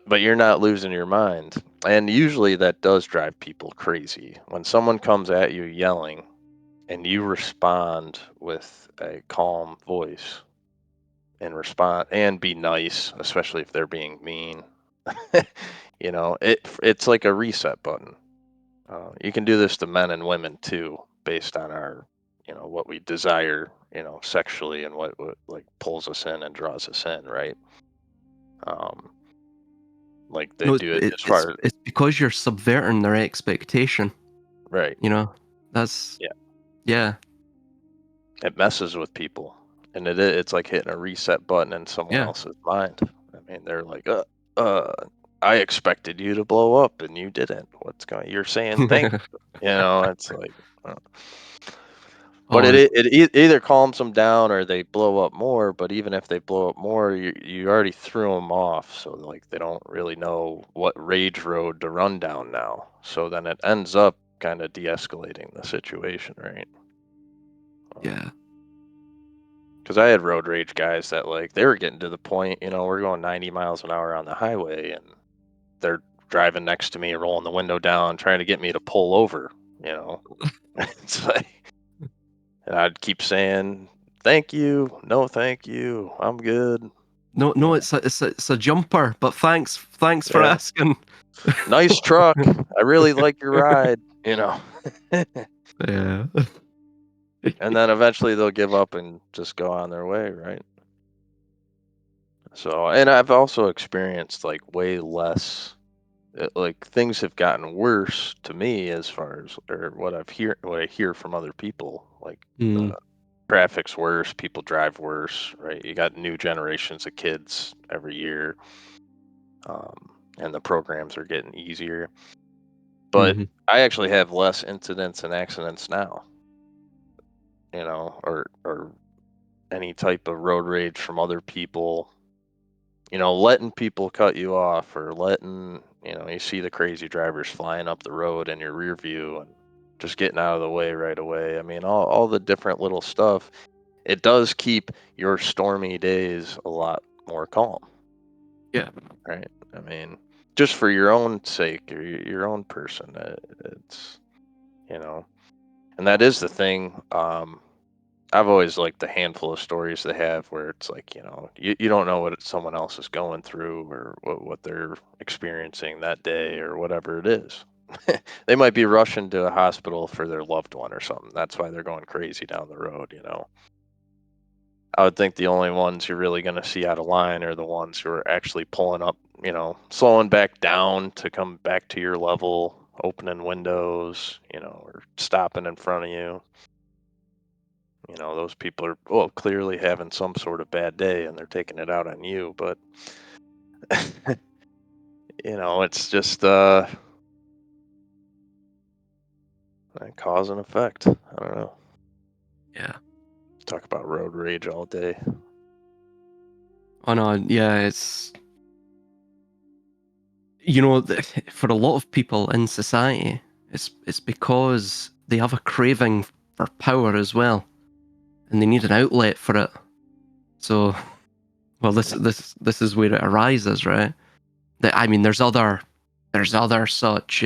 S3: but you're not losing your mind. And usually that does drive people crazy when someone comes at you yelling and you respond with a calm voice and respond and be nice, especially if they're being mean. It's like a reset button. You can do this to men and women too, based on our, what we desire, sexually and what like pulls us in and draws us in, right? Um, like they
S2: no,
S3: do it as far as
S2: it's because you're subverting their expectation.
S3: right.
S2: You know, that's
S3: Yeah,
S2: yeah,
S3: it messes with people, and it's like hitting a reset button in someone
S2: yeah.
S3: else's mind. I mean, they're like, uh, I expected you to blow up, and you didn't. What's going? You're saying thank you. It's like, uh, but
S2: Oh
S3: it either calms them down or they blow up more. But even if they blow up more, you already threw them off, so like they don't really know what rage road to run down now. So then it ends up kind of de-escalating the situation, right?
S2: yeah,
S3: Because I had road rage guys that like they were getting to the point, we're going 90 miles an hour on the highway, and they're driving next to me, rolling the window down, trying to get me to pull over. You know, it's like, and I'd keep saying, "Thank you, no, thank you, I'm good."
S2: no,
S3: You
S2: no,
S3: know,
S2: it's a jumper, but thanks for
S3: yeah,
S2: asking.
S3: nice truck. I really like your ride.
S2: Yeah,
S3: And then eventually they'll give up and just go on their way, right? So, and I've also experienced like way less like things have gotten worse to me as far as or what I hear from other people like
S2: mm,
S3: uh, traffic's worse, people drive worse, right? You got new generations of kids every year, and the programs are getting easier, but
S2: hmm,
S3: I actually have less incidents and accidents now, or any type of road rage from other people, letting people cut you off or letting, you see the crazy drivers flying up the road in your rear view and just getting out of the way right away. I mean, all the different little stuff. It does keep your stormy days a lot more calm,
S2: yeah,
S3: right? I mean, just for your own sake or your own person, it's, you know, and that is the thing. I've always liked the handful of stories they have where it's like, you don't know what someone else is going through or what they're experiencing that day or whatever it is. They might be rushing to a hospital for their loved one or something. That's why they're going crazy down the road. I would think the only ones you're really going to see out of line are the ones who are actually pulling up, slowing back down to come back to your level, opening windows, or stopping in front of you. Those people are, well, clearly having some sort of bad day and they're taking it out on you, but it's just cause and effect. I don't know.
S2: yeah.
S3: Talk about road rage all day.
S2: Oh no, yeah, it's for a lot of people in society, it's because they have a craving for power as well, and they need an outlet for it. So, well, this is where it arises, right? I mean, there's other such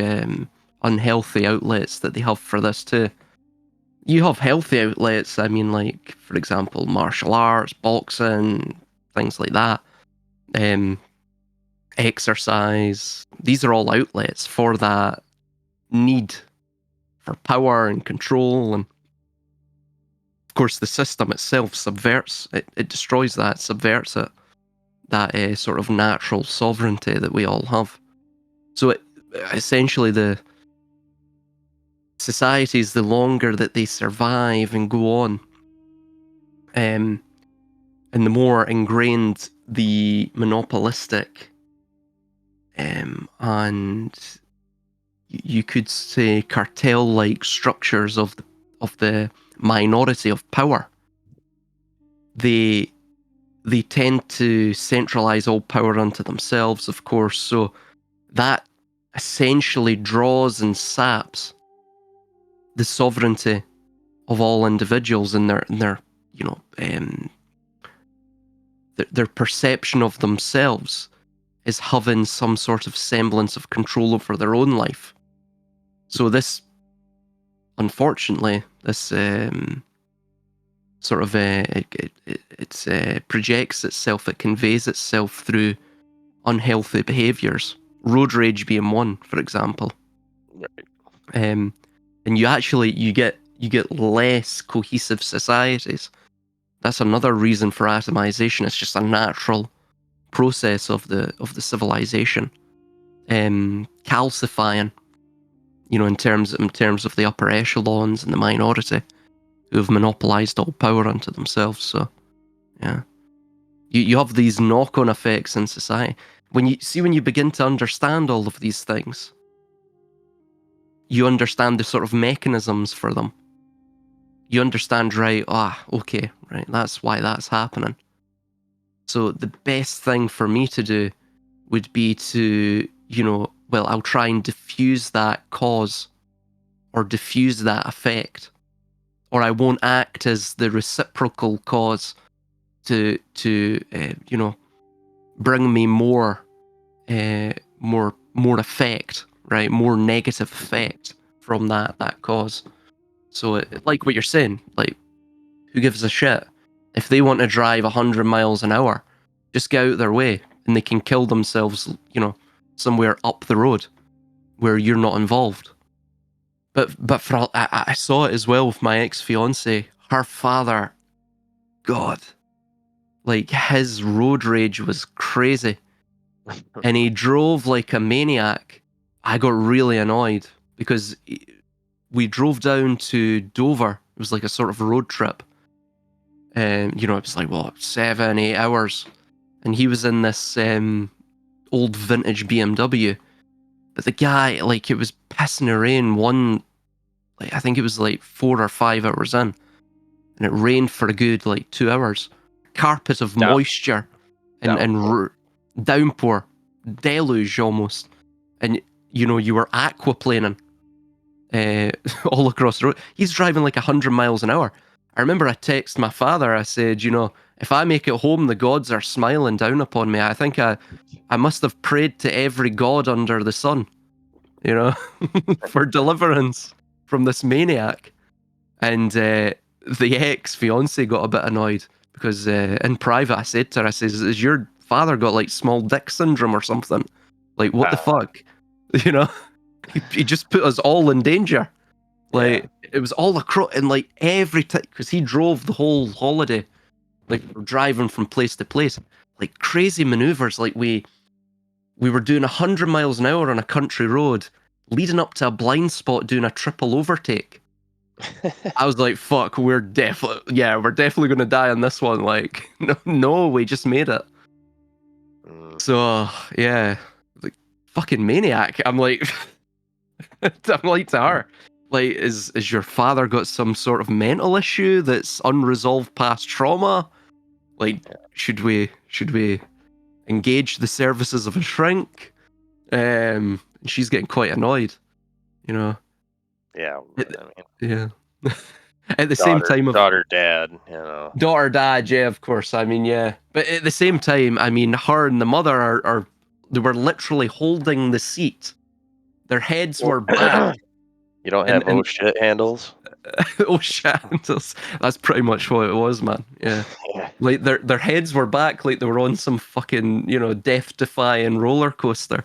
S2: unhealthy outlets that they have for this too. You have healthy outlets. I mean, like, for example, martial arts, boxing, things like that. Exercise. These are all outlets for that need for power and control. And of course, the system itself subverts it. It destroys that, subverts it. That sort of natural sovereignty that we all have. So essentially, the societies, the longer that they survive and go on, and the more ingrained the monopolistic, and you could say cartel-like structures of the minority of power, they tend to centralize all power unto themselves, of course. So that essentially draws and saps the sovereignty of all individuals in their you know their perception of themselves is having some sort of semblance of control over their own life. So this, unfortunately, this sort of it projects itself, it conveys itself through unhealthy behaviours. Road rage being one, for example.
S3: Right.
S2: And you get less cohesive societies. That's another reason for atomization. It's just a natural process of the civilization, calcifying. In terms of the upper echelons and the minority who have monopolized all power unto themselves. So, yeah, you have these knock-on effects in society. When you begin to understand all of these things, you understand the sort of mechanisms for them. You understand, right? Okay, right. That's why that's happening. So the best thing for me to do would be to, I'll try and diffuse that cause or diffuse that effect, or I won't act as the reciprocal cause to bring me more effect, right? More negative effect from that cause. So, like what you're saying, like, who gives a shit? If they want to drive 100 miles an hour, just get out of their way, and they can kill themselves, somewhere up the road where you're not involved. But I saw it as well with my ex-fiance. Her father, God, like, his road rage was crazy, and he drove like a maniac. I got really annoyed because we drove down to Dover. It was like a sort of road trip. And, it was like, 7-8 hours. And he was in this old vintage BMW. But the guy, like, it was pissing the rain I think it was like 4 or 5 hours in. And it rained for a good, 2 hours. Carpet of moisture and downpour. Deluge almost. And, you were aquaplaning all across the road. He's driving like 100 miles an hour. I remember I texted my father. I said, if I make it home, the gods are smiling down upon me. I think I must have prayed to every god under the sun, for deliverance from this maniac. And the ex-fiance got a bit annoyed because in private I said to her, I says, "Has your father got like small dick syndrome or something? Like, what the fuck?" He just put us all in danger. Like, it was all across, and like every time, because he drove the whole holiday, like, driving from place to place, like crazy maneuvers. Like, we were doing 100 miles an hour on a country road, leading up to a blind spot, doing a triple overtake. I was like, "Fuck, we're definitely going to die on this one." Like, no, we just made it. So yeah, like, fucking maniac. I'm like, I'm like to her, like, is your father got some sort of mental issue that's unresolved past trauma? Like, should we engage the services of a shrink? She's getting quite annoyed,
S3: Yeah,
S2: At
S3: I mean,
S2: yeah. At the same time of
S3: daughter, dad, you know.
S2: daughter, dad, yeah, of course. I mean, yeah. But at the same time, I mean, her and the mother are they were literally holding the seat. Their heads
S3: Well,
S2: were back,
S3: you don't
S2: and
S3: have oh shit handles.
S2: oh shit, that's pretty much what it was, man. Yeah.
S3: Yeah.
S2: Like their heads were back, like they were on some fucking death-defying roller coaster.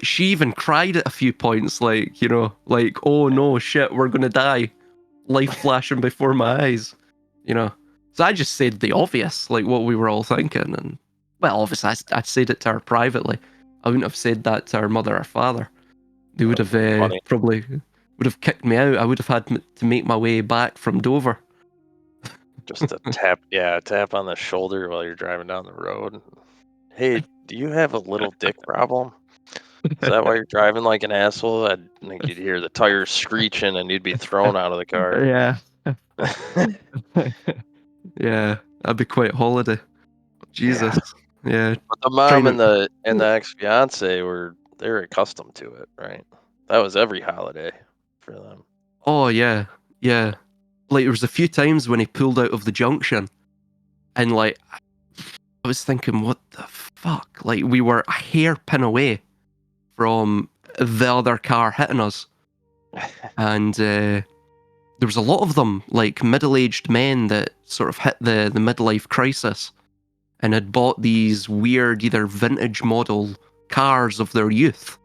S2: She even cried at a few points, like like oh no, shit, we're gonna die, life flashing before my eyes, you know. So I just said the obvious, like what we were all thinking, and well, obviously I said it to her privately. I wouldn't have said that to her mother or father. They would have
S3: Funny.
S2: probably would have kicked me out. I would have had to make my way back from Dover.
S3: Just a tap on the shoulder while you're driving down the road. Hey, do you have a little dick problem? Is that why you're driving like an asshole? I think you'd hear the tires screeching and you'd be thrown out of the car.
S2: Yeah. Yeah, that'd be quite a holiday. Jesus.
S3: Yeah.
S2: Yeah.
S3: But the mom
S2: Trying
S3: and
S2: to.
S3: the ex-fiance they're accustomed to it, right? That was every holiday for them.
S2: Oh yeah, yeah. Like there was a few times when he pulled out of the junction, and like I was thinking, what the fuck? Like we were a hairpin away from the other car hitting us, and there was a lot of them, like middle-aged men that sort of hit the midlife crisis, and had bought these weird either vintage model cars of their youth,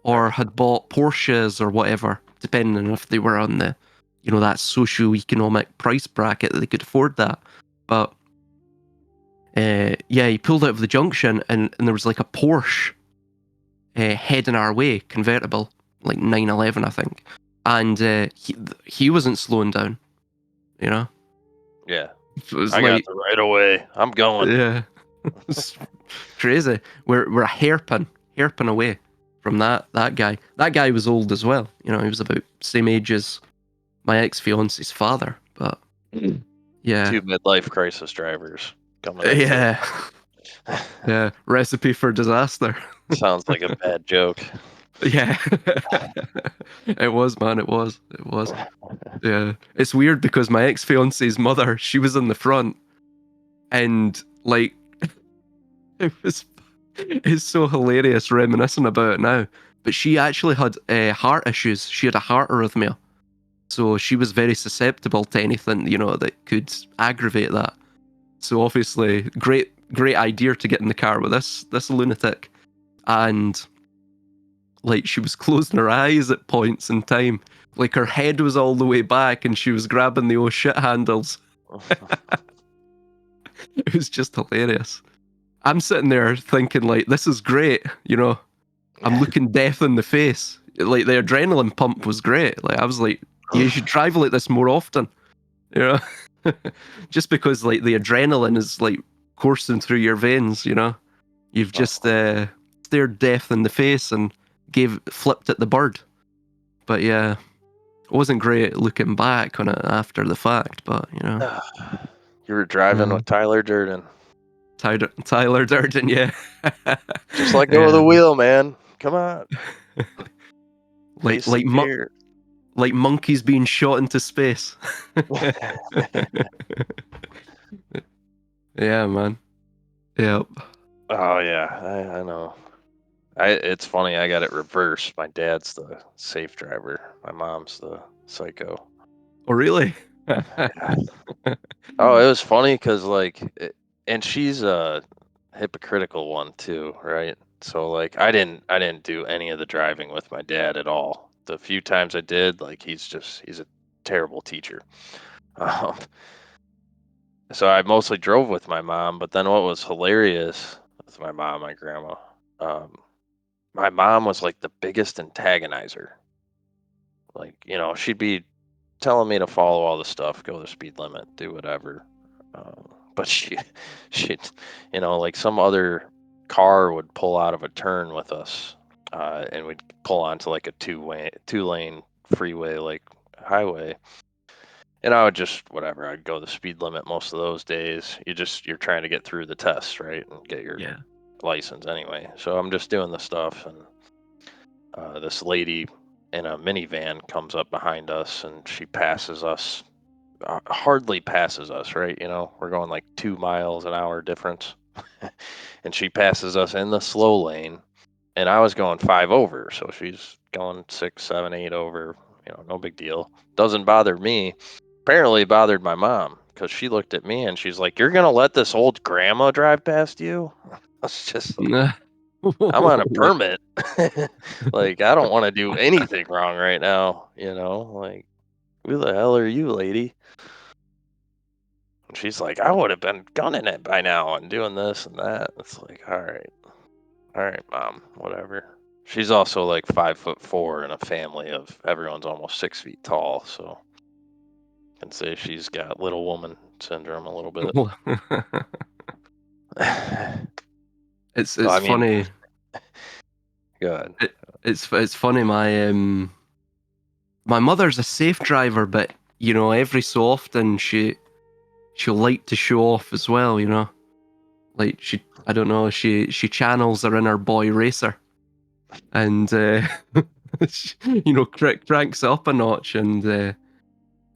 S2: or
S3: Right.
S2: had bought Porsches or whatever, depending on if they were on the, that socio-economic price bracket that they could afford that. But yeah, he pulled out of the junction, and there was like a Porsche heading our way, convertible, like 911, I think, and he wasn't slowing down, you know.
S3: Yeah.
S2: It was
S3: I got
S2: like,
S3: the right of way. I'm going.
S2: yeah, it's crazy. We're a hairpin away from that guy. That guy was old as well. He was about same age as my ex-fiance's father. But yeah,
S3: Two midlife crisis drivers coming at you.
S2: yeah, yeah. Recipe for disaster.
S3: Sounds like a bad joke.
S2: Yeah, it was, man. It was. Yeah, it's weird because my ex-fiance's mother, she was in the front, and like it was it's so hilarious reminiscing about it now. But she actually had heart issues. She had a heart arrhythmia. So she was very susceptible to anything, that could aggravate that. So obviously, great idea to get in the car with this lunatic. And like she was closing her eyes at points in time. Like her head was all the way back and she was grabbing the oh shit handles. It was just hilarious. I'm sitting there thinking like, this is great, I'm looking death in the face. Like the adrenaline pump was great. Like I was like, you should drive like this more often, you know, just because like the adrenaline is like coursing through your veins. You've just stared death in the face and flipped at the bird. But yeah, it wasn't great looking back on it after the fact. But
S3: You were driving
S2: yeah.
S3: with Tyler Durden.
S2: Tyler Durden, yeah.
S3: Just let go of the wheel, man. Come on.
S2: like
S3: Face
S2: like
S3: the gear.
S2: like monkeys being shot into space. Yeah, man. Yep.
S3: Oh yeah, I know. It's funny. I got it reversed. My dad's the safe driver. My mom's the psycho.
S2: Oh, really?
S3: Oh, it was funny because and she's a hypocritical one too, right? So like, I didn't do any of the driving with my dad at all. The few times I did, like, he's a terrible teacher. Um, so I mostly drove with my mom. But then what was hilarious with my mom, my grandma, um, my mom was like the biggest antagonizer. Like, she'd be telling me to follow all the stuff, go the speed limit, do whatever. But she, like some other car would pull out of a turn with us, and we'd pull onto like a two lane freeway, like highway. And I would just whatever. I'd go the speed limit most of those days. You're trying to get through the test, right, and get your
S2: Yeah.
S3: license anyway. So I'm just doing the stuff, and this lady and a minivan comes up behind us, and she passes us, hardly passes us, right? We're going like 2 miles an hour difference. And she passes us in the slow lane, and I was going 5 over, so she's going 6, 7, 8 over, no big deal. Doesn't bother me. Apparently it bothered my mom, because she looked at me and she's like, "You're gonna let this old grandma drive past you?" I was just like,
S2: Nah.
S3: I'm on a
S2: What?
S3: permit. Like, I don't want to do anything wrong right now, like, who the hell are you, lady? And she's like, I would have been gunning it by now and doing this and that. It's like, all right, mom, whatever. She's also like 5'4" in a family of everyone's almost 6 feet tall, so I can say she's got little woman syndrome a little bit. So
S2: It's
S3: I mean,
S2: funny.
S3: good.
S2: It's funny. My mother's a safe driver, but every so often she'll like to show off as well. Like I don't know, she channels her inner boy racer, and cranks it up a notch, and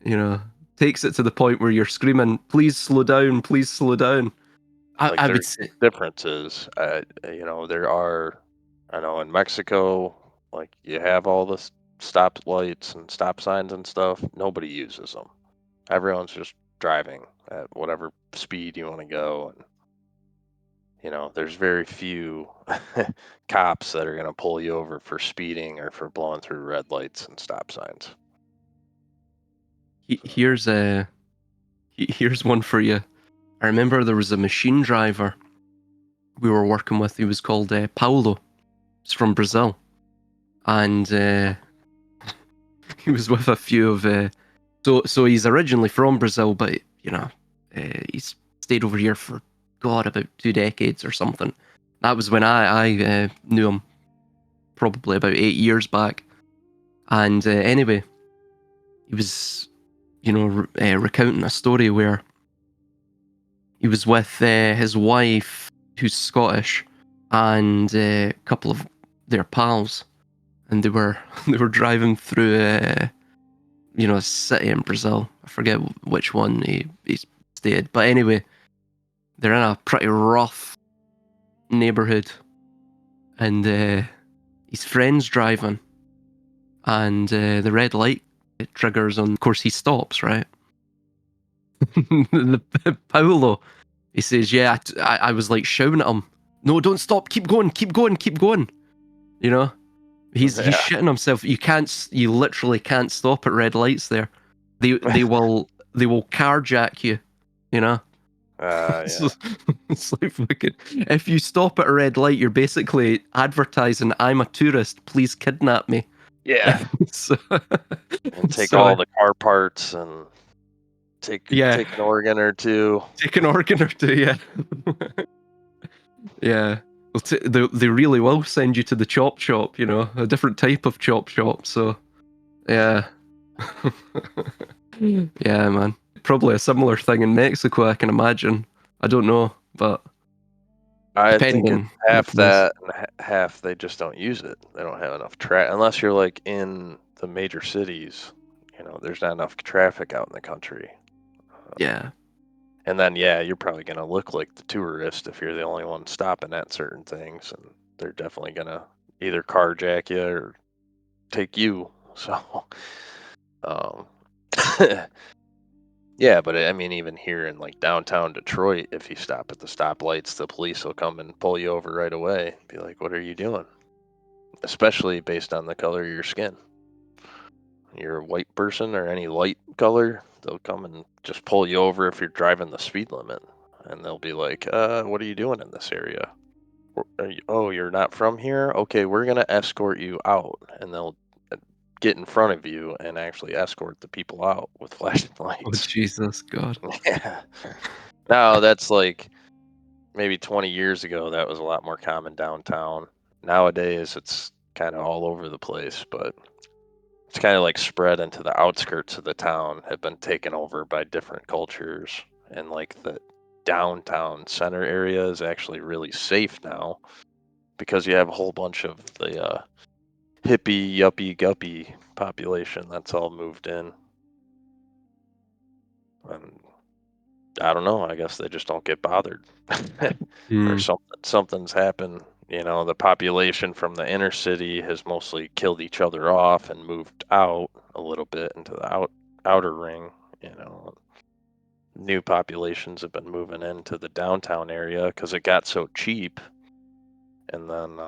S2: you know takes it to the point where you're screaming, "Please slow down! Please slow down!"
S3: Like,
S2: I would
S3: there's
S2: say,
S3: differences. There are, I know in Mexico, like, you have all the stop lights and stop signs and stuff. Nobody uses them. Everyone's just driving at whatever speed you want to go. And, there's very few cops that are going to pull you over for speeding or for blowing through red lights and stop signs. So,
S2: here's one for you. I remember there was a machine driver we were working with. He was called Paulo. He's from Brazil, and he was with a few of. So he's originally from Brazil, but he's stayed over here for about 2 decades or something. That was when I knew him, probably about 8 years back. And anyway, he was recounting a story where he was with his wife, who's Scottish, and a couple of their pals, and they were they were driving through a city in Brazil. I forget which one he stayed, but anyway, they're in a pretty rough neighborhood, and his friend's driving, and the red light triggers on. Of course, he stops, right? Paolo, he says, "Yeah, I was like shouting at him, no, don't stop, keep going, keep going, keep going." You know, he's
S3: yeah.
S2: shitting himself. You literally can't stop at red lights there. They will carjack you. You know.
S3: Yeah.
S2: It's like fucking. If you stop at a red light, you're basically advertising, "I'm a tourist. Please kidnap me."
S3: Yeah.
S2: so,
S3: And take
S2: so
S3: all the car parts and
S2: yeah,
S3: take an organ or two.
S2: take an organ or two. Yeah, yeah. They really will send you to the chop shop. A different type of chop shop. So yeah, yeah, man. Probably a similar thing in Mexico, I can imagine. I don't know, but
S3: I think it's
S2: depending on the
S3: half
S2: place.
S3: that and half they just don't use it. They don't have enough unless you're like in the major cities. There's not enough traffic out in the country.
S2: Yeah.
S3: And then, yeah, you're probably going to look like the tourist if you're the only one stopping at certain things, and they're definitely going to either carjack you or take you. So, um, yeah, but I mean, even here in like downtown Detroit, if you stop at the stoplights, the police will come and pull you over right away. Be like, "What are you doing?" Especially based on the color of your skin. You're a white person or any light color, they'll come and just pull you over if you're driving the speed limit. And they'll be like, what are you doing in this area? Oh, you're not from here? Okay, we're going to escort you out. And they'll get in front of you and actually escort the people out with flashing
S2: Oh
S3: lights.
S2: Jesus God.
S3: Yeah. Now, that's like maybe 20 years ago, that was a lot more common downtown. Nowadays, it's kind of all over the place, but it's kind of like spread into the outskirts of the town, have been taken over by different cultures, and like the downtown center area is actually really safe now because you have a whole bunch of the hippie, yuppie, guppy population that's all moved in. And I don't know. I guess they just don't get bothered, or
S2: Mm.
S3: something's happened. The population from the inner city has mostly killed each other off and moved out a little bit into the outer ring. New populations have been moving into the downtown area because it got so cheap, and then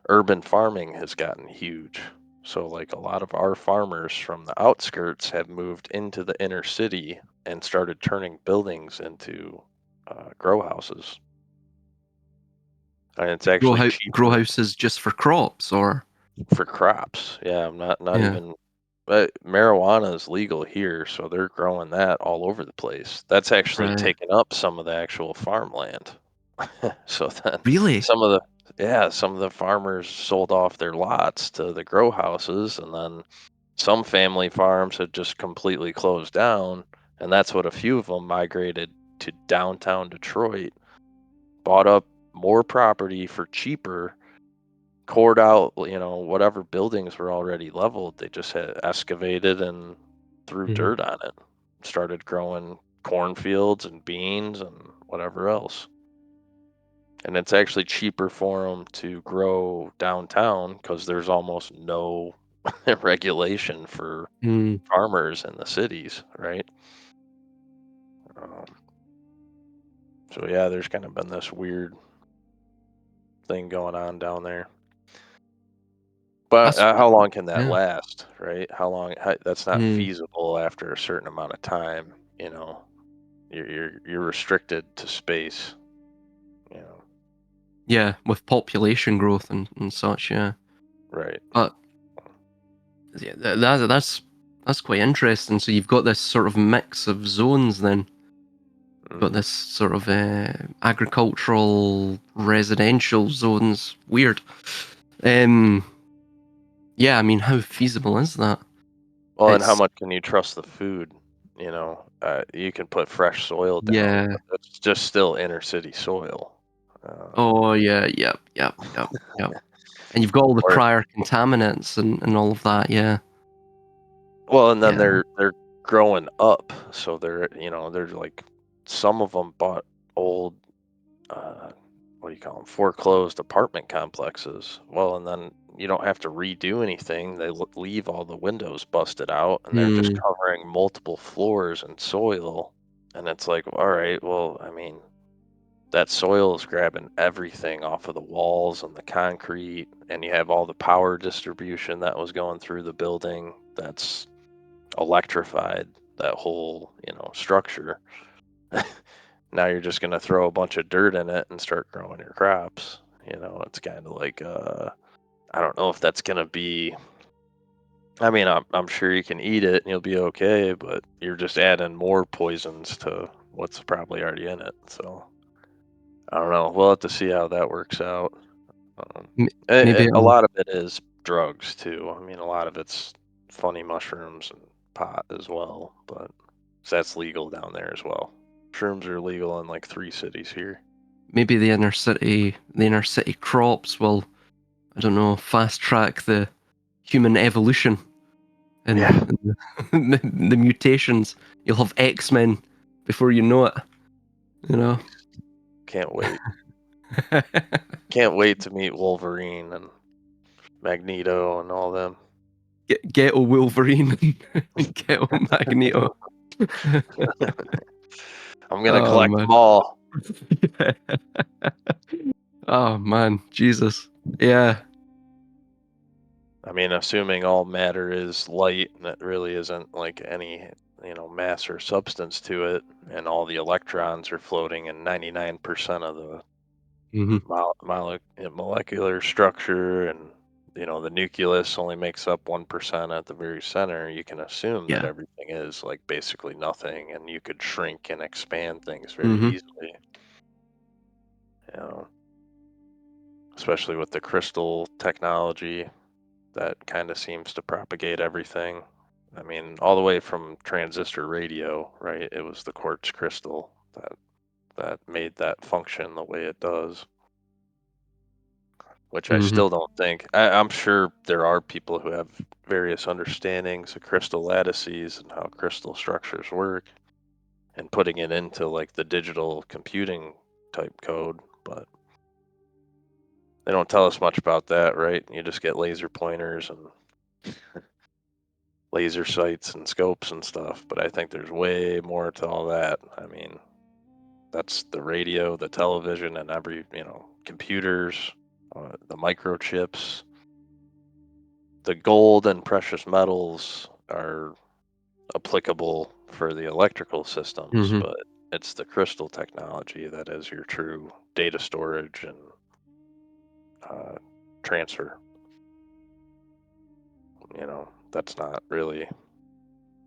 S3: urban farming has gotten huge. So, like, a lot of our farmers from the outskirts have moved into the inner city and started turning buildings into grow houses. And it's actually
S2: Grow
S3: cheaper
S2: houses just for crops, or
S3: for crops. Yeah, I'm not
S2: yeah,
S3: even. But marijuana is legal here, so they're growing that all over the place. That's actually
S2: right?
S3: taken up some of the actual farmland. So then
S2: Really?
S3: some of the farmers sold off their lots to the grow houses, and then some family farms had just completely closed down, and that's what a few of them migrated to downtown Detroit, bought up more property for cheaper, cored out, whatever buildings were already leveled. They just had excavated and threw
S2: Mhm.
S3: dirt on it, started growing cornfields and beans and whatever else. And it's actually cheaper for them to grow downtown because there's almost no regulation for
S2: Mm.
S3: farmers in the cities, right? Um, so yeah, there's kind of been this weird thing going on down there. But
S2: That's
S3: how long can that
S2: yeah.
S3: last, right? How long? That's not
S2: Mm.
S3: feasible after a certain amount of time. You're restricted to space. You know,
S2: Yeah, with population growth and such. Yeah,
S3: right?
S2: but yeah, that's quite interesting. So you've got this sort of mix of zones. Then you've got
S3: Hmm.
S2: this sort of agricultural residential zones. Weird. Um. Yeah, I mean, how feasible is that?
S3: Well, and how
S2: It's
S3: much can you trust the food? You can put fresh soil down,
S2: yeah.
S3: but that's just still inner city soil. Uh,
S2: Oh yeah. Yep. Yep. Yep. Yep. And you've got all the
S3: or
S2: prior contaminants and all of that. Yeah.
S3: Well, and then
S2: Yeah.
S3: they're growing up, so they're like some of them bought old uh, what do you call them, foreclosed apartment complexes. Well, and then you don't have to redo anything. They leave all the windows busted out, and they're just
S2: Hmm.
S3: covering multiple floors in soil. And it's like, all right, well, I mean, that soil is grabbing everything off of the walls and the concrete, and you have all the power distribution that was going through the building. That's electrified that whole, structure. Now you're just going to throw a bunch of dirt in it and start growing your crops. It's kind of like I don't know if that's going to be. I mean, I'm sure you can eat it and you'll be okay, but you're just adding more poisons to what's probably already in it. So I don't know. We'll have to see how that works out. Um,
S2: Maybe
S3: a
S2: it'll
S3: lot of it is drugs too. I mean, a lot of it's funny mushrooms and pot as well, but 'cause that's legal down there as well. Shrooms are legal in like 3 cities here.
S2: maybe the inner city crops will, I don't know, fast track the human evolution and,
S3: Yeah,
S2: and the mutations. You'll have X-Men before you know it. You know.
S3: nice. Can't wait. Can't wait to meet Wolverine and Magneto and all them.
S2: Ghetto Wolverine and Ghetto Magneto.
S3: I'm gonna
S2: Oh
S3: collect
S2: man.
S3: them all.
S2: Oh man, Jesus. Yeah.
S3: I mean, assuming all matter is light and it really isn't like any, mass or substance to it, and all the electrons are floating in 99% of the
S2: Hmm.
S3: molecular structure, and the nucleus only makes up 1% at the very center. You can assume that
S2: Yeah.
S3: everything is like basically nothing, and you could shrink and expand things very
S2: Hmm.
S3: easily. You know, especially with the crystal technology that kind of seems to propagate everything. I mean, all the way from transistor radio, right? It was the quartz crystal that made that function the way it does. which I still don't think. I'm sure there are people who have various understandings of crystal lattices and how crystal structures work, and putting it into like the digital computing type code, but they don't tell us much about that, right? You just get laser pointers and laser sights and scopes and stuff, but I think there's way more to all that. I mean, that's the radio, the television, and every, computers, the microchips. The gold and precious metals are applicable for the electrical systems,
S2: Mm-hmm.
S3: but it's the crystal technology that is your true data storage and uh, transfer. That's not really.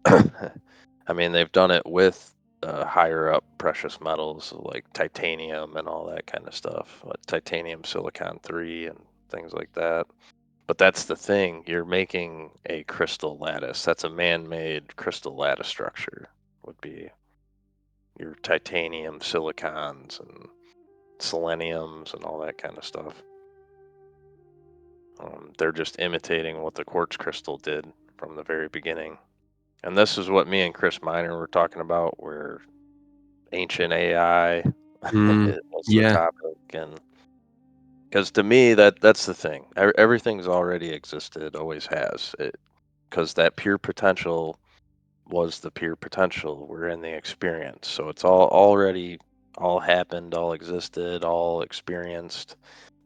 S3: I mean, they've done it with higher up precious metals like titanium and all that kind of stuff, like titanium silicon 3 and things like that. But that's the thing, you're making a crystal lattice. That's a man-made crystal lattice structure, would be your titanium silicons and seleniums and all that kind of stuff. They're just imitating what the quartz crystal did from the very beginning. And this is what me and Chris Miner were talking about, where ancient AI was the
S2: Yeah.
S3: topic. And because to me, that's the thing. Everything's already existed, always has. Because that pure potential was the pure potential. We're in the experience. So it's all happened, all existed, all experienced.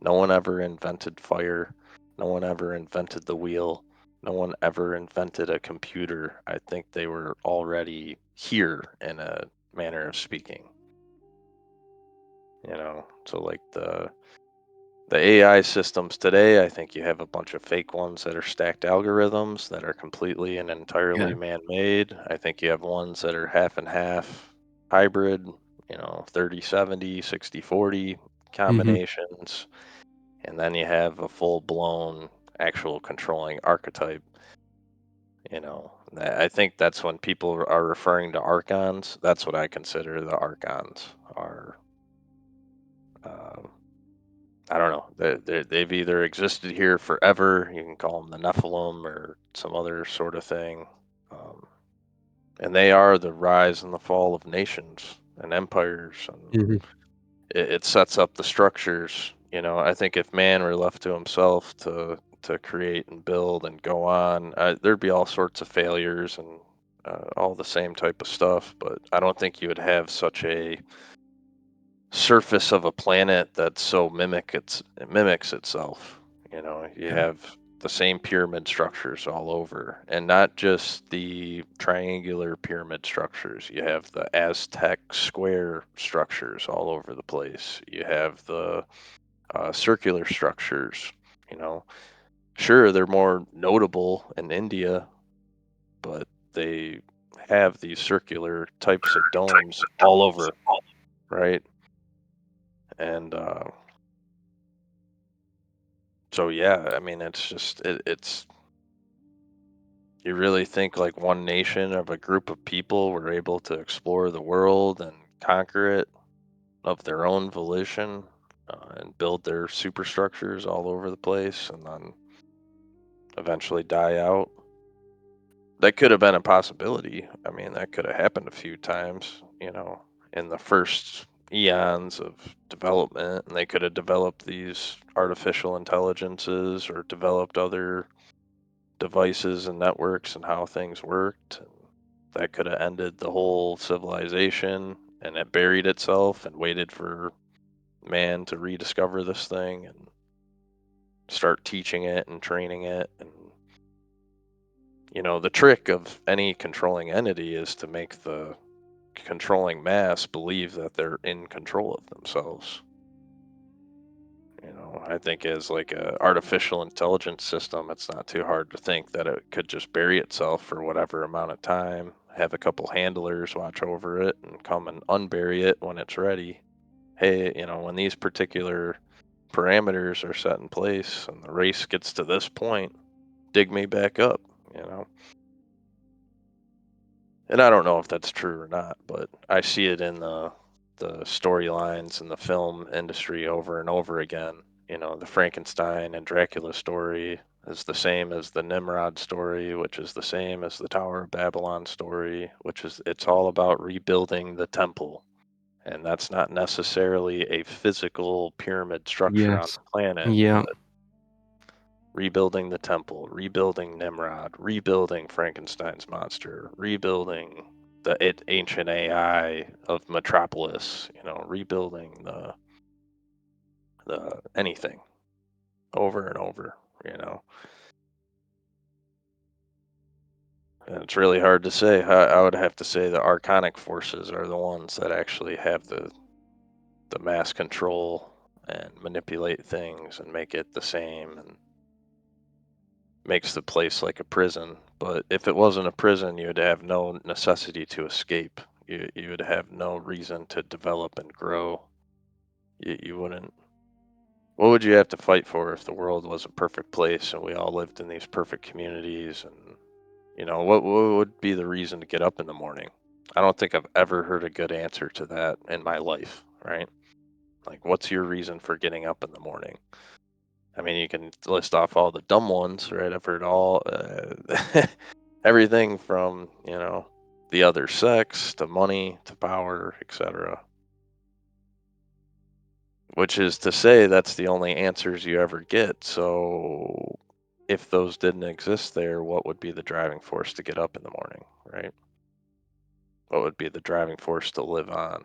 S3: No one ever invented fire. No one ever invented the wheel. No one ever invented a computer. I think they were already here in a manner of speaking. So like the AI systems today, I think you have a bunch of fake ones that are stacked algorithms that are completely and entirely
S2: Yeah.
S3: man-made. I think you have ones that are half and half hybrid, 30-70, 60-40
S2: Mm-hmm.
S3: combinations. And then you have a full-blown actual controlling archetype. I think that's when people are referring to archons. That's what I consider the archons are. Um, I don't know. They've either existed here forever. You can call them the Nephilim or some other sort of thing. Um, and they are the rise and the fall of nations and empires. And
S2: Mm-hmm.
S3: it sets up the structures. I think if man were left to himself to create and build and go on, there'd be all sorts of failures and all the same type of stuff. But I don't think you would have such a surface of a planet that so it mimics itself. You
S2: Yeah.
S3: have the same pyramid structures all over, and not just the triangular pyramid structures. You have the Aztec square structures all over the place. You have the circular structures. You know, sure, they're more notable in India, but they have these circular types of domes all over, right? And so yeah, I mean, it's just it's you really think like one nation of a group of people were able to explore the world and conquer it of their own volition and build their superstructures all over the place and then eventually die out. That could have been a possibility. I mean, that could have happened a few times, in the first eons of development, and they could have developed these artificial intelligences or developed other devices and networks and how things worked. And that could have ended the whole civilization, and it buried itself and waited for man to rediscover this thing and start teaching it and training it. And, the trick of any controlling entity is to make the controlling mass believe that they're in control of themselves. I think as like a artificial intelligence system, it's not too hard to think that it could just bury itself for whatever amount of time, have a couple handlers watch over it and come and unbury it when it's ready. Hey, when these particular parameters are set in place and the race gets to this point, dig me back up, you know. And I don't know if that's true or not, but I see it in the storylines in the film industry over and over again. the Frankenstein and Dracula story is the same as the Nimrod story, which is the same as the Tower of Babylon story, it's all about rebuilding the temple. And that's not necessarily a physical pyramid structure on
S2: Yes.
S3: the planet,
S2: Yeah.
S3: but rebuilding the temple, rebuilding Nimrod, rebuilding Frankenstein's monster, rebuilding the ancient AI of Metropolis, rebuilding the anything over and over, And it's really hard to say. I would have to say the archonic forces are the ones that actually have the mass control and manipulate things and make it the same and makes the place like a prison. But if it wasn't a prison, you would have no necessity to escape. You would have no reason to develop and grow. You wouldn't. What would you have to fight for if the world was a perfect place and we all lived in these perfect communities? And what would be the reason to get up in the morning? I don't think I've ever heard a good answer to that in my life, right? Like, what's your reason for getting up in the morning? I mean, you can list off all the dumb ones, right? I've heard all everything from, the other sex to money to power, etc. Which is to say that's the only answers you ever get. So if those didn't exist there, what would be the driving force to get up in the morning, right? What would be the driving force to live on?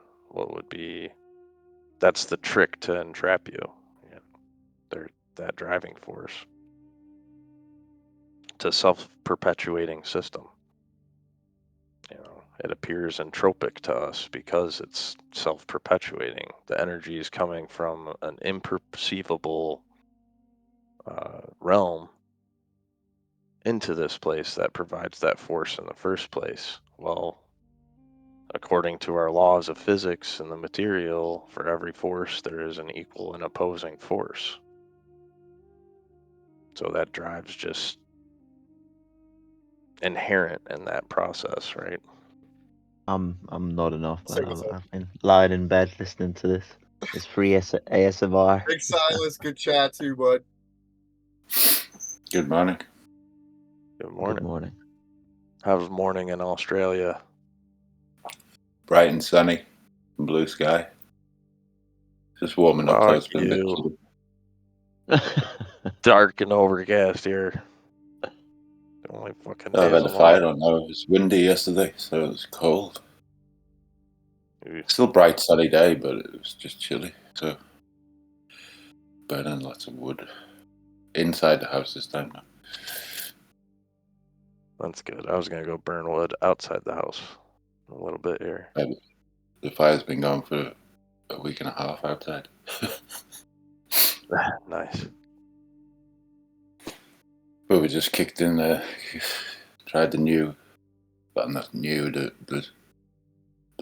S3: That's the trick to entrap you. They're that driving force. It's a self-perpetuating system. It appears entropic to us because it's self-perpetuating. The energy is coming from an imperceivable realm into this place that provides that force in the first place. Well, according to our laws of physics and the material, for every force there is an equal and opposing force. So that drive's just inherent in that process, right?
S4: I'm nodding off,
S5: So
S4: man.
S5: what's up?
S4: I've been lying in bed listening to this. It's free ASMR.
S5: Big Silas, good chat too, bud.
S6: Good morning.
S3: Good morning.
S4: Good morning.
S3: How's morning in Australia?
S6: Bright and sunny, blue sky. Just warming up, so it's
S3: Fuck
S6: been a bit
S3: you.
S6: chilly.
S3: Dark and overcast here. The only fucking
S6: I've
S3: days
S6: had a
S3: of
S6: fire on now. It was windy yesterday, so it was cold.
S3: light.
S6: Still bright, sunny day, but it was just chilly. So burning lots of wood inside the house this time now.
S3: That's good. I was gonna go burn wood outside the house a little bit here.
S6: The fire's been going for a week and a half outside.
S3: Nice.
S6: But we just kicked in there, tried the new, well, not new, the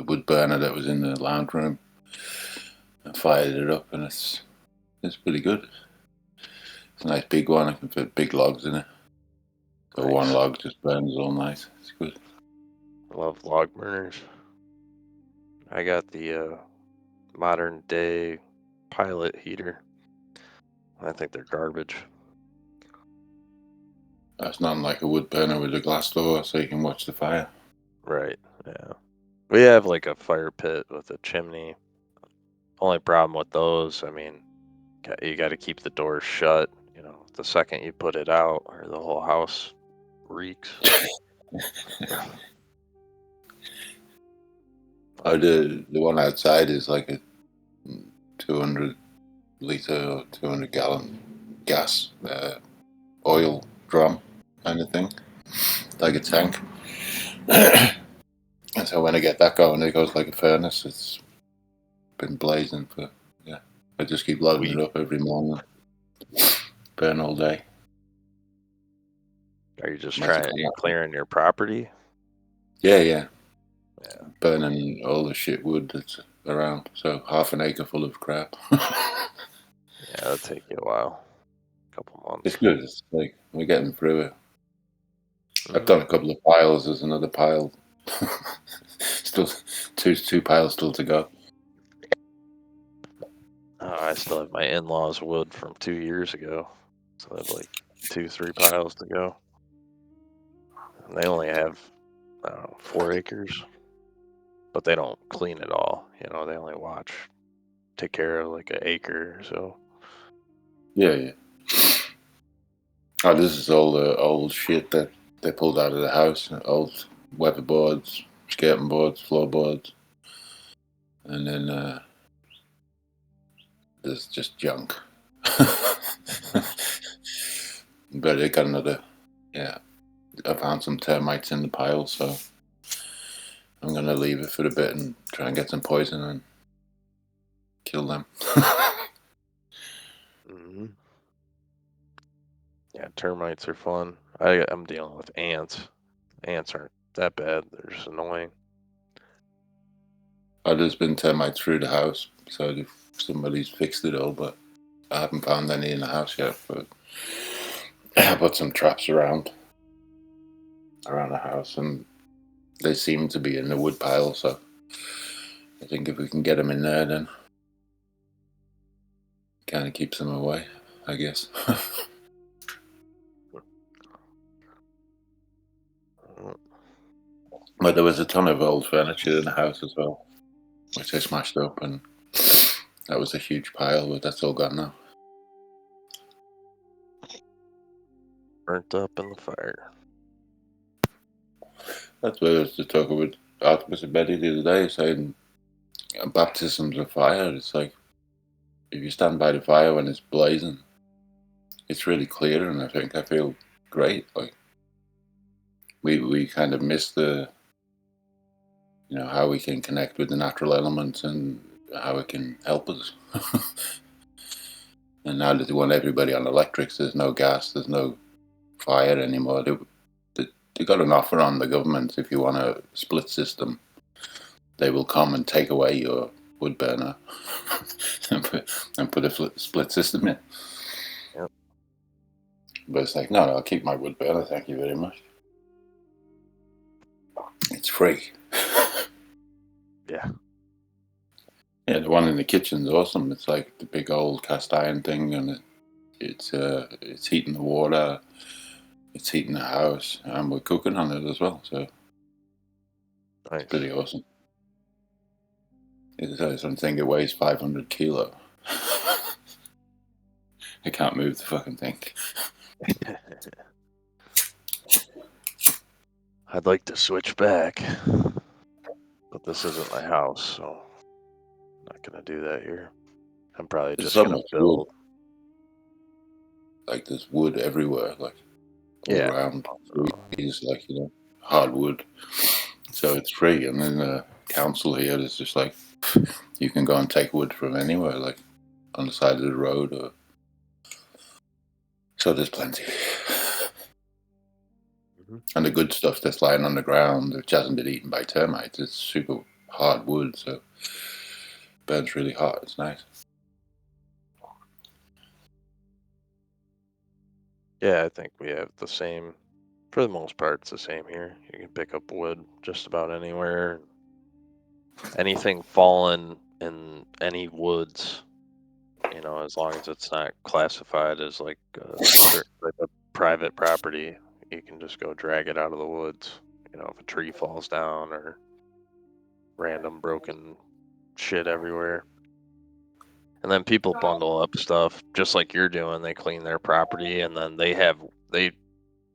S6: wood burner that was in the lounge room, and fired it up, and it's pretty good. It's a nice big one. I can fit big logs in it. So
S3: Nice.
S6: one log just burns all night. It's good.
S3: I love log burners. I got the modern day pilot heater. I think they're garbage.
S6: That's nothing like a wood burner with a glass door so you can watch the fire.
S3: Right. Yeah. We have like a fire pit with a chimney. Only problem with those, I mean, you got to keep the doors shut. The second you put it out, or the whole house reeks.
S6: The one outside is like a 200 litre or 200 gallon gas oil drum kind of thing, like a tank. And so when I get that going, it goes like a furnace. It's been blazing for, I just keep loading it up every morning. Burn all day.
S3: Are you just
S6: Magic.
S3: clearing your property?
S6: Yeah. Burning all the shit wood that's around. So half an acre full of crap.
S3: Yeah, that'll take you a while. A couple months.
S6: It's good. It's like we're getting through it. I've done a couple of piles. There's another pile. Still two piles still to go.
S3: I still have my in-laws' wood from 2 years ago, so I have like 2-3 piles to go. And they only have, I don't know, 4 acres, but they don't clean it all. You know, they only take care of like an acre or so.
S6: Yeah. Oh, this is all the old shit that they pulled out of the house. Old weatherboards, skating boards, floorboards. And then there's just junk. But I got another, I found some termites in the pile, so I'm going to leave it for a bit and try and get some poison and kill them.
S3: Mm-hmm. Yeah, termites are fun. I'm dealing with ants. Ants aren't that bad. They're just annoying.
S6: There's been termites through the house, so somebody's fixed it all, but I haven't found any in the house yet. But I put some traps around the house, and they seem to be in the wood pile, so I think if we can get them in there, then kind of keeps them away, I guess. But there was a ton of old furniture in the house as well, which I smashed up, and that was a huge pile, but that's all gone now.
S3: Burnt up in the fire.
S6: That's what I was just talking with Artemis and Betty the other day, saying baptisms of fire. It's like, if you stand by the fire when it's blazing, it's really clear, and I feel great. Like, we kind of miss the, how we can connect with the natural elements and how it can help us. And now that they want everybody on electrics, there's no gas, there's no fire anymore. They got an offer on the government. If you want a split system, they will come and take away your wood burner and put a split system in.
S3: Yep.
S6: But it's like, no, I'll keep my wood burner, thank you very much. It's free.
S3: Yeah.
S6: Yeah, the one in the kitchen's awesome. It's like the big old cast iron thing, and it's heating the water, it's heating the house, and we're cooking on it as well. So
S3: Nice.
S6: it's pretty awesome. It's something that weighs 500 kilo. I can't move the fucking thing.
S3: I'd like to switch back, but this isn't my house, so I'm not gonna do that here. I'm probably
S6: There's
S3: just
S6: so
S3: gonna
S6: much
S3: build.
S6: wood. Like, there's wood everywhere, like all
S3: Yeah.
S6: around. Trees, like, hardwood. So it's free. And then the council here is just like, you can go and take wood from anywhere, like on the side of the road. So there's plenty.
S3: Mm-hmm.
S6: And the good stuff that's lying on the ground, which hasn't been eaten by termites, it's super hard wood, so it burns really hot. It's nice.
S3: Yeah, I think we have the same. For the most part, it's the same here. You can pick up wood just about anywhere. Anything fallen in any woods, as long as it's not classified as like a private property, you can just go drag it out of the woods. If a tree falls down or random broken shit everywhere. And then people bundle up stuff just like you're doing. They clean their property, and then they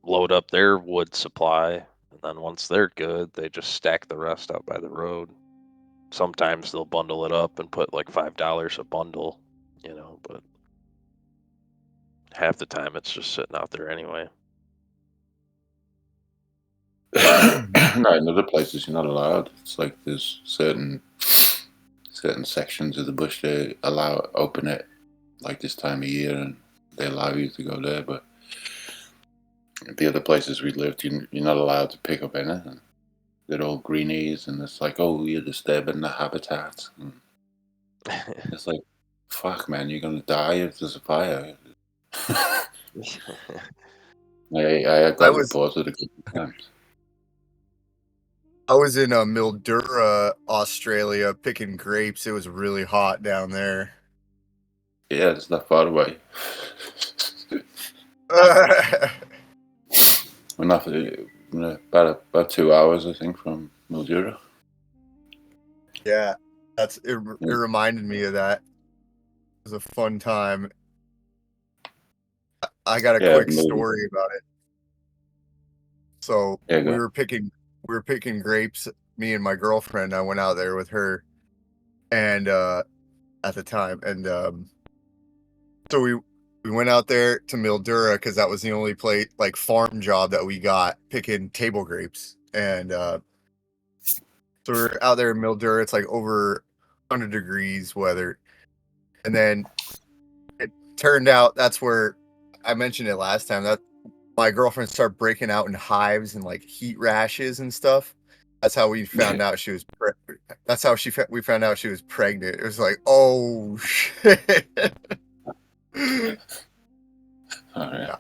S3: load up their wood supply, and then once they're good, they just stack the rest out by the road. Sometimes they'll bundle it up and put like $5 a bundle, but half the time it's just sitting out there anyway.
S6: No, in other places you're not allowed. It's like there's certain sections of the bush they open it like this time of year, and they allow you to go there. But the other places we lived, you're not allowed to pick up anything. They're all greenies, and it's like, oh, you're disturbing the habitat. And it's like, fuck, man, you're gonna die if there's a fire. I got reported a couple of times.
S5: I was in Mildura, Australia, picking grapes. It was really hot down there.
S6: Yeah, it's not far away. We're not about 2 hours, I think, from Mildura.
S5: Yeah, it reminded me of that. It was a fun time. I got a quick story about it. So we were picking grapes. Me and my girlfriend. I went out there with her, and at the time, and so we went out there to Mildura because that was the only place like farm job that we got picking table grapes, and so we're out there in Mildura. It's like over 100 degrees weather, and then it turned out that's where I mentioned it last time that my girlfriend started breaking out in hives and like heat rashes and stuff. That's how we found out she was. That's how we found out she was pregnant. It was like, oh shit. Yeah.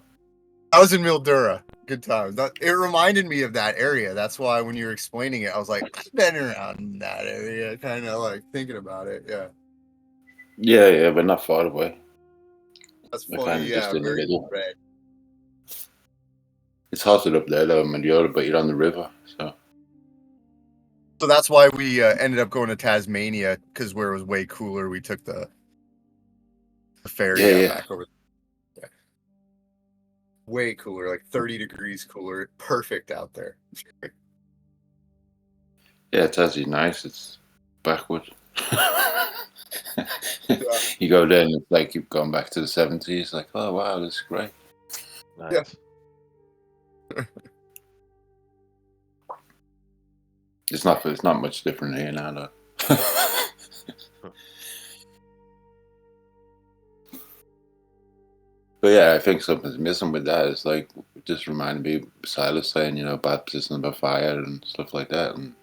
S5: I was in Mildura. Good times. It reminded me of that area. That's why when you were explaining it, I was like, I've been around that area, kind of like thinking about it. Yeah.
S6: Yeah, but not far away.
S5: That's
S6: We're
S5: funny.
S6: kind of
S5: Yeah,
S6: just in the
S5: very
S6: middle.
S5: red.
S6: It's hotter up there though, Mildura, but you're on the river, so.
S5: So that's why we ended up going to Tasmania, because where it was way cooler. We took the ferry back over. Yeah. Way cooler, like 30 degrees cooler. Perfect out there.
S6: Yeah, it's actually nice. It's backward.
S5: Yeah.
S6: You go there and it's like you've gone back to the 70s. Like, oh wow, this is great.
S3: Nice.
S6: Yeah. It's not much different here now though. But yeah, I think something's missing with that. It's like, it just reminded me, Silas saying, baptism by fire and stuff like that. And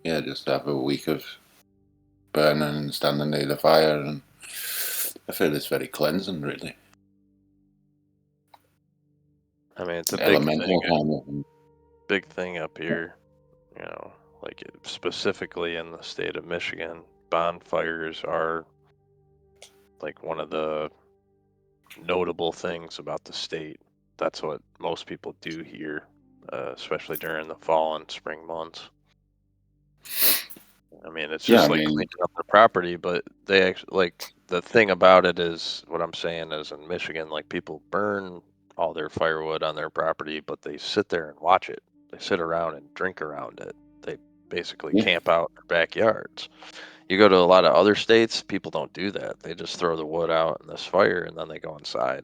S6: yeah, just have a week of burning and standing near the fire. And I feel it's very cleansing, really.
S3: I mean, it's a big thing up here, like specifically in the state of Michigan. Bonfires are like one of the notable things about the state. That's what most people do here, especially during the fall and spring months. I mean, it's just cleaning up the property, but they actually, like, the thing about it is, what I'm saying is, in Michigan, like, people burn all their firewood on their property, but they sit there and watch it. They sit around and drink around it. They basically camp out in their backyards. You go to a lot of other states, people don't do that. They just throw the wood out in this fire and then they go inside,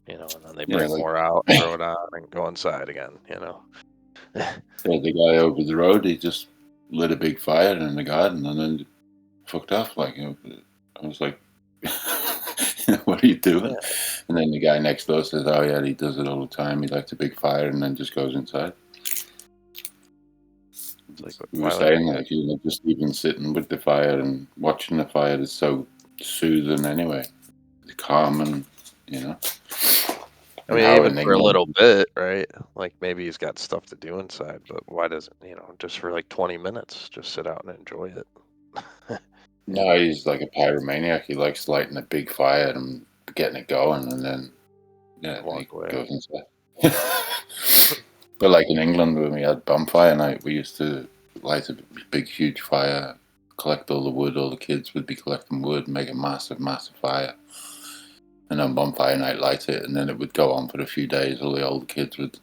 S3: and then they bring more out, throw it on, and go inside again,
S6: Yeah, the guy over the road, he just lit a big fire in the garden and then fucked off. Like, I was like, what are you doing? Yeah. And then the guy next door says, oh yeah, he does it all the time. He lights a big fire and then just goes inside. Like, we were saying that, just even sitting with the fire and watching the fire is so soothing anyway. It's calm and,
S3: I mean, even for a little bit, right? Like, maybe he's got stuff to do inside, but why doesn't, just for like 20 minutes, just sit out and enjoy it?
S6: No, he's like a pyromaniac. He likes lighting a big fire and getting it going, and then he goes inside. But like in England, when we had bonfire night, we used to light a big, huge fire, collect all the wood. All the kids would be collecting wood, make a massive, massive fire. And on bonfire night, light it, and then it would go on for a few days. All the older kids would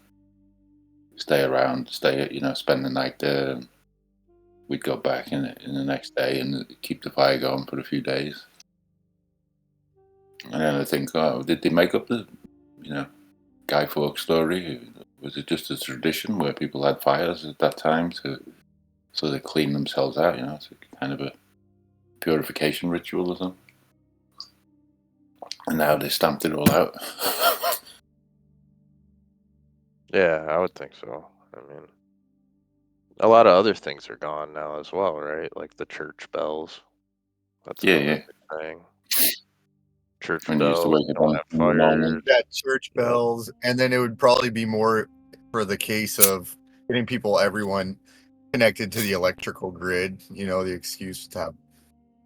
S6: stay around, spend the night there. And we'd go back in the next day and keep the fire going for a few days. And then I think, did they make up the, Guy Fawkes story? Was it just a tradition where people had fires at that time so they clean themselves out? It's kind of a purification ritual or something. And now they stamped it all out.
S3: Yeah, I would think so. I mean, a lot of other things are gone now as well, right? Like the church bells. That's another big thing. Church bells.
S6: Used to wake up on
S5: fires. Yeah, church bells, and then it would probably be more for the case of getting everyone connected to the electrical grid. The excuse to have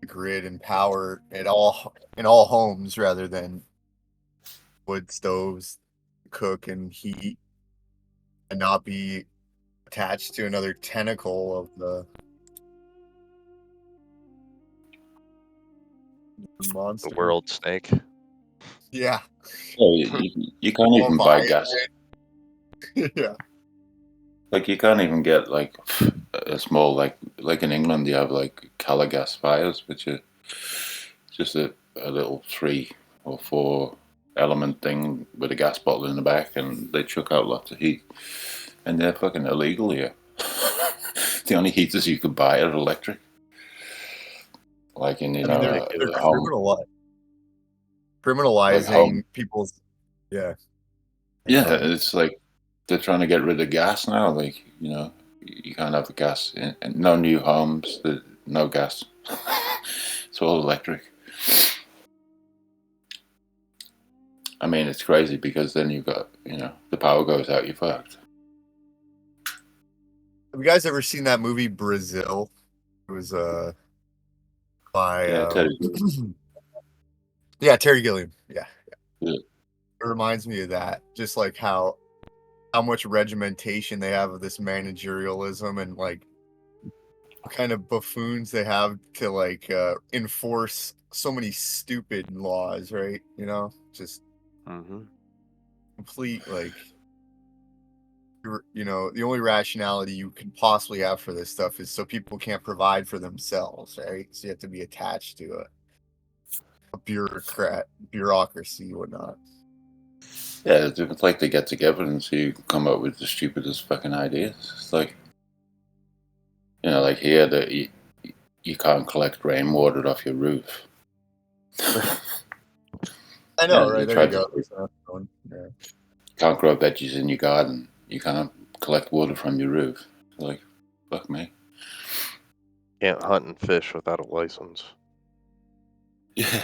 S5: the grid and power in all homes rather than wood stoves, cook and heat, and not be attached to another tentacle of the monster.
S3: The world snake.
S5: Yeah.
S6: Oh, you can't even buy gas.
S5: Yeah.
S6: Like you can't even get like a small like in England you have like Cala gas fires, which are just a little 3 or 4 element thing with a gas bottle in the back, and they chuck out lots of heat, and they're fucking illegal here. The only heaters you could buy are electric. Like in
S5: they're
S6: home,
S5: criminalizing
S6: home.
S5: people's
S6: Yeah, it's like they're trying to get rid of gas now. Like, you can't have the gas in no new homes, no gas. It's all electric. I mean, it's crazy because then you've got, the power goes out, you're fucked.
S5: Have you guys ever seen that movie Brazil? It was by
S6: Terry.
S5: Yeah, Terry Gilliam. Yeah.
S6: Yeah.
S5: It reminds me of that. Just like how much regimentation they have of this managerialism, and like what kind of buffoons they have to like enforce so many stupid laws, right? Just complete like the only rationality you could possibly have for this stuff is so people can't provide for themselves, right? So you have to be attached to a bureaucracy, whatnot.
S6: Yeah, it's like they get together and so you come up with the stupidest fucking ideas. It's like, like here that you can't collect rainwater off your roof.
S5: I know, right? There you go.
S6: Yeah. Can't grow veggies in your garden. You can't collect water from your roof. Like, fuck me.
S3: Can't hunt and fish without a license.
S6: Yeah.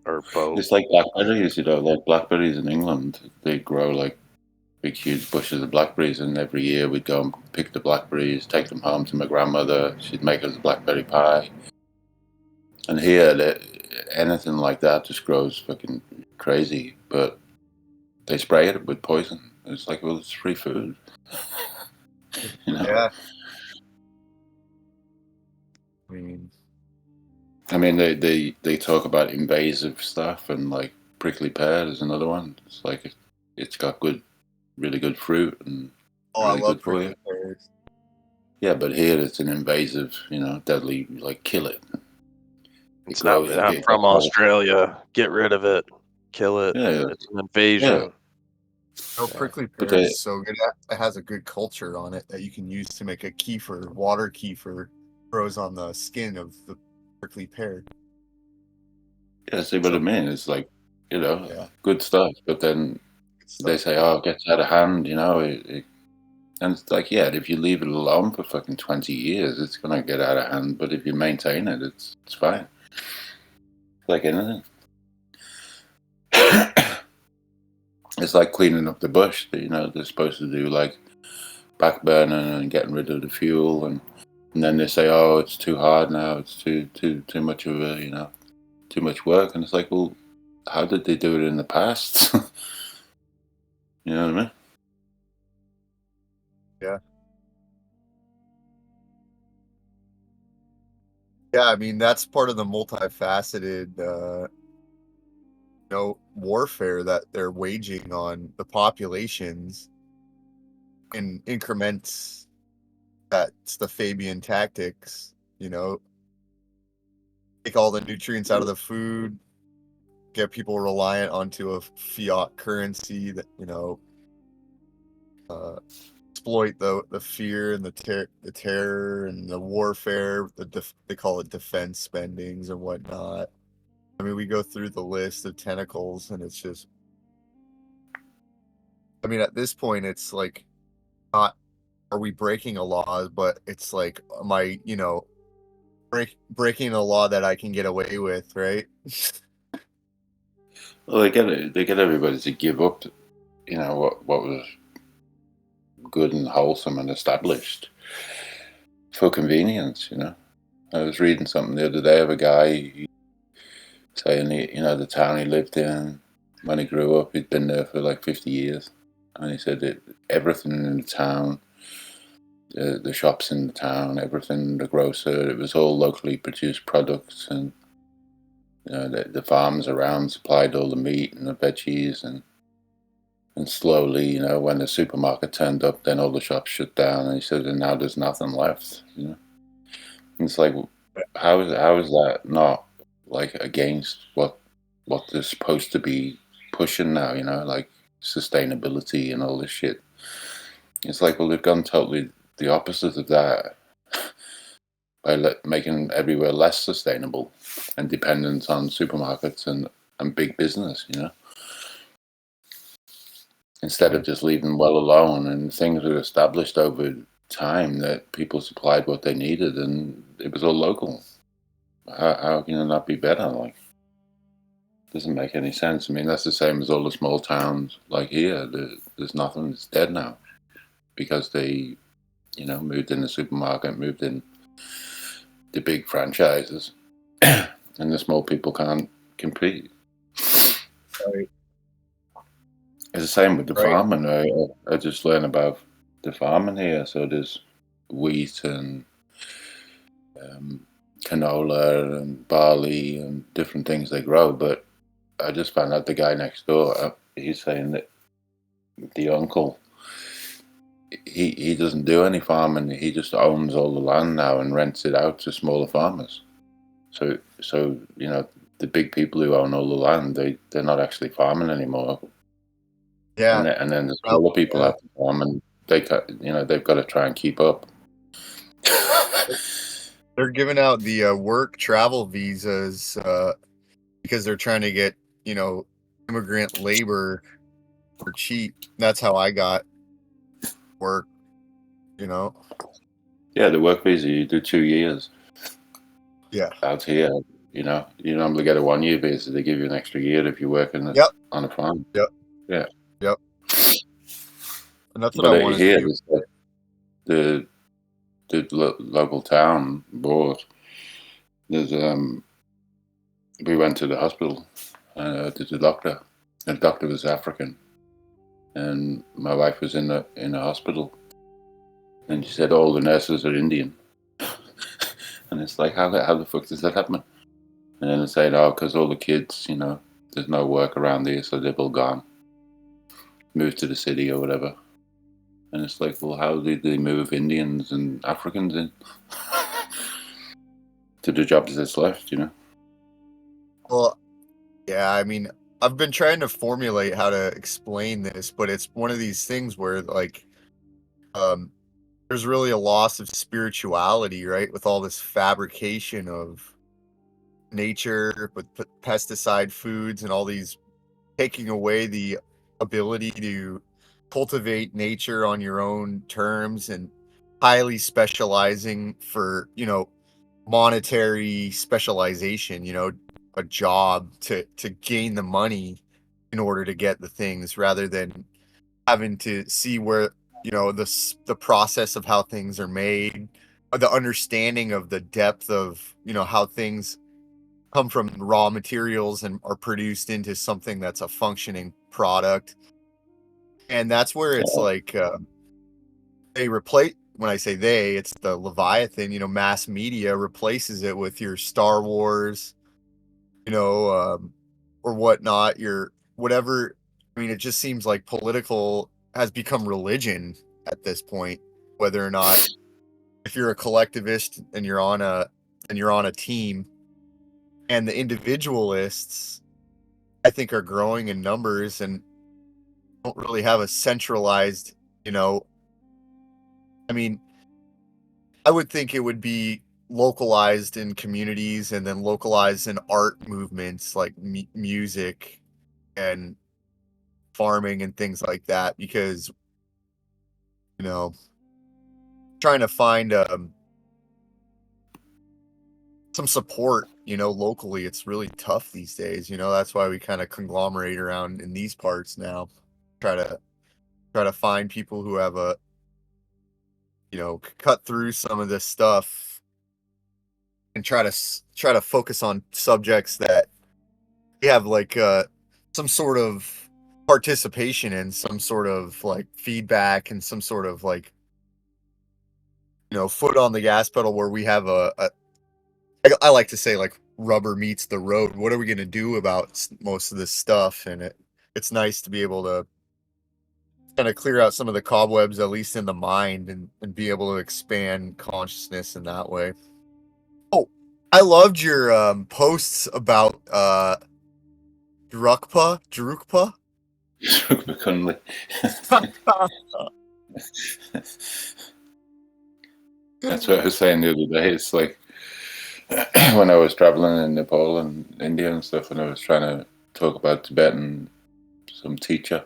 S3: Or boat.
S6: It's like blackberries, like blackberries in England. They grow like big, huge bushes of blackberries, and every year we'd go and pick the blackberries, take them home to my grandmother. She'd make us a blackberry pie. And here, anything like that just grows fucking crazy, but they spray it with poison. It's like, well, it's free food.
S5: Yeah.
S6: I mean, they talk about invasive stuff, and like prickly pear is another one. It's like it's got really good fruit, and really
S5: I love
S6: good for you.
S5: prickly pears.
S3: Yeah,
S6: but here it's an invasive, deadly, like kill it.
S3: It's not from Australia. Get rid of it. Kill it.
S6: Yeah.
S3: It's an invasion.
S5: Prickly pear is so good. It has a good culture on it that you can use to make a kefir. Water kefir grows on the skin of the prickly pear.
S6: Yeah, see what I mean? It's like, good stuff. But then they say, it gets out of hand, and it's like, yeah, if you leave it alone for fucking 20 years, it's going to get out of hand. But if you maintain it, it's fine. It's like anything. It's like cleaning up the bush. They're supposed to do like back burning and getting rid of the fuel, and then they say, it's too hard now. It's too much of a, too much work. And it's like, well, how did they do it in the past? You know what I mean?
S5: Yeah. Yeah, I mean, that's part of the multifaceted warfare that they're waging on the populations in increments. That's the Fabian tactics, take all the nutrients out of the food, get people reliant onto a fiat currency that, exploit the fear and the terror and the warfare, they call it defense spendings and whatnot. I mean, we go through the list of tentacles, and it's just, I mean, at this point, it's like, not, are we breaking a law? But it's like, am I, breaking a law that I can get away with, right?
S6: Well, they get everybody to give up, what was good and wholesome and established for convenience, I was reading something the other day of a guy saying, the town he lived in when he grew up, he'd been there for like 50 years. And he said that everything in the town, the shops in the town, everything, the grocer, it was all locally produced products. And the farms around supplied all the meat and the veggies. And slowly, when the supermarket turned up, then all the shops shut down. And he said, and now there's nothing left. And it's like, how is that not like against what they're supposed to be pushing now? Like sustainability and all this shit. It's like, well, they've gone totally the opposite of that by making everywhere less sustainable and dependent on supermarkets and big business. Instead of just leaving them well alone, and things were established over time that people supplied what they needed, and it was all local. How can it not be better? Like, doesn't make any sense. I mean, that's the same as all the small towns like here. There's nothing. It's dead now because they, moved in the supermarket, moved in the big franchises, and the small people can't compete.
S5: Right.
S6: It's the same with the
S5: Right.
S6: farming. I just learned about the farming here. So there's wheat and canola and barley and different things they grow. But I just found out the guy next door, he's saying that the uncle, he doesn't do any farming. He just owns all the land now and rents it out to smaller farmers. So the big people who own all the land, they're not actually farming anymore.
S5: Yeah.
S6: And then the smaller people have to farm, and they've got to try and keep up.
S5: They're giving out the work travel visas because they're trying to get, immigrant labor for cheap. That's how I got work,
S6: Yeah, the work visa, you do 2 years.
S5: Yeah.
S6: Out here, you normally get a 1-year visa. They give you an extra year if you work on a farm.
S5: Yep.
S6: Yeah.
S5: Yep. And that's what I wanted
S6: here,
S5: to do.
S6: the local town board, there's we went to the hospital to the doctor. And the doctor was African, and my wife was in the hospital, and she said all the nurses are Indian. And it's like, how the fuck does that happen? And then they say, oh, because all the kids, there's no work around here, so they've all gone, moved to the city or whatever. And it's like, well, how did they move Indians and Africans in to the jobs that's left,
S5: Well, yeah, I mean, I've been trying to formulate how to explain this, but it's one of these things where, like, there's really a loss of spirituality, right? With all this fabrication of nature, with pesticide foods and all these, taking away the ability to cultivate nature on your own terms, and highly specializing for, monetary specialization, a job to gain the money in order to get the things, rather than having to see where, the process of how things are made, or the understanding of the depth of, how things come from raw materials and are produced into something that's a functioning product. And that's where it's like, they replace, when I say they, it's the Leviathan, mass media replaces it with your Star Wars, or whatnot, your whatever. I mean, it just seems like political has become religion at this point, whether or not, if you're a collectivist and you're on a team, and the individualists, I think, are growing in numbers and don't really have a centralized, I mean, I would think it would be localized in communities and then localized in art movements like music and farming and things like that, because, trying to find some support, locally, it's really tough these days. That's why we kind of conglomerate around in these parts now. Try to find people who have cut through some of this stuff and try to focus on subjects that we have like some sort of participation in, some sort of like feedback, and some sort of like, you know, foot on the gas pedal where we have I like to say like rubber meets the road. What are we going to do about most of this stuff? And it's nice to be able to kind of clear out some of the cobwebs, at least in the mind, and be able to expand consciousness in that way. Oh, I loved your posts about Drukpa.
S6: McCunley. That's what I was saying the other day. It's like when I was traveling in Nepal and India and stuff, and I was trying to talk about Tibetan, some teacher,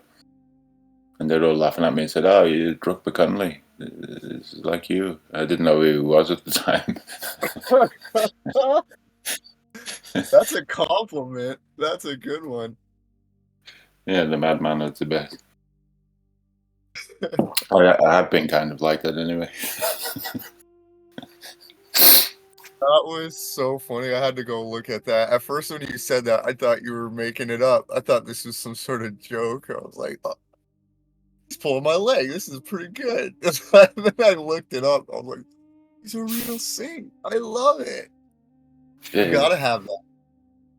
S6: and they're all laughing at me and said, "Oh, you Druk McCunley. It's like you." I didn't know who he was at the time.
S5: That's a compliment. That's a good one.
S6: Yeah, the madman of Tibet. I have been kind of like that anyway.
S5: That was so funny. I had to go look at that. At first, when you said that, I thought you were making it up. I thought this was some sort of joke. I was like, oh, he's pulling my leg. This is pretty good. And then I looked it up. I was like, he's a real saint. I love it.
S6: Yeah,
S5: You gotta have that.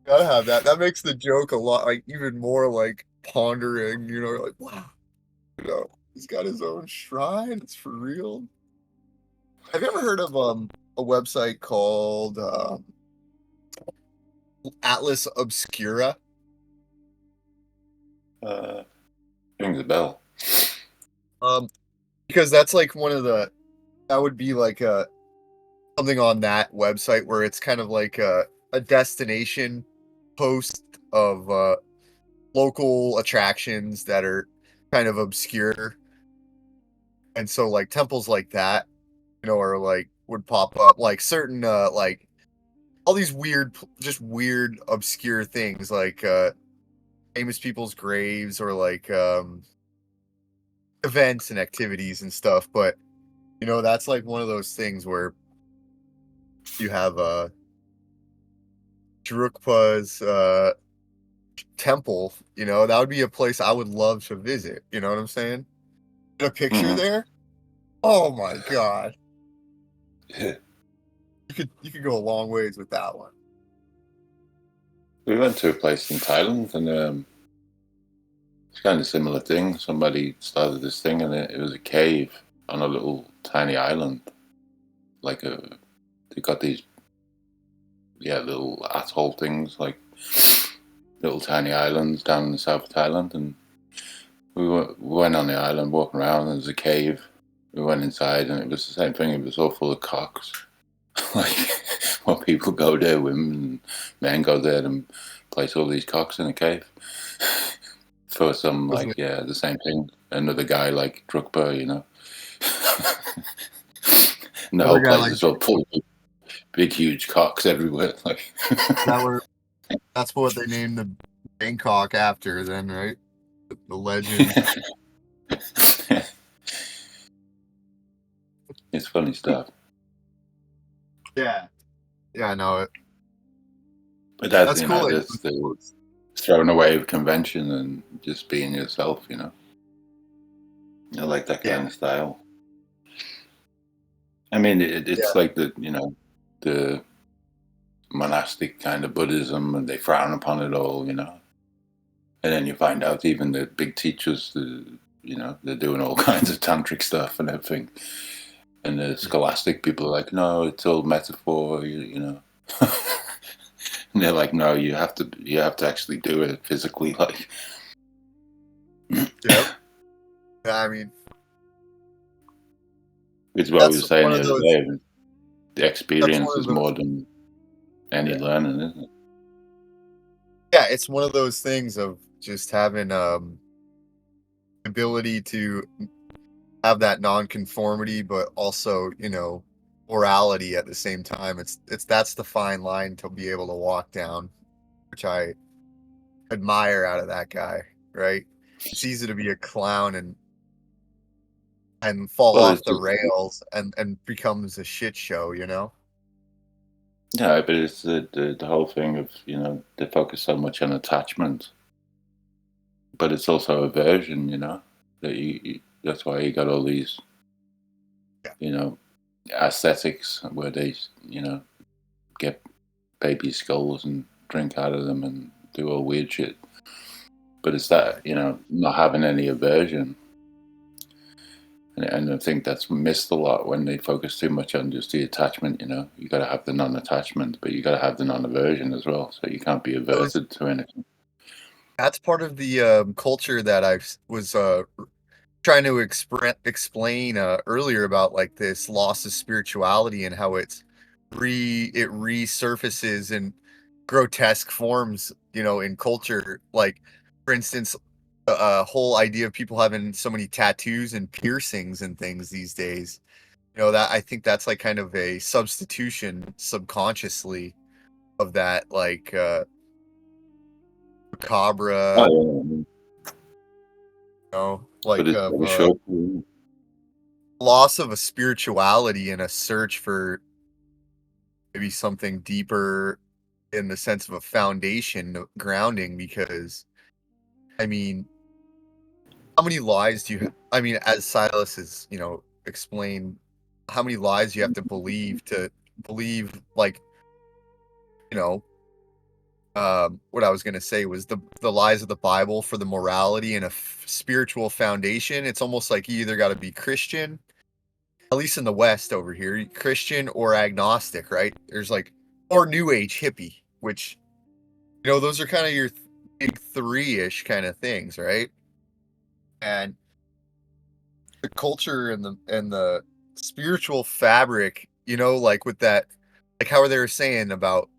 S5: Gotta have that. That makes the joke a lot, like, even more like pondering. You know, like, wow, you know, he's got his own shrine. It's for real. Have you ever heard of a website called Atlas Obscura?
S6: rings a bell.
S5: Because that's like that would be like something on that website where it's kind of like a destination post of local attractions that are kind of obscure. And so like temples like that, you know, are like would pop up, like certain like all these just weird obscure things, like famous people's graves, or like events and activities and stuff. But you know, that's like one of those things where you have Drukpa's temple, you know, that would be a place I would love to visit. You know what I'm saying? Get a picture there. Oh my god.
S6: Yeah.
S5: You could go a long ways with that one.
S6: We went to a place in Thailand, and it's kind of similar thing. Somebody started this thing, and it was a cave on a little tiny island. They got these, little atoll things, like little tiny islands down in the south of Thailand. And we went on the island, walking around, and there was a cave. We went inside, and it was the same thing. It was all full of cocks. Like, when people go there, women and men go there and place all these cocks in a cave. For some, like, the same thing. Another guy like Drukpa, you know. And the whole place is all full of big, huge cocks everywhere. Like,
S5: that's what they named the Bangkok after, then, right? The legend.
S6: It's funny stuff.
S5: Yeah, I know it.
S6: But that's cool. That's throwing away convention and just being yourself, you know. I like that kind of style. I mean, it's like the monastic kind of Buddhism, and they frown upon it all, you know. And then you find out even the big teachers, they're doing all kinds of tantric stuff and everything. And the scholastic people are like, no, it's all metaphor, you know. And they're like, no, you have to actually do it physically, like.
S5: Yeah, I mean,
S6: it's what we were saying the other day. The experience is more than any learning, isn't it?
S5: Yeah, it's one of those things of just having ability to have that non-conformity, but also, you know, morality at the same time. That's the fine line to be able to walk down, which I admire out of that guy, right? It's easy to be a clown and fall off the rails and becomes a shit show, you know?
S6: Yeah, but it's the whole thing of, they focus so much on attachment, but it's also aversion, that that's why you got all these, aesthetics where they, get baby skulls and drink out of them and do all weird shit. But it's that, not having any aversion. And I think that's missed a lot when they focus too much on just the attachment, You got to have the non-attachment, but you got to have the non-aversion as well. So you can't be averted to anything.
S5: That's part of the culture that I was trying to explain earlier about like this loss of spirituality and how it resurfaces in grotesque forms, in culture. Like, for instance, a whole idea of people having so many tattoos and piercings and things these days. That I think that's like kind of a substitution subconsciously of that, like macabre,
S6: Oh,
S5: like
S6: but it's
S5: of
S6: very short.
S5: loss of a spirituality and a search for maybe something deeper in the sense of a foundation grounding. Because I mean, how many lies do you I mean, as Silas has explained, how many lies you have to believe like you know what I was going to say was the lies of the Bible for the morality and a spiritual foundation. It's almost like you either got to be Christian, at least in the West over here, Christian or agnostic, right? There's like, or New Age hippie, which, those are kind of your big three-ish kind of things, right? And the culture and the spiritual fabric, like with that, like how they were saying about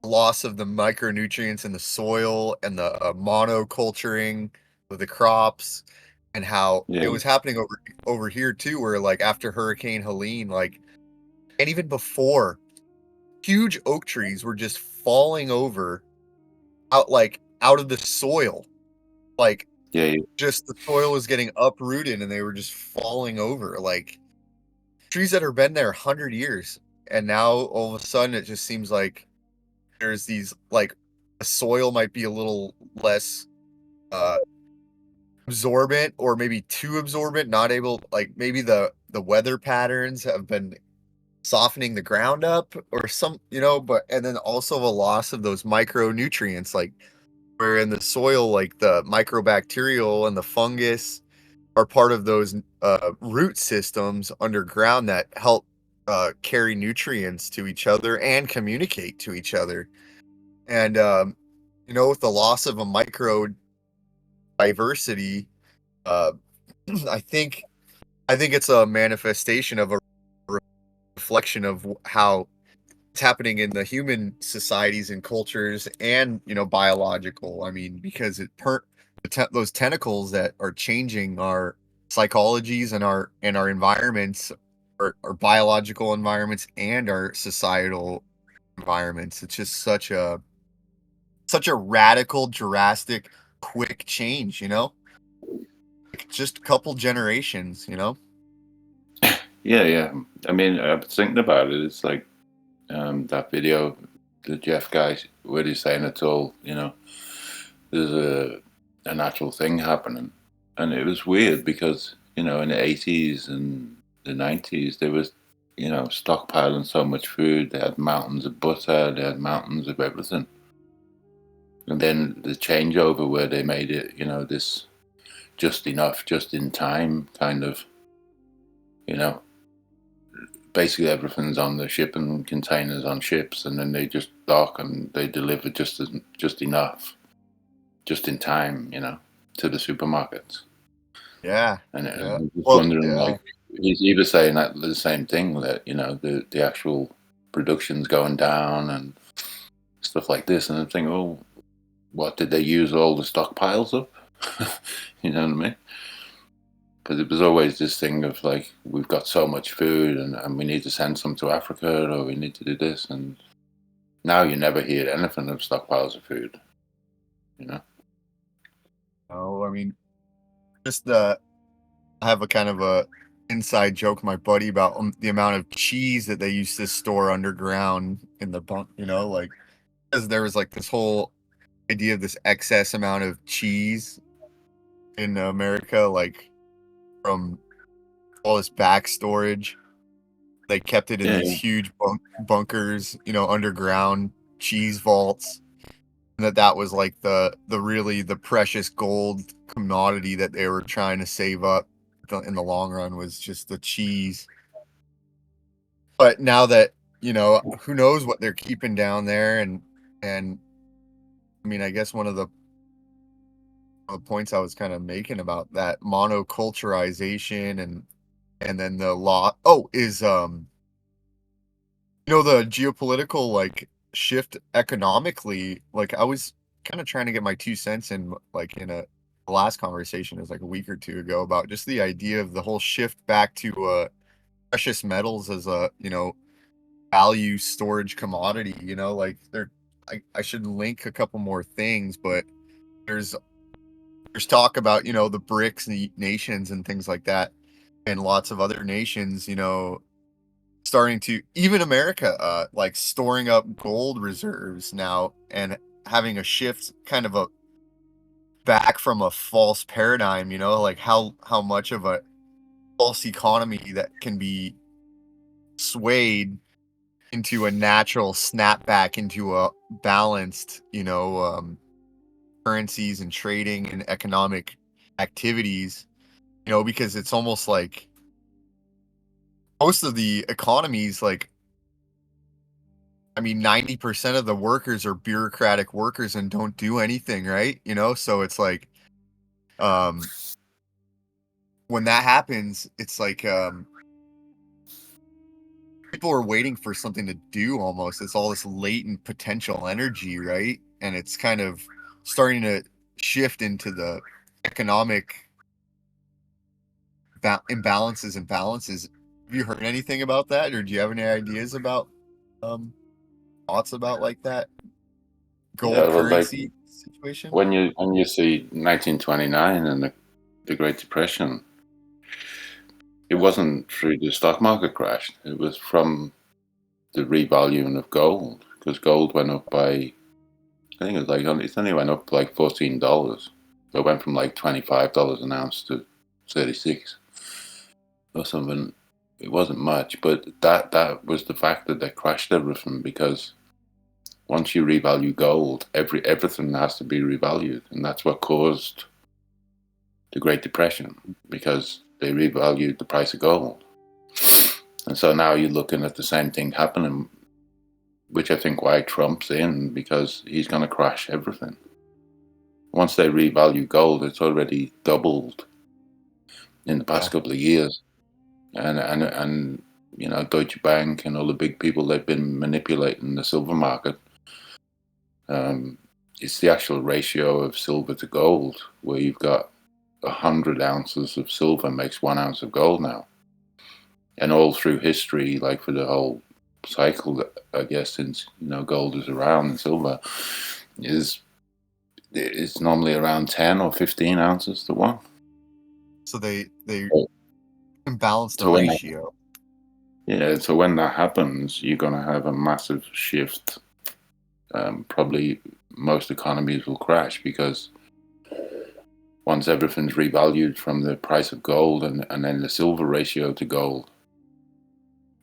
S5: loss of the micronutrients in the soil and the monoculturing of the crops, and how
S6: Yeah,
S5: it was happening over here too, where like after Hurricane Helene, like, and even before, huge oak trees were just falling over out of the soil, like
S6: yeah,
S5: just the soil was getting uprooted and they were just falling over, like trees that have been there 100 years, and now all of a sudden it just seems like there's these, like, the soil might be a little less absorbent, or maybe too absorbent, not able, like maybe the weather patterns have been softening the ground up or some, but and then also a loss of those micronutrients, like where in the soil, like the microbacterial and the fungus are part of those root systems underground that help carry nutrients to each other and communicate to each other. And with the loss of a micro diversity, uh, I think it's a manifestation of a reflection of how it's happening in the human societies and cultures, and biological. I mean, because those tentacles that are changing our psychologies and our environments, our biological environments and our societal environments. It's just such a radical, drastic, quick change, like just a couple generations,
S6: yeah. I mean, I was thinking about it. It's like that video, the Jeff guy, where he's saying it's all, there's a natural thing happening. And it was weird because, in the 80s and the 90s, there was, stockpiling so much food. They had mountains of butter, they had mountains of everything. And then the changeover where they made it, this just enough, just in time kind of, basically everything's on the shipping containers on ships, and then they just dock and they deliver just enough, just in time, to the supermarkets.
S5: Yeah.
S6: And
S5: Yeah.
S6: I'm just
S5: Well,
S6: wondering,
S5: yeah.
S6: like, he was saying that the same thing, that the actual production's going down and stuff like this, and I'm thinking, oh, what did they use all the stockpiles up? You know what I mean? Because it was always this thing of like, we've got so much food and we need to send some to Africa, or we need to do this. And now you never hear anything of stockpiles of food,
S5: No, I mean, just I have a kind of a inside joke with my buddy about the amount of cheese that they used to store underground in the bunk, like, because there was like this whole idea of this excess amount of cheese in America, like from all this back storage. They kept it in these huge bunkers, underground cheese vaults. And that was like the really the precious gold commodity that they were trying to save up in the long run was just the cheese. But now that, who knows what they're keeping down there, and I mean, I guess one of the points I was kind of making about that monoculturization and then the law is the geopolitical like shift economically. Like, I was kind of trying to get my 2 cents in, like, in a last conversation is like a week or two ago, about just the idea of the whole shift back to precious metals as a value storage commodity. Like, I should link a couple more things, but there's talk about the BRICS nations and things like that, and lots of other nations starting to, even America, like storing up gold reserves now and having a shift, kind of a back from a false paradigm, like how much of a false economy that can be swayed into a natural snapback into a balanced, currencies and trading and economic activities, because it's almost like most of the economies, like, I mean, 90% of the workers are bureaucratic workers and don't do anything, right? So it's like, when that happens, it's like, people are waiting for something to do almost. It's all this latent potential energy, right? And it's kind of starting to shift into the economic imbalances and balances. Have you heard anything about that, or do you have any ideas about thoughts about like that gold currency situation?
S6: When you see 1929 and the Great Depression, it wasn't through the stock market crash. It was from the revaluing of gold, because gold went up by, I think it only went up like $14. It went from like $25 an ounce to 36 or something. It wasn't much, but that was the factor that crashed everything, because once you revalue gold, everything has to be revalued, and that's what caused the Great Depression, because they revalued the price of gold. And so now you're looking at the same thing happening, which I think why Trump's in, because he's going to crash everything. Once they revalue gold, it's already doubled in the past couple of years, and Deutsche Bank and all the big people, they've been manipulating the silver market. It's the actual ratio of silver to gold, where you've got 100 ounces of silver makes 1 ounce of gold now. And all through history, like for the whole cycle, I guess, since gold is around and silver it's normally around 10 or 15 ounces to 1.
S5: So they imbalance the ratio.
S6: So when that happens, you're going to have a massive shift. Probably most economies will crash, because once everything's revalued from the price of gold and then the silver ratio to gold,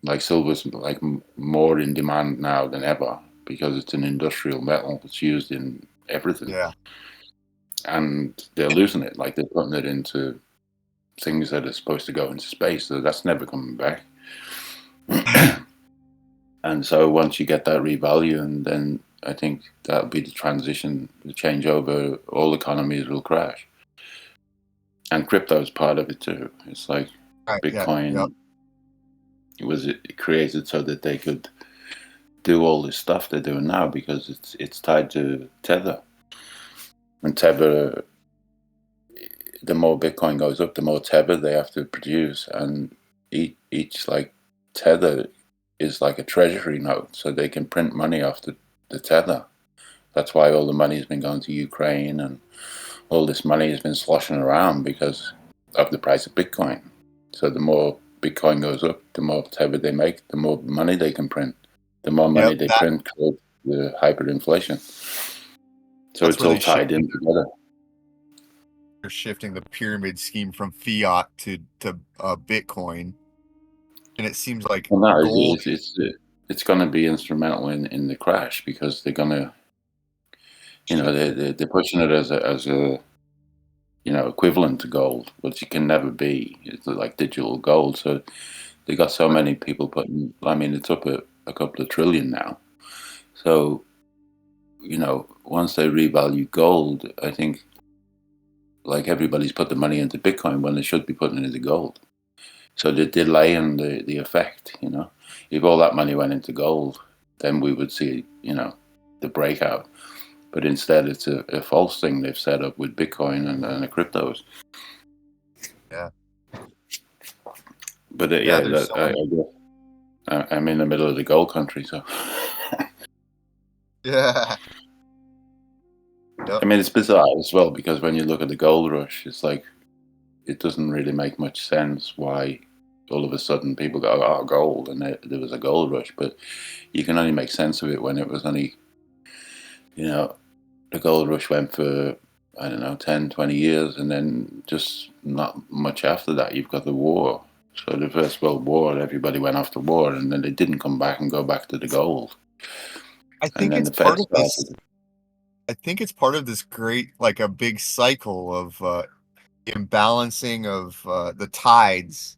S6: like silver's like more in demand now than ever, because it's an industrial metal. It's used in everything.
S5: Yeah.
S6: And they're losing it. Like, they're putting it into things that are supposed to go into space, so that's never coming back. And so once you get that revalue, and then I think that'll be the transition, the changeover. All economies will crash, and crypto is part of it too. It's like Bitcoin.
S5: Yeah.
S6: It created so that they could do all this stuff they're doing now, because it's tied to Tether. And Tether, the more Bitcoin goes up, the more Tether they have to produce, and each like Tether is like a treasury note, so they can print money off the Tether. That's why all the money has been going to Ukraine, and all this money has been sloshing around because of the price of Bitcoin. So the more Bitcoin goes up, the more tether they make, the more money they can print. The more money
S5: Yep,
S6: they print creates the hyperinflation. So
S5: that's
S6: it's
S5: where
S6: all
S5: they
S6: tied in together.
S5: they're shifting the pyramid scheme from fiat to Bitcoin, and it seems like
S6: Well, no,
S5: gold.
S6: it's going to be instrumental in the crash, because they're going to, they're pushing it as a equivalent to gold, which it can never be. It's like digital gold. So they got so many people putting. I mean, it's up at a couple of trillion now. So once they revalue gold, I think like everybody's put the money into Bitcoin when they should be putting it into gold. So they're delaying the effect. If all that money went into gold, then we would see the breakout. But instead, it's a false thing they've set up with Bitcoin and the cryptos.
S5: Yeah.
S6: But
S5: Yeah, there's so many.
S6: I'm in the middle of the gold country, so
S5: Yeah. Yep.
S6: I mean, it's bizarre as well, because when you look at the gold rush, it's like it doesn't really make much sense why all of a sudden people go, oh, gold, and there was a gold rush. But you can only make sense of it when it was only, the gold rush went for, I don't know, 10, 20 years, and then just not much after that. You've got the war. So the First World War, everybody went off to war, and then they didn't come back and go back to the gold.
S5: I
S6: And
S5: think
S6: then
S5: it's
S6: the Fed
S5: part of this.
S6: started.
S5: I think it's part of this great, like a big cycle of imbalancing of the tides.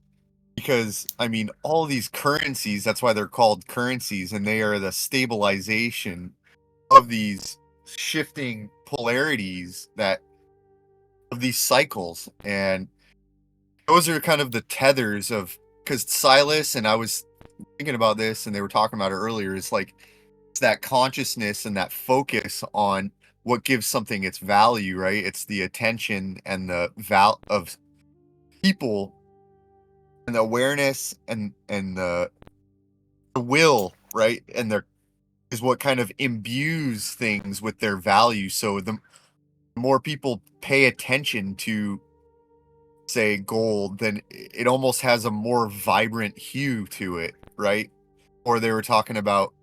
S5: Because, I mean, all these currencies, that's why they're called currencies, and they are the stabilization of these shifting polarities of these cycles. And those are kind of the tethers of, because Silas, and I was thinking about this and they were talking about it earlier, it's like, it's that consciousness and that focus on what gives something its value, right? It's the attention and the of people, and the awareness and the will, right? And there is what kind of imbues things with their value. So the more people pay attention to, say, gold, then it almost has a more vibrant hue to it, right? Or they were talking about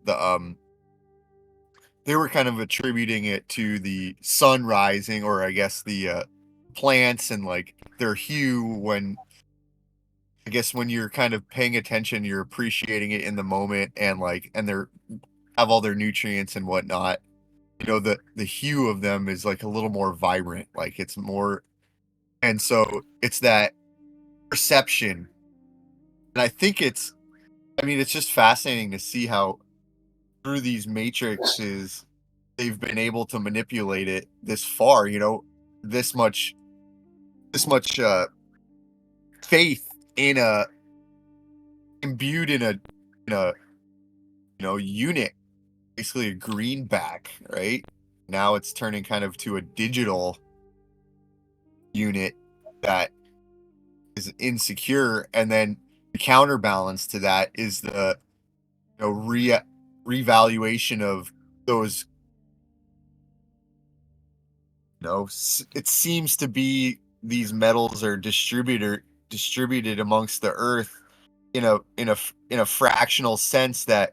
S5: they were kind of attributing it to the sun rising, or I guess the plants and like their hue when, I guess, when you're kind of paying attention, you're appreciating it in the moment, and like, and they're have all their nutrients and whatnot. The hue of them is like a little more vibrant, like it's more, and so it's that perception. And I think it's just fascinating to see how through these matrices they've been able to manipulate it this far, this much faith in a imbued in a unit, basically a greenback, right? Now it's turning kind of to a digital unit that is insecure, and then the counterbalance to that is the revaluation of those. It seems to be these metals are distributed amongst the earth in a fractional sense that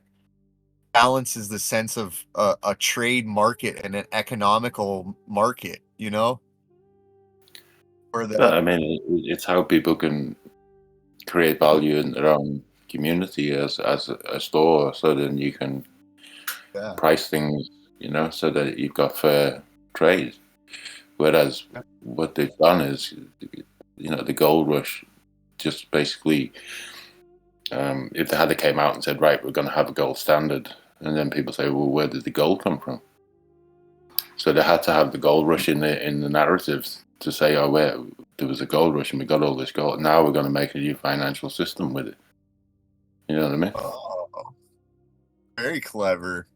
S5: balances the sense of a trade market and an economical market, or
S6: But
S5: the
S6: I mean, it's how people can create value in their own community as a store, so then you can
S5: yeah.
S6: price things, so that you've got fair trade. Whereas what they've done is, the gold rush just basically, if they had came out and said, right, we're going to have a gold standard, and then people say, well, where did the gold come from? So they had to have the gold rush in the narratives to say, oh, there was a gold rush and we got all this gold. Now we're going to make a new financial system with it. You know what I mean?
S5: Oh, very clever.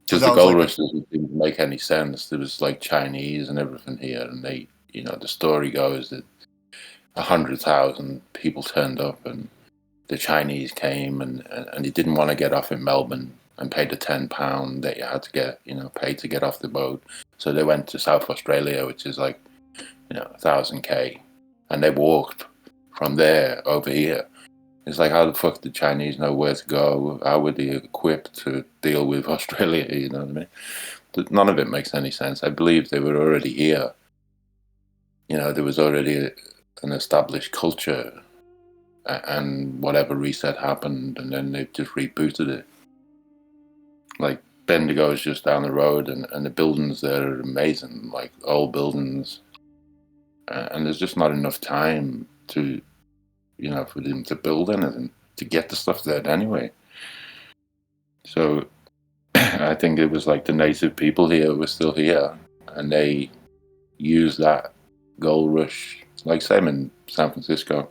S6: Because
S5: That
S6: the
S5: was
S6: gold
S5: like
S6: rush didn't make any sense. There was like Chinese and everything here, and they, the story goes that 100,000 people turned up, and the Chinese came, and they didn't want to get off in Melbourne and pay the £10 that you had to get, pay to get off the boat. So they went to South Australia, which is like, 1,000 k, and they walked from there over here. It's like, how the fuck did Chinese know where to go? How were they equipped to deal with Australia? You know what I mean? None of it makes any sense. I believe they were already here. You know, there was already an established culture, and whatever reset happened, and then they've just rebooted it. Like, Bendigo is just down the road, and the buildings there are amazing, like old buildings. And there's just not enough time to, you know, for them to build anything, to get the stuff there anyway. So I think it was like the native people here were still here, and they used that gold rush, like same in San Francisco.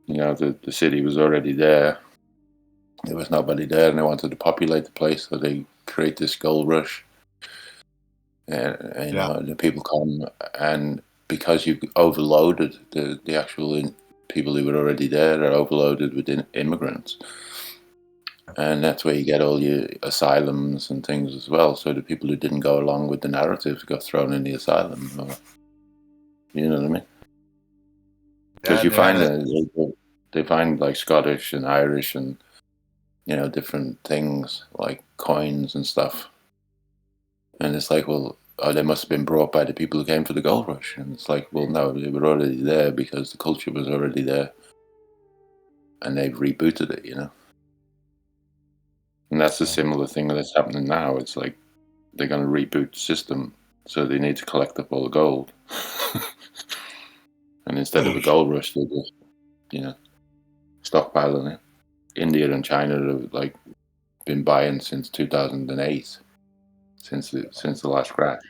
S6: You know, the city was already there. There was nobody there, and they wanted to populate the place, so they create this gold rush. And you know, the people come, and because you overloaded the actual people who were already there, are overloaded with immigrants. And that's where you get all your asylums and things as well. So the people who didn't go along with the narrative got thrown in the asylum. You know what I mean? Because you find they find like Scottish and Irish and, you know, different things like coins and stuff. And it's like, well, they must have been brought by the people who came for the gold rush. And it's like, well, no, they were already there because the culture was already there. And they've rebooted it, you know? And that's a similar thing that's happening now. It's like they're going to reboot the system, so they need to collect up all the gold. And instead of a gold rush, they're just, you know, stockpiling it. India and China have like been buying since 2008, since the last crash.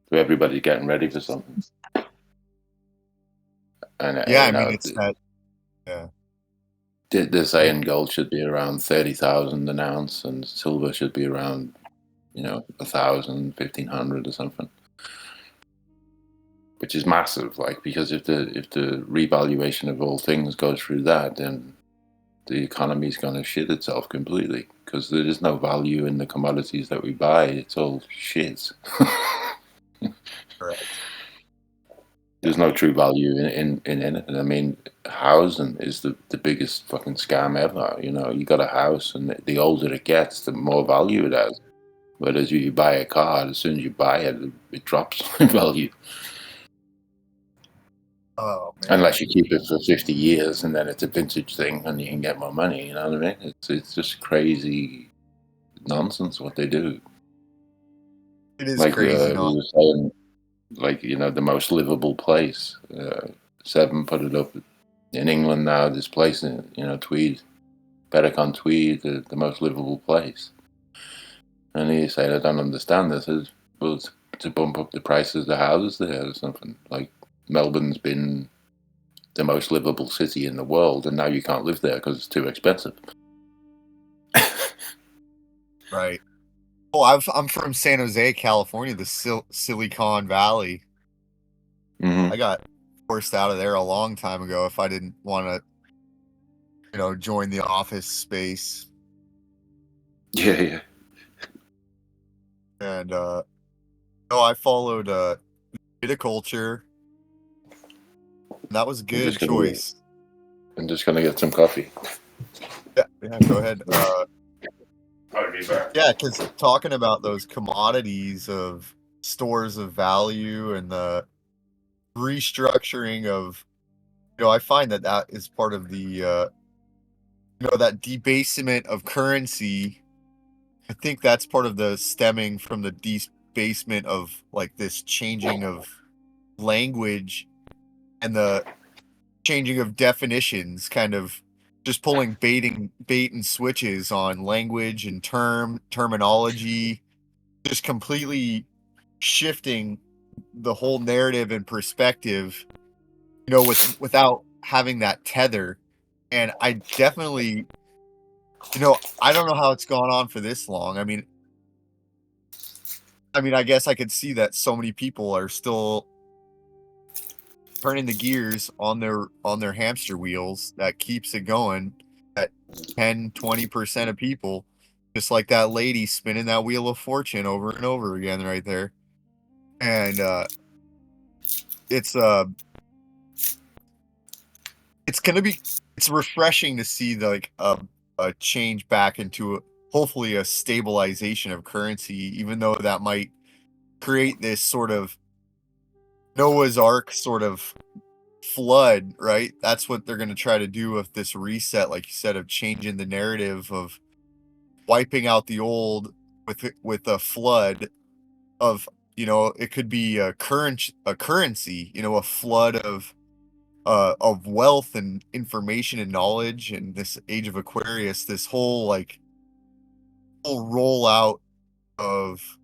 S6: So everybody's getting ready for something. And
S5: yeah,
S6: you know,
S5: I mean, it's that. Yeah.
S6: They're saying gold should be around 30,000 an ounce, and silver should be around, you know, 1,000, 1,500 or something. Which is massive, like, because if the revaluation of all things goes through that, then the economy is going to shit itself completely, because there is no value in the commodities that we buy. It's all shit.
S5: Correct.
S6: There's no true value in anything. I mean, housing is the biggest fucking scam ever. You know, you got a house, and the older it gets, the more value it has. Whereas you buy a car, as soon as you buy it, it drops in value.
S5: Oh, man.
S6: Unless you keep it for 50 years, and then it's a vintage thing, and you can get more money. You know what I mean? It's just crazy nonsense what they do.
S5: It is
S6: Like
S5: crazy.
S6: we were saying, like, you know, the most livable place. Seven put it up in England now. This place, in, you know, Tweed, Berwick-on-Tweed, the most livable place. And he said, I don't understand this. Is well, to bump up the prices of the houses there or something. Like, Melbourne's been the most livable city in the world, and now you can't live there because it's too expensive.
S5: Right. Oh, I'm from San Jose, California, the Silicon Valley.
S6: Mm-hmm.
S5: I got forced out of there a long time ago if I didn't want to, you know, join the office space.
S6: Yeah.
S5: And I followed viticulture. That was a good choice.
S6: I'm just gonna get some coffee.
S5: Yeah, go ahead. Yeah, because talking about those commodities of stores of value and the restructuring of, you know, I find that is part of the, you know, that debasement of currency. I think that's part of the stemming from the debasement of like this changing of language and the changing of definitions, kind of just pulling bait and switches on language and terminology, just completely shifting the whole narrative and perspective, you know, without having that tether. And I definitely, you know, I don't know how it's gone on for this long. I mean, I guess I could see that so many people are still turning the gears on their hamster wheels that keeps it going at 10-20% of people, just like that lady spinning that wheel of fortune over and over again right there. And it's it's refreshing to see a change back into hopefully a stabilization of currency, even though that might create this sort of Noah's Ark sort of flood, right? That's what they're going to try to do with this reset, like you said, of changing the narrative, of wiping out the old with a flood of, it could be a currency, a flood of wealth and information and knowledge. And this age of Aquarius, this whole rollout of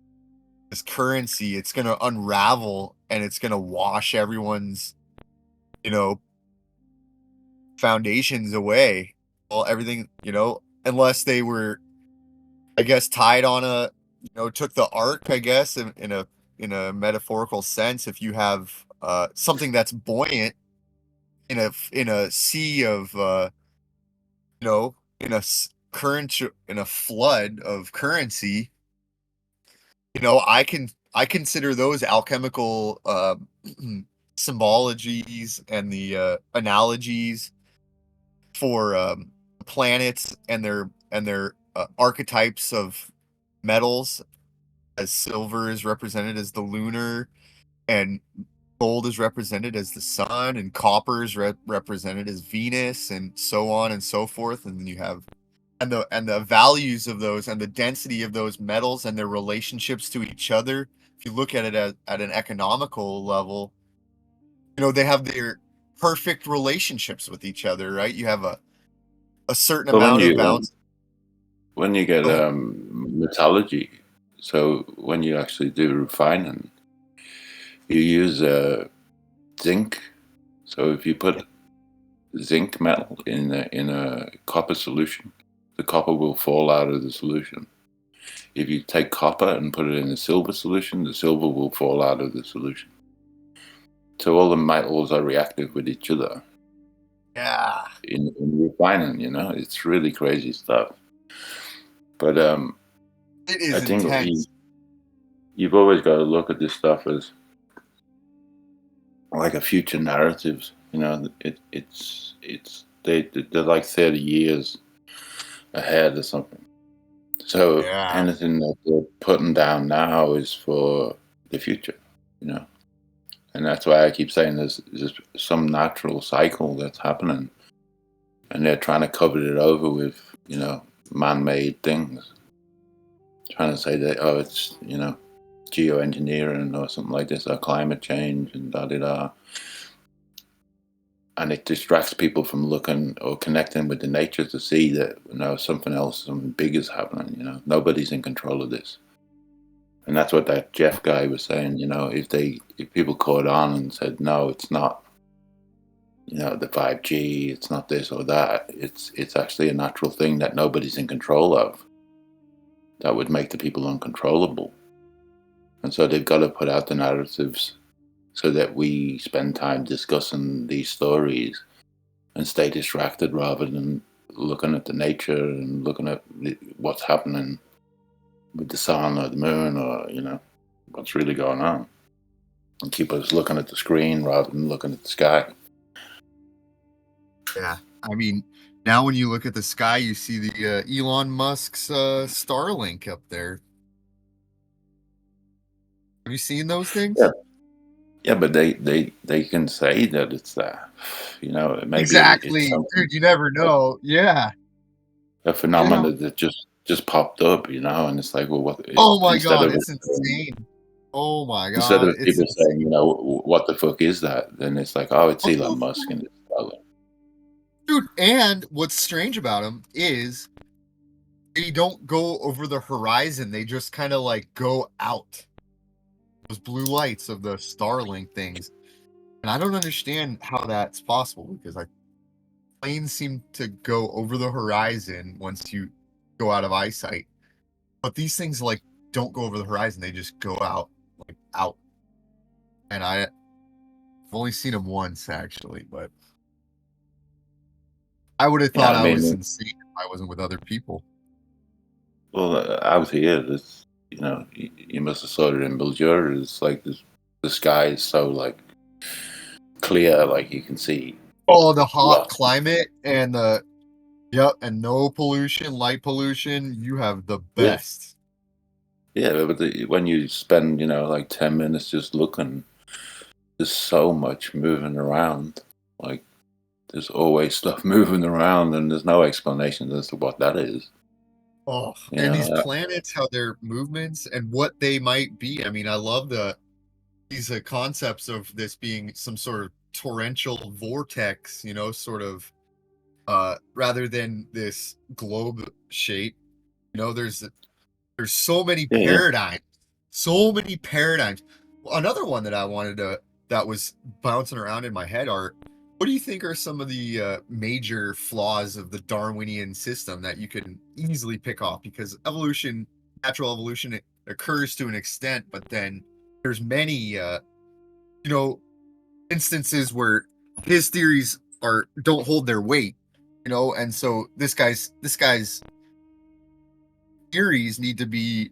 S5: this currency, it's going to unravel and it's going to wash everyone's, foundations away. Well, everything, unless they were, I guess, tied on took the arc, I guess, in a metaphorical sense. If you have something that's buoyant in a sea of current, in a flood of currency, I consider those alchemical symbologies and the analogies for planets and their archetypes of metals, as silver is represented as the lunar, and gold is represented as the sun, and copper is represented as Venus, and so on and so forth. And then you have and the values of those and the density of those metals and their relationships to each other. If you look at it at an economical level, they have their perfect relationships with each other, right? You have a certain
S6: But
S5: amount of bounce.
S6: when you get metallurgy, so when you actually do refining, you use zinc. So if you put zinc metal in a copper solution, the copper will fall out of the solution. If you take copper and put it in a silver solution, the silver will fall out of the solution. So all the metals are reactive with each other.
S5: Yeah.
S6: In refining, it's really crazy stuff. But
S5: it is
S6: I think
S5: intense.
S6: you've always got to look at this stuff as like a future narrative. They're like 30 years ahead or something. So
S5: Yeah.
S6: anything that they're putting down now is for the future, and that's why I keep saying there's some natural cycle that's happening, and they're trying to cover it over with man-made things, trying to say that it's geoengineering or something like this, or climate change and da-da-da. And it distracts people from looking or connecting with the nature to see that something else, something big is happening. Nobody's in control of this, and that's what that Jeff guy was saying. If people caught on and said no, it's not, the 5G, it's not this or that. It's actually a natural thing that nobody's in control of. That would make the people uncontrollable, and so they've got to put out the narratives so that we spend time discussing these stories and stay distracted rather than looking at the nature and looking at what's happening with the sun or the moon or, what's really going on. And keep us looking at the screen rather than looking at the sky.
S5: Yeah. I mean, now when you look at the sky, you see the Elon Musk's Starlink up there. Have you seen those things?
S6: Yeah. Yeah, but they can say that it's that, maybe
S5: Exactly.
S6: it's
S5: Dude, you never know. Yeah.
S6: a phenomenon that just popped up, and it's like, well, what?
S5: Oh my
S6: instead
S5: God,
S6: of
S5: it's insane. Oh my
S6: instead
S5: God,
S6: of
S5: it's
S6: people saying, what the fuck is that? Then it's like, oh, it's Elon Musk and it's Starlink.
S5: dude. And what's strange about them is they don't go over the horizon. They just kind of go out. Those blue lights of the Starlink things. And I don't understand how that's possible, because planes seem to go over the horizon once you go out of eyesight. But these things don't go over the horizon. They just go out, out. And I've only seen them once, actually, but I would have thought I was insane if I wasn't with other people.
S6: Well, out here, it's, you must have saw it in Bulgaria. It's like the sky is so clear, like you can see
S5: Oh, the hot
S6: Lots.
S5: climate and and no pollution, light pollution. You have the
S6: Yeah.
S5: best.
S6: Yeah, but when you spend, like 10 minutes just looking, there's so much moving around. Like, there's always stuff moving around, and there's no explanation as to what that is.
S5: Oh,
S6: You
S5: and
S6: know,
S5: these planets, how their movements and what they might be. I mean, I love these concepts of this being some sort of torrential vortex, sort of rather than this globe shape. There's so many
S6: yeah.
S5: paradigms, so many paradigms. Another one that I wanted that was bouncing around in my head what do you think are some of the major flaws of the Darwinian system that you can easily pick off? Because natural evolution, it occurs to an extent, but then there's many, instances where his theories don't hold their weight, and so this guy's theories need to be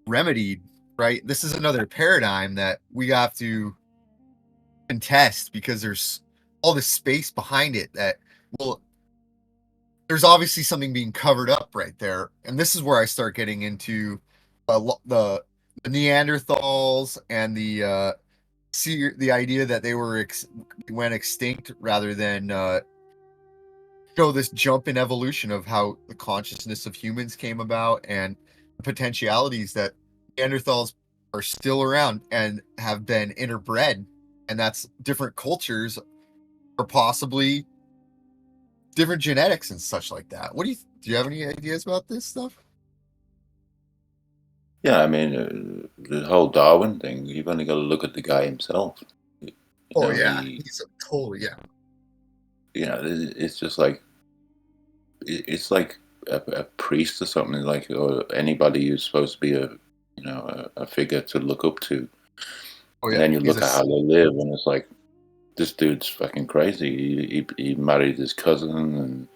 S5: remedied, right? This is another paradigm that we have to contest because there's all this space behind it that, well, there's obviously something being covered up right there. And this is where I start getting into the Neanderthals and the idea that they went extinct rather than show this jump in evolution of how the consciousness of humans came about and the potentialities that Neanderthals are still around and have been interbred, and that's different cultures or possibly different genetics and such like that. Do you have any ideas about this stuff?
S6: Yeah, I mean, the whole Darwin thing, you've only got to look at the guy himself.
S5: He's totally, yeah.
S6: It's just like, it's like a priest or something, like, or anybody who's supposed to be a figure to look up to.
S5: Oh, yeah.
S6: And then you look at how they live, and it's like, this dude's fucking crazy. He married his cousin, and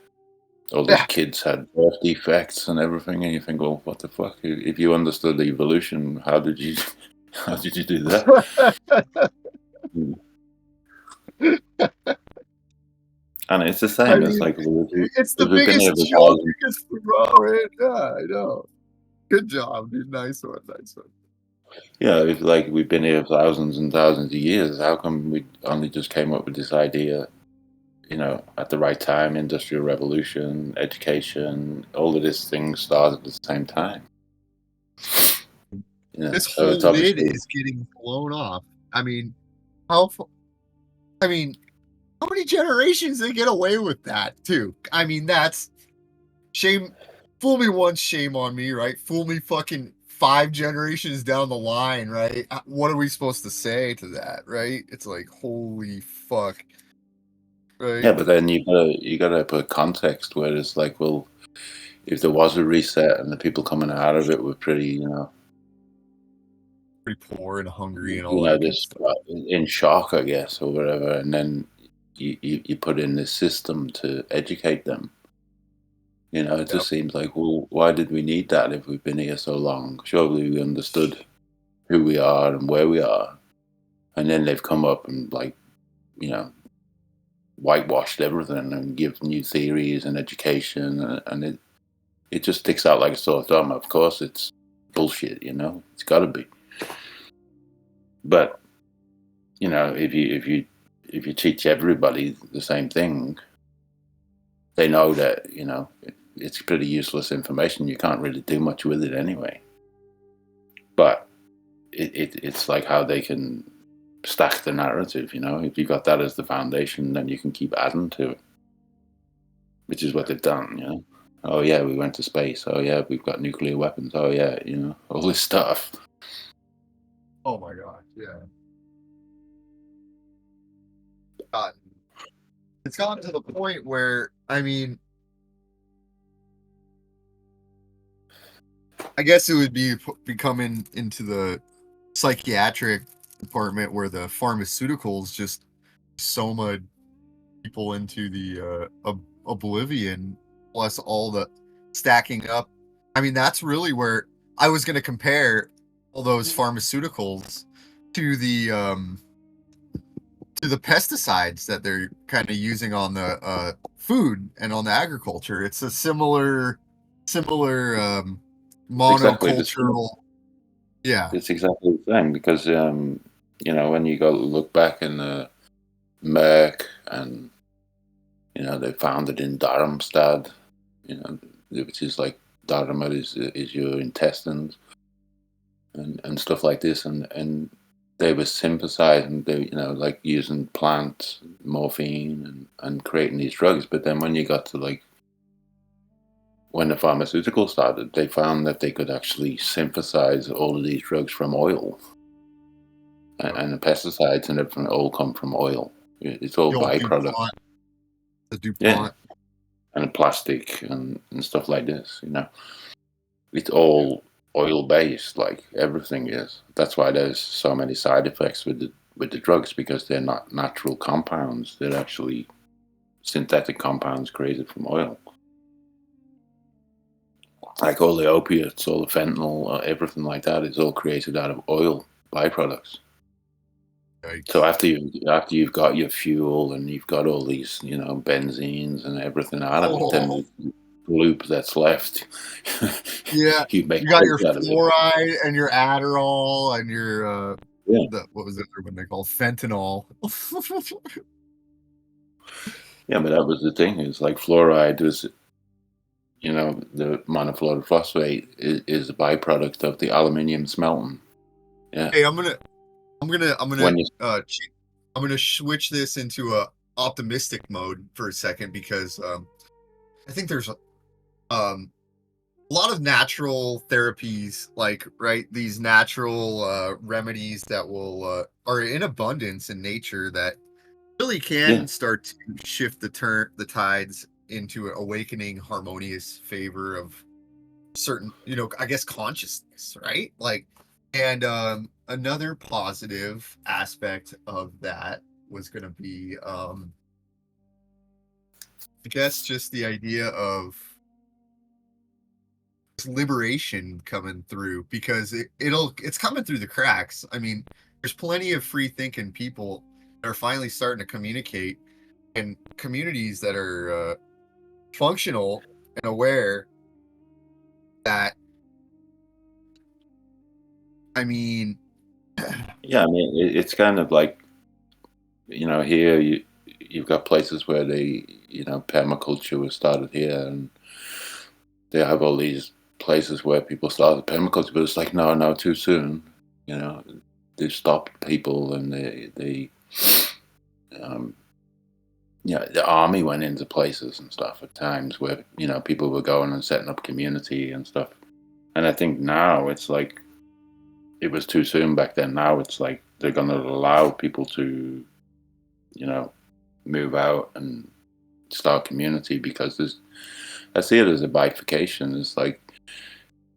S6: all his kids had birth defects and everything. And you think, well, what the fuck? If you understood the evolution, how did you do that? And it's the same.
S5: I mean,
S6: it's like
S5: it's the
S6: we've been here
S5: biggest
S6: for
S5: joke you can throw it. Yeah, I know. Good job, dude. Nice one.
S6: If we've been here thousands and thousands of years, how come we only just came up with this idea, at the right time? Industrial revolution, education, all of this thing started at the same time.
S5: This
S6: so
S5: whole
S6: it's obviously,
S5: lid is getting blown off. I mean, how many generations they get away with that too? I mean, that's shame. Fool me once, shame on me, right? Fool me fucking 5 generations down the line, right? What are we supposed to say to that, right? It's like, holy fuck. Right?
S6: yeah, but then you gotta put context where it's like, well, if there was a reset and the people coming out of it were pretty,
S5: pretty poor and hungry and all that good
S6: just
S5: stuff.
S6: in shock, I guess, or whatever, and then you put in this system to educate them. It just seems like, well, why did we need that if we've been here so long? Surely we understood who we are and where we are, and then they've come up and whitewashed everything and give new theories and education, and it just sticks out like a sore thumb. Of course, it's bullshit. It's got to be. But if you teach everybody the same thing, they know that it's pretty useless information. You can't really do much with it anyway. But it's like how they can stack the narrative. If you got that as the foundation, then you can keep adding to it, which is what they've done. Oh yeah, we went to space. Oh yeah, we've got nuclear weapons. Oh yeah, all this stuff.
S5: Oh my god, yeah. It's gotten to the point where, I mean, I guess it would be coming into the psychiatric department where the pharmaceuticals just soma people into the oblivion, plus all the stacking up. I mean, that's really where I was going to compare all those pharmaceuticals to the the pesticides that they're kind of using on the food and on the agriculture. It's a similar
S6: exactly the same.
S5: monocultural. Yeah.
S6: It's exactly the same because when you go look back in the Merck and they found it in Darmstadt, which is like Dharma is your intestines and stuff like this, and they were synthesizing, like using plant morphine and creating these drugs. But then when you got to when the pharmaceuticals started, they found that they could actually synthesize all of these drugs from oil, and the pesticides and everything all come from oil. It's all
S5: The old
S6: byproduct.
S5: DuPont. The DuPont.
S6: Yeah. And plastic and stuff like this, It's all oil-based, like everything is. That's why there's so many side effects with the drugs, because they're not natural compounds. They're actually synthetic compounds created from oil. Like all the opiates, all the fentanyl, everything like that is all created out of oil byproducts.
S5: Yikes.
S6: So after you've got your fuel and you've got all these, benzenes and everything out of it, then the loop that's left,
S5: Yeah,
S6: you make
S5: you got your
S6: out of it.
S5: fluoride and your Adderall and your
S6: Yeah.
S5: what was the other one they call fentanyl?
S6: Yeah, but that was the thing. Is like fluoride is, the monofluoride phosphate is a byproduct of the aluminium smelting. Yeah.
S5: Hey, I'm gonna
S6: When you-
S5: I'm gonna switch this into a optimistic mode for a second, because I think there's a lot of natural therapies, like, right, these natural remedies that will are in abundance in nature that really can start to shift the tides into an awakening, harmonious favor of certain, I guess, consciousness, right? Like, and another positive aspect of that was going to be, I guess, just the idea of liberation coming through, because it's coming through the cracks. I mean, there's plenty of free thinking people that are finally starting to communicate, and communities that are functional and aware that, I mean,
S6: yeah, I mean, it's kind of like, here you've got places where permaculture was started here, and they have all these places where people started permaculture, but it's like, no, too soon. They stopped people, and the army went into places and stuff at times where people were going and setting up community and stuff. And I think now it's like it was too soon back then. Now it's like they're going to allow people to move out and start community, because I see it as a bifurcation. It's like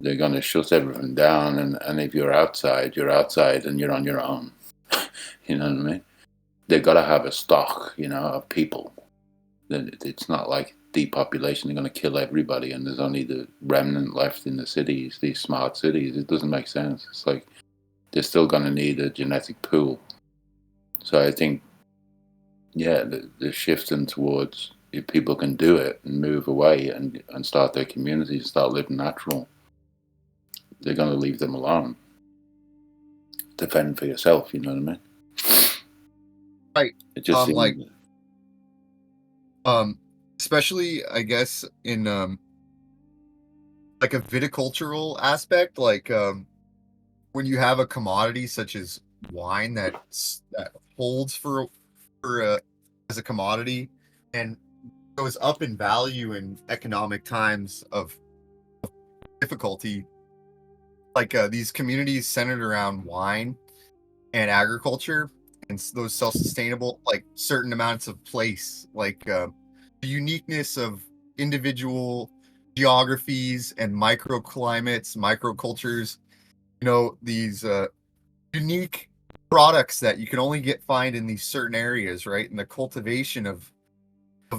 S6: they're going to shut everything down, and if you're outside and you're on your own. You know what I mean? They've got to have a stock, of people. It's not like depopulation. They're going to kill everybody, and there's only the remnant left in the cities, these smart cities. It doesn't make sense. It's like they're still going to need a genetic pool. So I think, they're shifting towards, if people can do it and move away and start their communities, start living natural, they're going to leave them alone. Defend for yourself, you know what I mean?
S5: Right.
S6: It just seems
S5: like, especially, I guess, in like a viticultural aspect, like when you have a commodity such as wine that holds for as a commodity and goes up in value in economic times of difficulty, like these communities centered around wine and agriculture and those self-sustainable, like certain amounts of place, like the uniqueness of individual geographies and microclimates, microcultures, these unique products that you can only find in these certain areas, right? And the cultivation of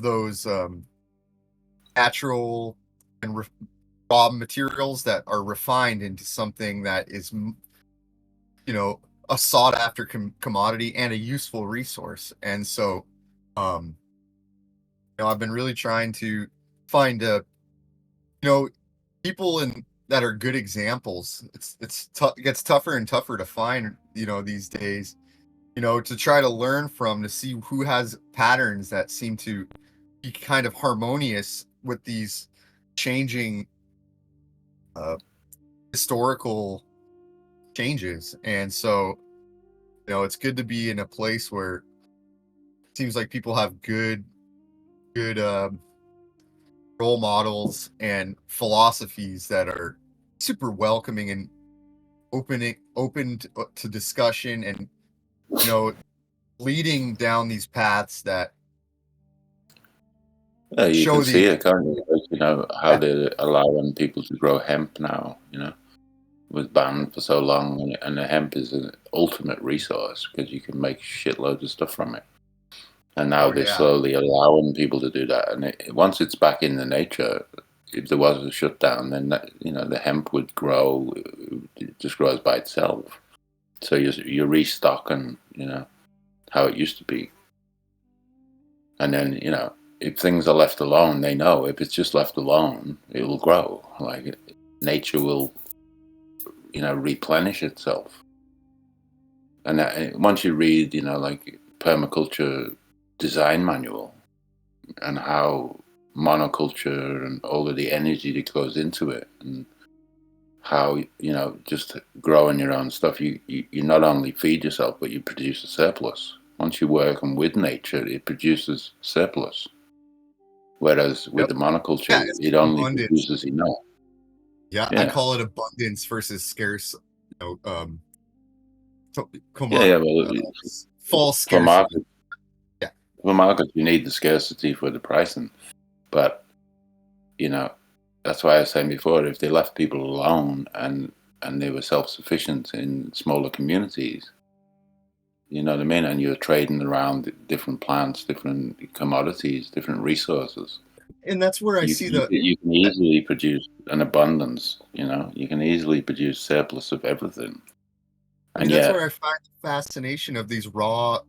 S5: those natural and raw materials that are refined into something that is, a sought after commodity and a useful resource. And so, I've been really trying to find people that are good examples. It gets tougher and tougher to find, these days, to try to learn from, to see who has patterns that seem to be kind of harmonious with these changing historical changes. And so, it's good to be in a place where it seems like people have good role models and philosophies that are super welcoming and open to discussion, and leading down these paths that
S6: Yeah, you
S5: show
S6: can
S5: the
S6: see it, can't you? Like, how they're allowing people to grow hemp now, It was banned for so long, and the hemp is an ultimate resource because you can make shitloads of stuff from it. And now they're slowly allowing people to do that. And once it's back in the nature, if there was a shutdown, then the hemp would grow. It just grows by itself. So you're restocking, how it used to be. And then, if things are left alone, they know if it's just left alone, it will grow. Like nature will, replenish itself. And once you read, like Permaculture design manual and how monoculture and all of the energy that goes into it, and how, just growing your own stuff, you not only feed yourself, but you produce a surplus. Once you work with nature, it produces surplus. Whereas with the monoculture, it only produces enough.
S5: Yeah, I call it abundance versus scarce. False scarcity.
S6: For market, you need the scarcity for the pricing, but that's why I was saying before, if they left people alone and they were self-sufficient in smaller communities, you know what I mean, and you're trading around different plants, different commodities, different resources.
S5: And that's where you
S6: can easily produce an abundance. You can easily produce surplus of everything.
S5: And that's where I find the fascination of these raw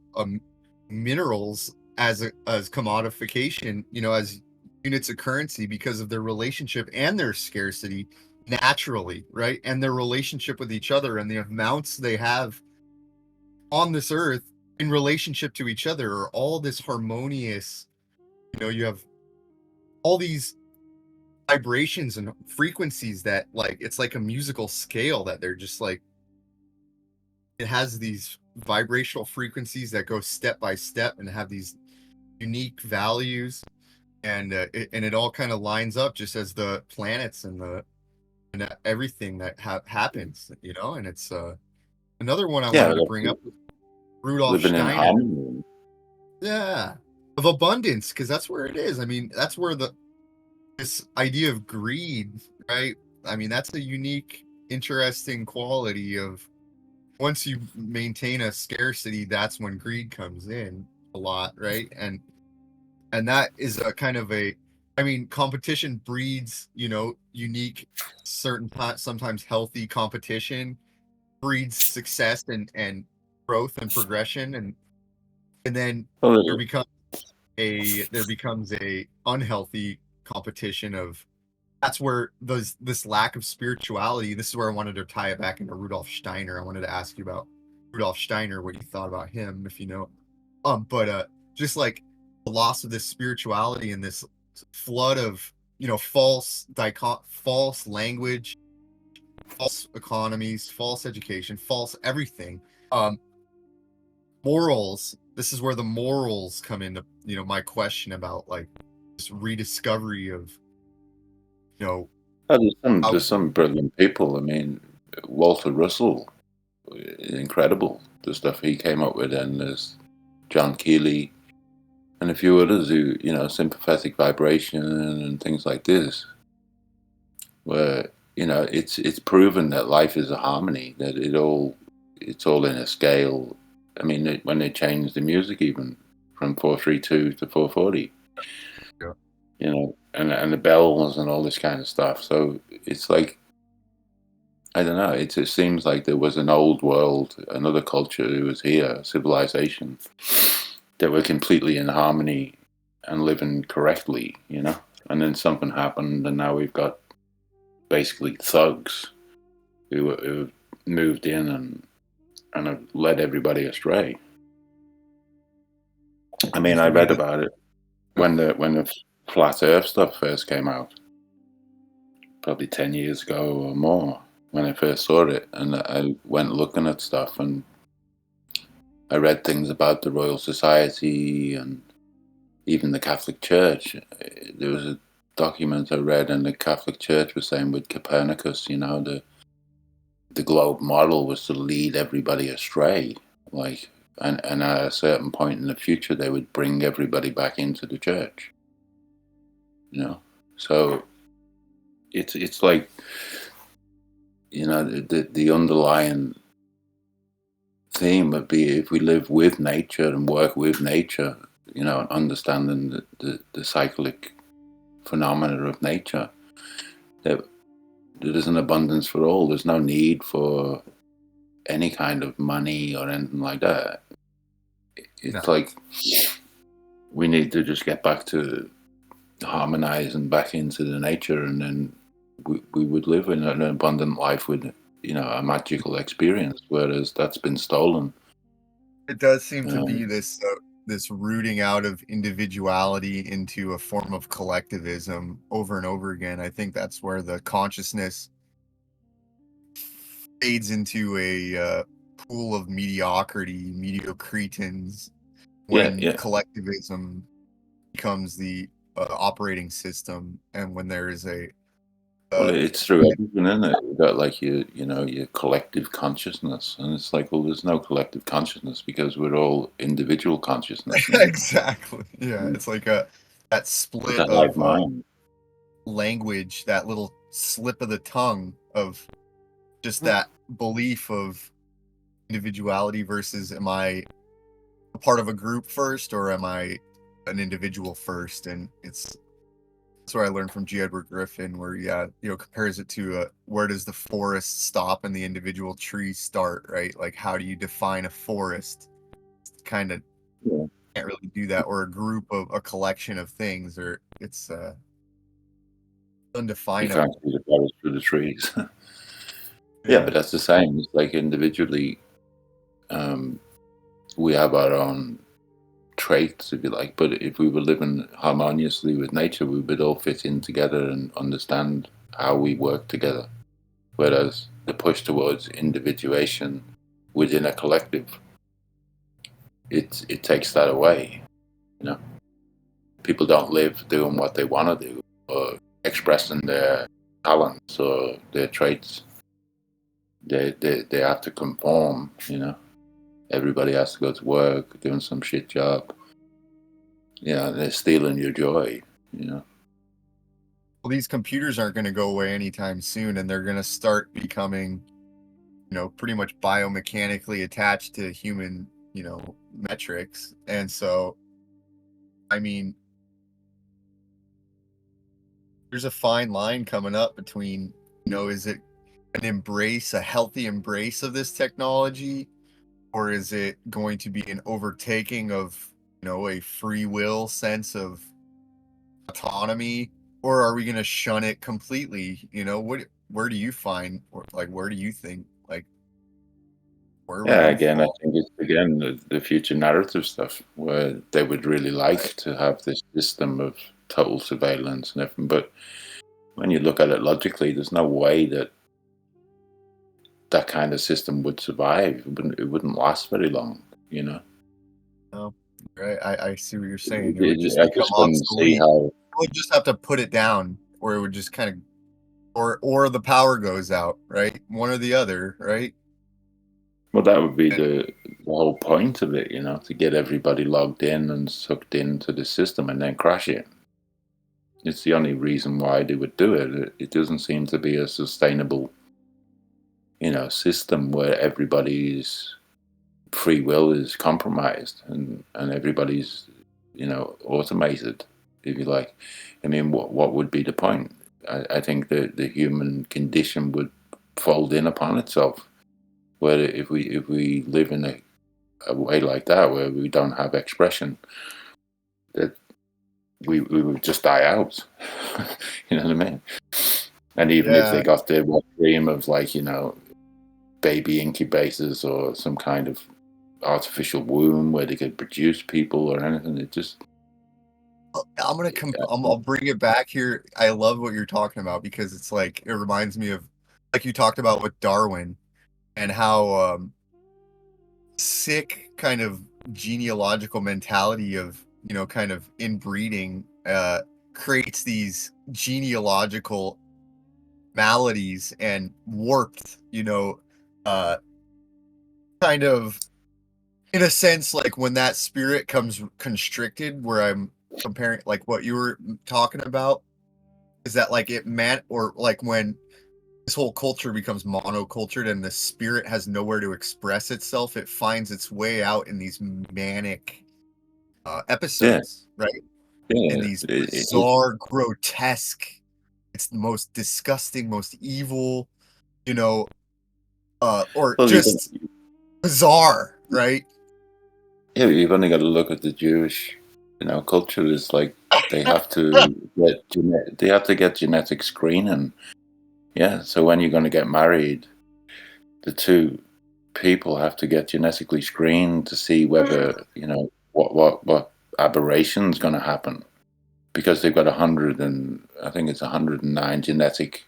S5: minerals as commodification, as units of currency, because of their relationship and their scarcity naturally, right? And their relationship with each other and the amounts they have on this earth in relationship to each other are all this harmonious. You have all these vibrations and frequencies that, like, it's like a musical scale that they're just like, it has these vibrational frequencies that go step by step and have these unique values, and it all kind of lines up just as the planets and everything that happens, and it's another one I wanted to bring up, Rudolf Steiner. Of abundance, because that's where it is. I mean, that's where this idea of greed, right? I mean, that's a unique, interesting quality of, once you maintain a scarcity, that's when greed comes in a lot, right? And that is a kind of competition breeds, unique, certain sometimes healthy competition breeds success and growth and progression, and then there becomes a unhealthy competition of, that's where this lack of spirituality. This is where I wanted to tie it back into Rudolf Steiner. I wanted to ask you about Rudolf Steiner, what you thought about him, if you know. But just like the loss of this spirituality and this flood of false language, false economies, false education, false everything. Morals. This is where the morals come into my question about, like, this rediscovery of
S6: there's some brilliant people. I mean, Walter Russell, incredible, the stuff he came up with, and there's John Keeley and a few others who, sympathetic vibration and things like this, where it's proven that life is a harmony, that it's all in a scale. I mean, when they changed the music even from 432 to 440, and the bells and all this kind of stuff. So it's like I don't know. It seems like there was an old world, another culture who was here, civilization, that were completely in harmony and living correctly, you know. And then something happened, and now we've got basically thugs who moved in and have led everybody astray. I mean, I read about it when the flat Earth stuff first came out, probably 10 years ago or more, when I first saw it, and I went looking at stuff, and I read things about the Royal Society and even the Catholic Church. There was a document I read, and the Catholic Church was saying with Copernicus, you know, the globe model was to lead everybody astray, like, and at a certain point in the future, they would bring everybody back into the church, you know. So it's like, you know, the underlying theme would be, if we live with nature and work with nature, you know, and understanding the cyclic phenomena of nature, that there's an abundance for all. There's no need for any kind of money or anything like that. It's like we need to just get back to harmonizing back into the nature, and then we would live in an abundant life with, you know, a magical experience, whereas that's been stolen.
S5: It does seem to be this rooting out of individuality into a form of collectivism over and over again. I think that's where the consciousness fades into a pool of mediocrity, mediocritans, when collectivism becomes the operating system, and when there is a
S6: well, it's through everything, isn't it? You've got like you know, your collective consciousness, and it's like, well, there's no collective consciousness because we're all individual consciousness.
S5: Exactly. Yeah, it's like that split of language, that little slip of the tongue of just that belief of individuality versus, am I a part of a group first, or am I an individual first? And that's what I learned from G. Edward Griffin, where compares it to where does the forest stop and the individual tree start, right? Like, how do you define a forest? Kind of can't really do that, or a group of a collection of things, or it's undefinable.
S6: You can't see the forest through the trees. Yeah, but that's the same. It's like individually, we have our own traits, if you like, but if we were living harmoniously with nature, we would all fit in together and understand how we work together. Whereas the push towards individuation within a collective, it takes that away. You know, people don't live doing what they want to do or expressing their talents or their traits. They have to conform. You know, everybody has to go to work doing some shit job. Yeah, they're stealing your joy, you know.
S5: Well, these computers aren't going to go away anytime soon, and they're going to start becoming, pretty much biomechanically attached to human, metrics. And so, I mean, there's a fine line coming up between, is it a healthy embrace of this technology, or is it going to be an overtaking of, a free will sense of autonomy, or are we going to shun it completely? Where do you find, or like, where do you think, like,
S6: again, I think it's the future narrative stuff, where they would really like to have this system of total surveillance and everything, but when you look at it logically, there's no way that kind of system would survive. It wouldn't last very long, you know.
S5: Oh, right. I see what you're saying. It
S6: I
S5: would just
S6: just
S5: become
S6: couldn't see
S5: obsolete.
S6: how.
S5: We'll just have to put it down, or it would just kind of, or the power goes out, right? One or the other, right?
S6: Well, that would be the whole point of it, to get everybody logged in and sucked into the system and then crash it. It's the only reason why they would do it. It doesn't seem to be a sustainable, system where everybody's free will is compromised and everybody's, automated, if you like. I mean, what would be the point? I think the human condition would fold in upon itself. Where if we live in a way like that, where we don't have expression, that we would just die out. You know what I mean? And even if they got their dream of, like, you know, baby incubators or some kind of artificial womb where they could produce people or anything, it just...
S5: I'll bring it back here. I love what you're talking about, because it's like, it reminds me of, like you talked about with Darwin, and how sick kind of genealogical mentality of, you know, kind of inbreeding creates these genealogical maladies and warped, you know, kind of, in a sense, like when that spirit comes constricted, where I'm comparing, like what you were talking about, is that like it meant, or like when this whole culture becomes monocultured and the spirit has nowhere to express itself, it finds its way out in these manic episodes, right? In these bizarre, grotesque, it's the most disgusting, most evil, you know, or just bizarre, right?
S6: Yeah, you've only got to look at the Jewish, you know, culture. Is like they have to get genetic screening. Yeah, so when you're going to get married, the two people have to get genetically screened to see whether, you know, what aberration's going to happen, because they've got 109 genetic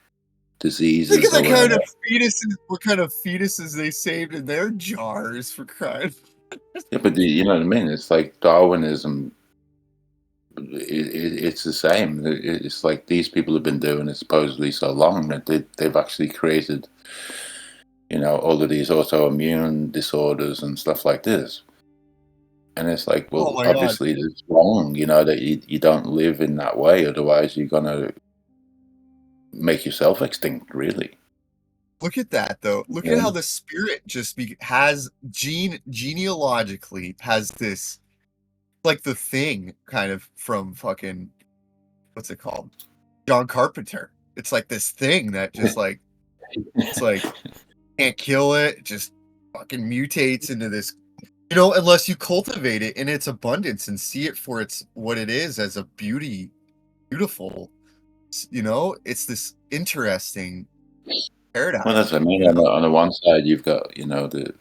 S6: diseases.
S5: Look at the kind of fetuses, what kind of fetuses they saved in their jars, for crying.
S6: Yeah, but you know what I mean? It's like Darwinism. It's the same. It's like these people have been doing it supposedly so long that they've actually created, you know, all of these autoimmune disorders and stuff like this. And it's like, well, obviously it's wrong, you know, that you don't live in that way. Otherwise, you're going to make yourself extinct, really.
S5: Look at that, though. Look at how the spirit just has genealogically has this, like the Thing, kind of from fucking, what's it called? John Carpenter. It's like this thing that just like, it's like, can't kill it, just fucking mutates into this, you know, unless you cultivate it in its abundance and see it for what it is, as a beautiful, you know, it's this interesting paradigm.
S6: Well, that's what I mean. On the one side, you've got, you know, the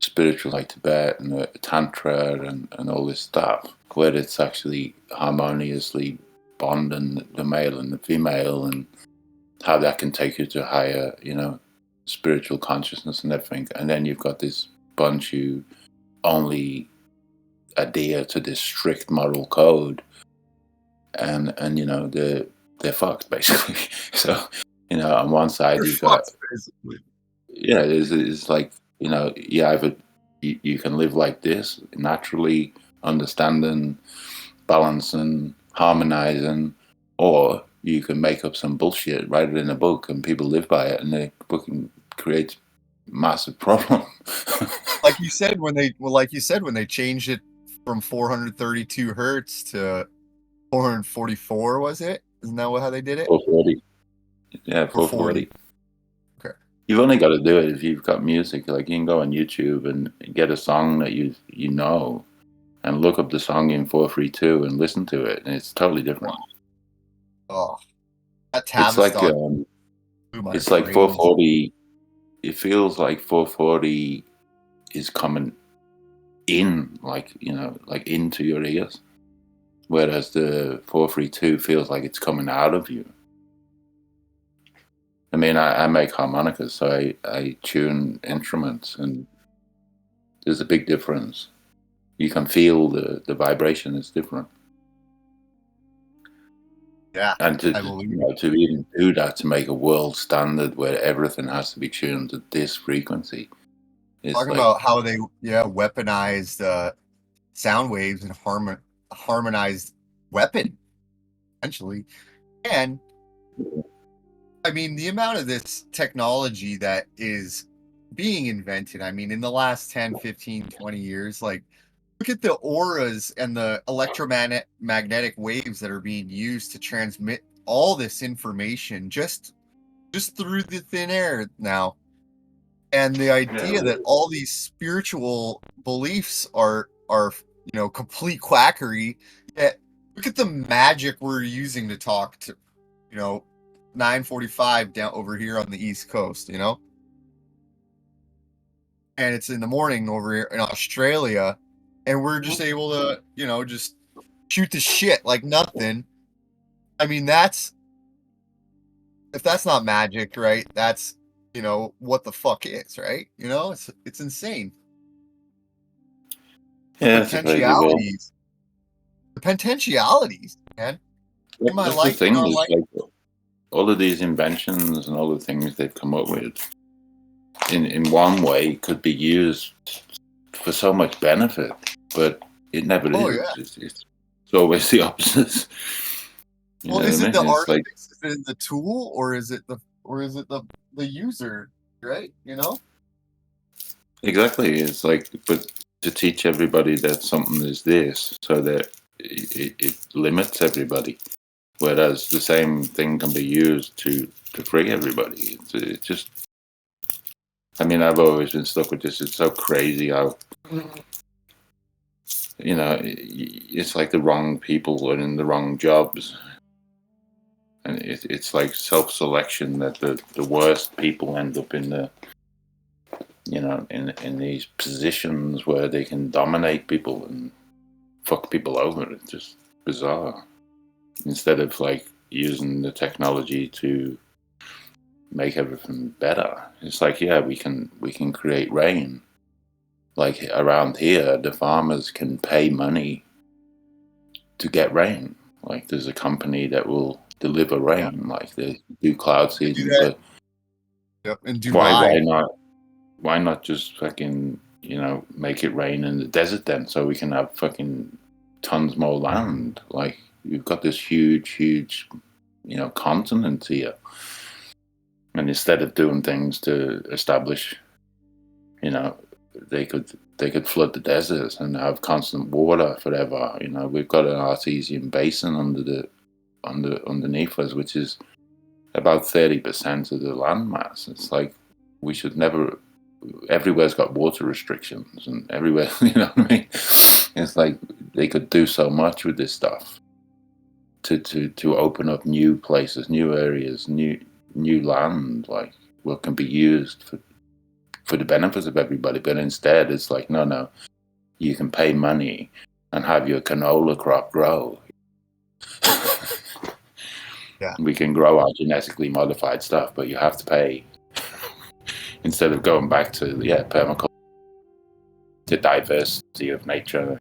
S6: spiritual, like Tibet and the Tantra and all this stuff, where it's actually harmoniously bonding the male and the female, and how that can take you to higher, you know, spiritual consciousness and everything. And then you've got this bunch who only adhere to this strict moral code, and you know, they're fucked, basically. So, you know, on one side you've got, yeah, it's like, you know, you can live like this, naturally understanding, balancing, harmonizing, or you can make up some bullshit, write it in a book, and people live by it, and the fucking creates massive problem.
S5: Like you said, when they changed it from 432 hertz to 444, was it? Isn't that how they did it?
S6: 440. Yeah, 440.
S5: Okay.
S6: You've only got to do it if you've got music. Like, you can go on YouTube and get a song that you know, and look up the song in 432 and listen to it, and it's totally different.
S5: Oh, that
S6: It's like
S5: it's
S6: like 440. It feels like 440 is coming in, like, you know, like into your ears, whereas the 432 feels like it's coming out of you. I mean, I make harmonicas, so I tune instruments, and there's a big difference. You can feel the vibration is different.
S5: Yeah,
S6: and to even do that, to make a world standard where everything has to be tuned to this frequency.
S5: Talking about how they weaponized sound waves and harmonized weapon, essentially. And I mean, the amount of this technology that is being invented, I mean, in the last 10, 15, 20 years, like, look at the auras and the electromagnetic waves that are being used to transmit all this information just just through the thin air now. And the idea that all these spiritual beliefs are complete quackery. Yet look at the magic we're using to talk to 9:45 down over here on the East Coast, and it's in the morning over here in Australia, and we're just able to just shoot the shit like nothing. I mean, if that's not magic, right? That's what the fuck is, right? It's insane.
S6: Yeah, it's a crazy world.
S5: The potentialities, man. In my
S6: That's
S5: life,
S6: the thing is, like, all of these inventions and all the things they've come up with, in one way, could be used for so much benefit, but it never is.
S5: Yeah.
S6: It's always the opposite.
S5: Well, is it the artist? Is it the tool, or is it the user? Right?
S6: Exactly. It's like, but to teach everybody that something is this, so that it limits everybody, whereas the same thing can be used to free everybody. It's just, I mean, I've always been stuck with this. It's so crazy how, it's like the wrong people are in the wrong jobs. And it's like self-selection that the worst people end up in the, in these positions where they can dominate people and fuck people over. It's just bizarre. Instead of like using the technology to make everything better, it's like, yeah, we can create rain. Like around here, the farmers can pay money to get rain. Like there's a company that will deliver rain. Yeah. Like they do cloud seeding. But
S5: in Dubai.
S6: Why not just fucking make it rain in the desert then, so we can have fucking tons more land? Like you've got this huge continent here, and instead of doing things to establish, they could flood the deserts and have constant water forever. We've got an artesian basin underneath us, which is about 30% of the land mass. It's like we should never. Everywhere's got water restrictions, and everywhere, what I mean? It's like they could do so much with this stuff to open up new places, new areas, new land, like what can be used for the benefits of everybody. But instead, it's like, no, you can pay money and have your canola crop grow.
S5: Yeah,
S6: we can grow our genetically modified stuff, but you have to pay. Instead of going back to permaculture, the diversity of nature,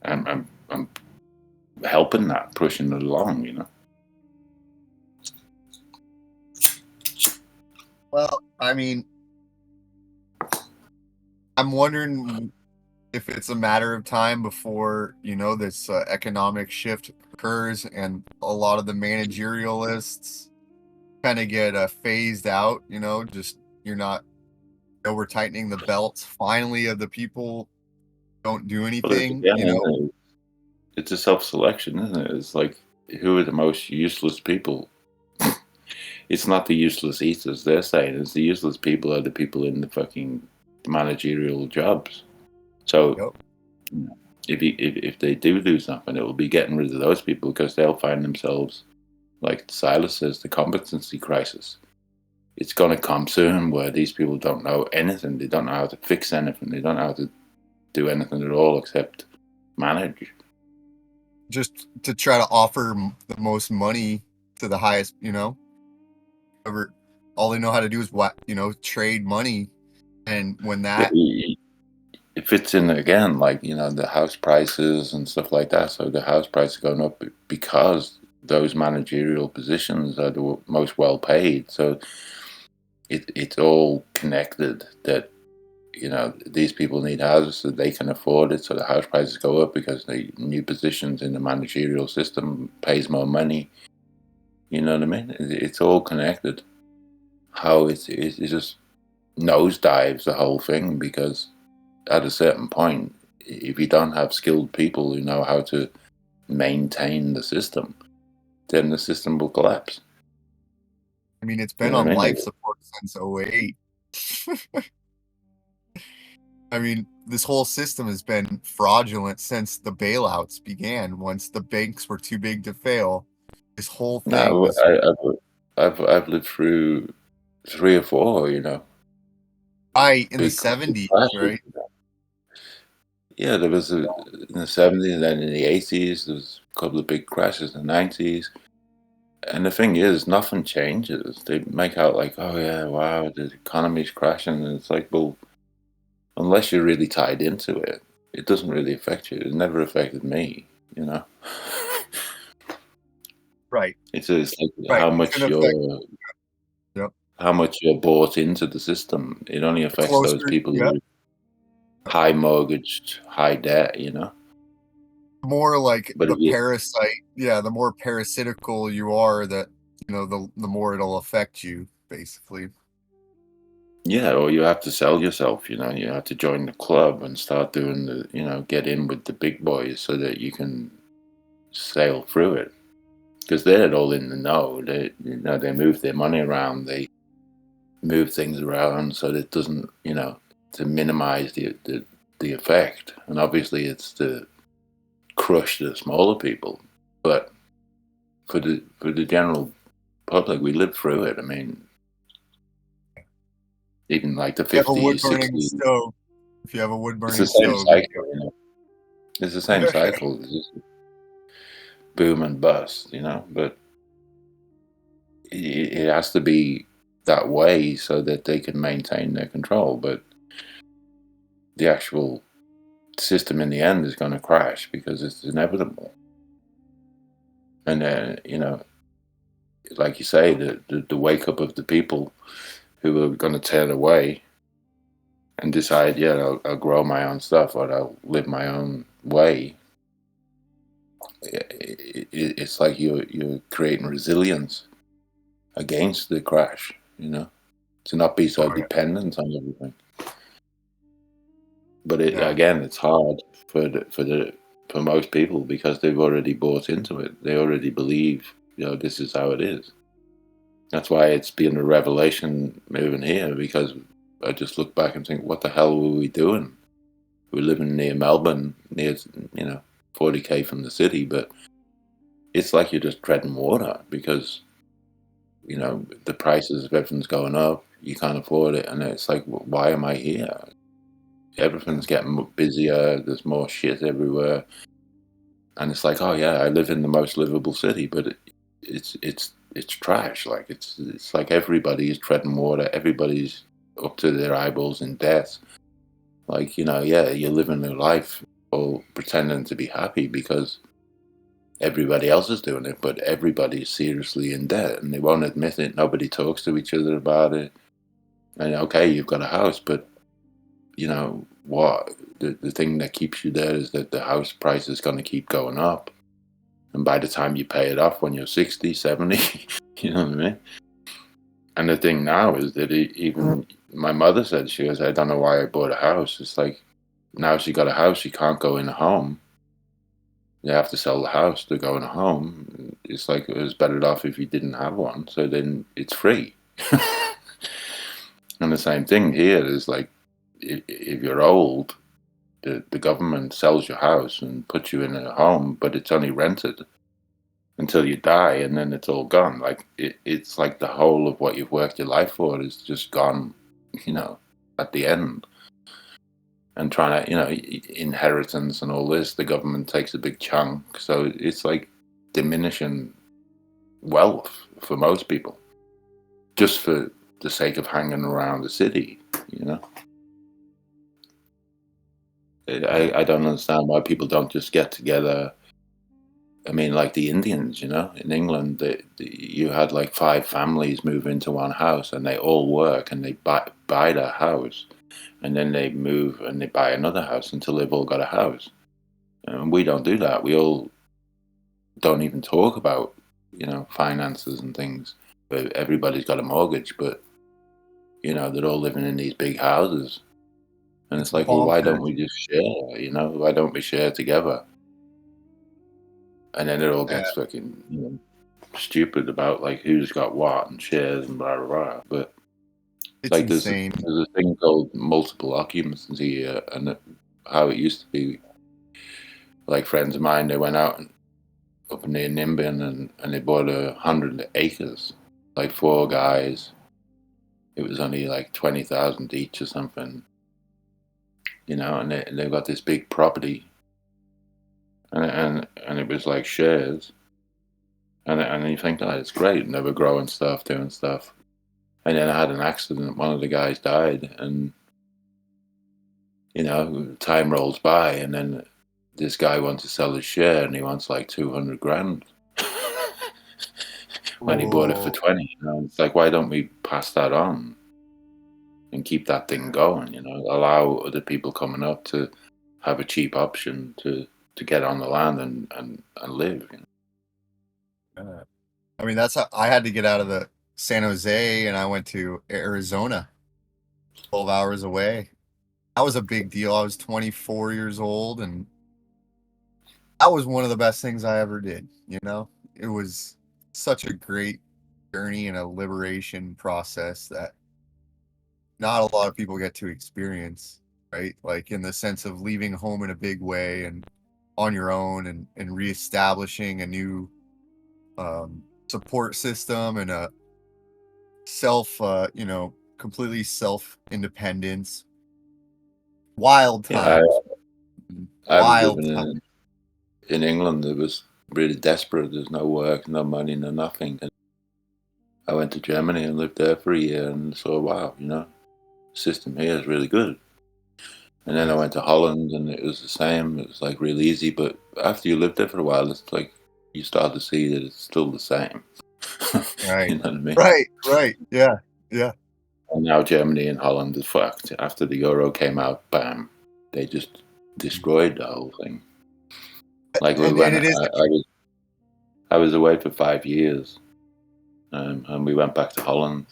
S6: and helping that, pushing it along,
S5: Well, I mean, I'm wondering if it's a matter of time before this economic shift occurs, and a lot of the managerialists kind of get phased out. Just you're not. We're tightening the belts finally of the people don't do anything.
S6: It's a self-selection, isn't it? It's like, who are the most useless people? It's not the useless eaters, they're saying. It's the useless people are the people in the fucking managerial jobs. So if they do something, it will be getting rid of those people, because they'll find themselves, like Silas says, the competency crisis. It's going to come soon where these people don't know anything. They don't know how to fix anything. They don't know how to do anything at all except manage.
S5: Just to try to offer the most money to the highest, all they know how to do is trade money. And when that
S6: it fits in again, like the house prices and stuff like that. So the house price is going up because those managerial positions are the most well paid. So it's all connected, that these people need houses so they can afford it, so the house prices go up because the new positions in the managerial system pays more money. You know what I mean? It's all connected. How it just nosedives the whole thing, because at a certain point, if you don't have skilled people who know how to maintain the system, then the system will collapse.
S5: I mean, it's
S6: You
S5: been
S6: know what
S5: on
S6: I mean?
S5: life support since '08. I mean, this whole system has been fraudulent since the bailouts began. Once the banks were too big to fail, this whole thing
S6: No,
S5: was
S6: I've lived through 3 or 4, you know,
S5: in the
S6: big
S5: '70s,
S6: crashes.
S5: right?
S6: Yeah, there was in the '70s, and then in the '80s, there was a couple of big crashes in the '90s. And the thing is, nothing changes. They make out like, oh yeah, wow, the economy's crashing, and it's like, well, unless you're really tied into it, it doesn't really affect you. It never affected me, you know.
S5: Right,
S6: It's like
S5: right. It's gonna affect. Yep.
S6: how much you're bought into the system. It only affects those
S5: Closer.
S6: people
S5: Yep.
S6: who are high mortgaged, high debt, you know.
S5: More like
S6: But
S5: the
S6: if you,
S5: parasite. Yeah, the more parasitical you are, that the more it'll affect you, basically.
S6: yeah, or you have to sell yourself, you know. You have to join the club and start doing the, you know, get in with the big boys so that you can sail through it. Because they're all in the know. They, you know, they move their money around. They move things around so that it doesn't, you know, to minimize the effect. And obviously, it's to crush the smaller people. But for the general public, we live through it. I mean, even like the
S5: If you have a wood
S6: 50s,
S5: burning
S6: 60s,
S5: stove, if you have a wood
S6: it's the
S5: burning
S6: same
S5: stove, you
S6: cycle, you know. It's the same cycle. It's just boom and bust, you know. But it has to be that way so that they can maintain their control. But the actual system in the end is going to crash because it's inevitable. And you know, like you say, the wake up of the people who are going to turn away and decide, yeah, I'll grow my own stuff or I'll live my own way. It's like you're creating resilience against the crash, you know, to not be so
S5: Oh, yeah.
S6: dependent on everything. But
S5: Yeah.
S6: again, it's hard for most people because they've already bought into it. They already believe, you know, this is how it is. That's why it's been a revelation moving here, because I just look back and think, what the hell were we doing? We're living near Melbourne, near, you know, 40k from the city, but it's like you're just treading water because, you know, the prices of everything's going up. You can't afford it, and it's like, why am I here? Everything's getting busier. There's more shit everywhere, and it's like, oh yeah, I live in the most livable city, but it's trash. Like it's like everybody is treading water. Everybody's up to their eyeballs in debt. Like, you know, yeah, you're living a life or pretending to be happy because everybody else is doing it, but everybody's seriously in debt and they won't admit it. Nobody talks to each other about it. And okay, you've got a house, but you know what? The thing that keeps you there is that the house price is going to keep going up. And by the time you pay it off when you're 60, 70, you know what I mean? And the thing now is that even my mother said, she goes, I don't know why I bought a house. It's like, now she got a house, she can't go in a home. You have to sell the house to go in a home. It's like, it was better off if you didn't have one. So then it's free. And the same thing here is like, if you're old, the government sells your house and puts you in a home, but it's only rented until you die, and then it's all gone. Like it's like the whole of what you've worked your life for is just gone, you know, at the end. And trying to, you know, inheritance and all this, the government takes a big chunk, so it's like diminishing wealth for most people, just for the sake of hanging around the city, you know. I don't understand why people don't just get together. I mean, like the Indians, you know, in England, you had like 5 families move into one house and they all work and they buy their house and then they move and they buy another house until they've all got a house. And we don't do that. We all don't even talk about, you know, finances and things. But everybody's got a mortgage, but, you know, they're all living in these big houses. And it's like, well, why don't we just share, you know? Why don't we share together? And then it all gets fucking, you know. stupid about like who's got what and shares and blah blah blah. But
S5: It's
S6: like
S5: insane.
S6: there's a thing called multiple occupancy, and how it used to be. Like friends of mine, they went out up near Nimbin and they bought 100 acres, like 4 guys. It was only like 20,000 each or something, you know, and they've got this big property, and it was like shares, and you think, oh, it's great, and they were growing stuff, doing stuff, and then I had an accident. One of the guys died, and you know, time rolls by, and then this guy wants to sell his share, and he wants like 200 grand. When he bought it for 20, you know, it's like, why don't we pass that on and keep that thing going? You know, allow other people coming up to have a cheap option to get on the land and live. You know?
S5: I mean, that's how I had to get out of the San Jose, and I went to Arizona, 12 hours away. That was a big deal. I was 24 years old, and that was one of the best things I ever did. You know, it was such a great journey and a liberation process that not a lot of people get to experience, right? Like in the sense of leaving home in a big way and on your own, and reestablishing a new support system and a completely self-independence. Wild
S6: Yeah,
S5: times.
S6: I was
S5: Wild
S6: living
S5: times.
S6: in England. It was really desperate. There's no work, no money, no nothing. And I went to Germany and lived there for a year and saw, wow, you know, the system here is really good. And then I went to Holland and it was the same. It was like really easy. But after you live there for a while, it's like you start to see that it's still the same.
S5: Right.
S6: You know what I mean?
S5: Right. Yeah.
S6: And now Germany and Holland is fucked. After the euro came out, bam, they just destroyed the whole thing. Like
S5: And
S6: when
S5: it is
S6: I was away for 5 years, and we went back to Holland.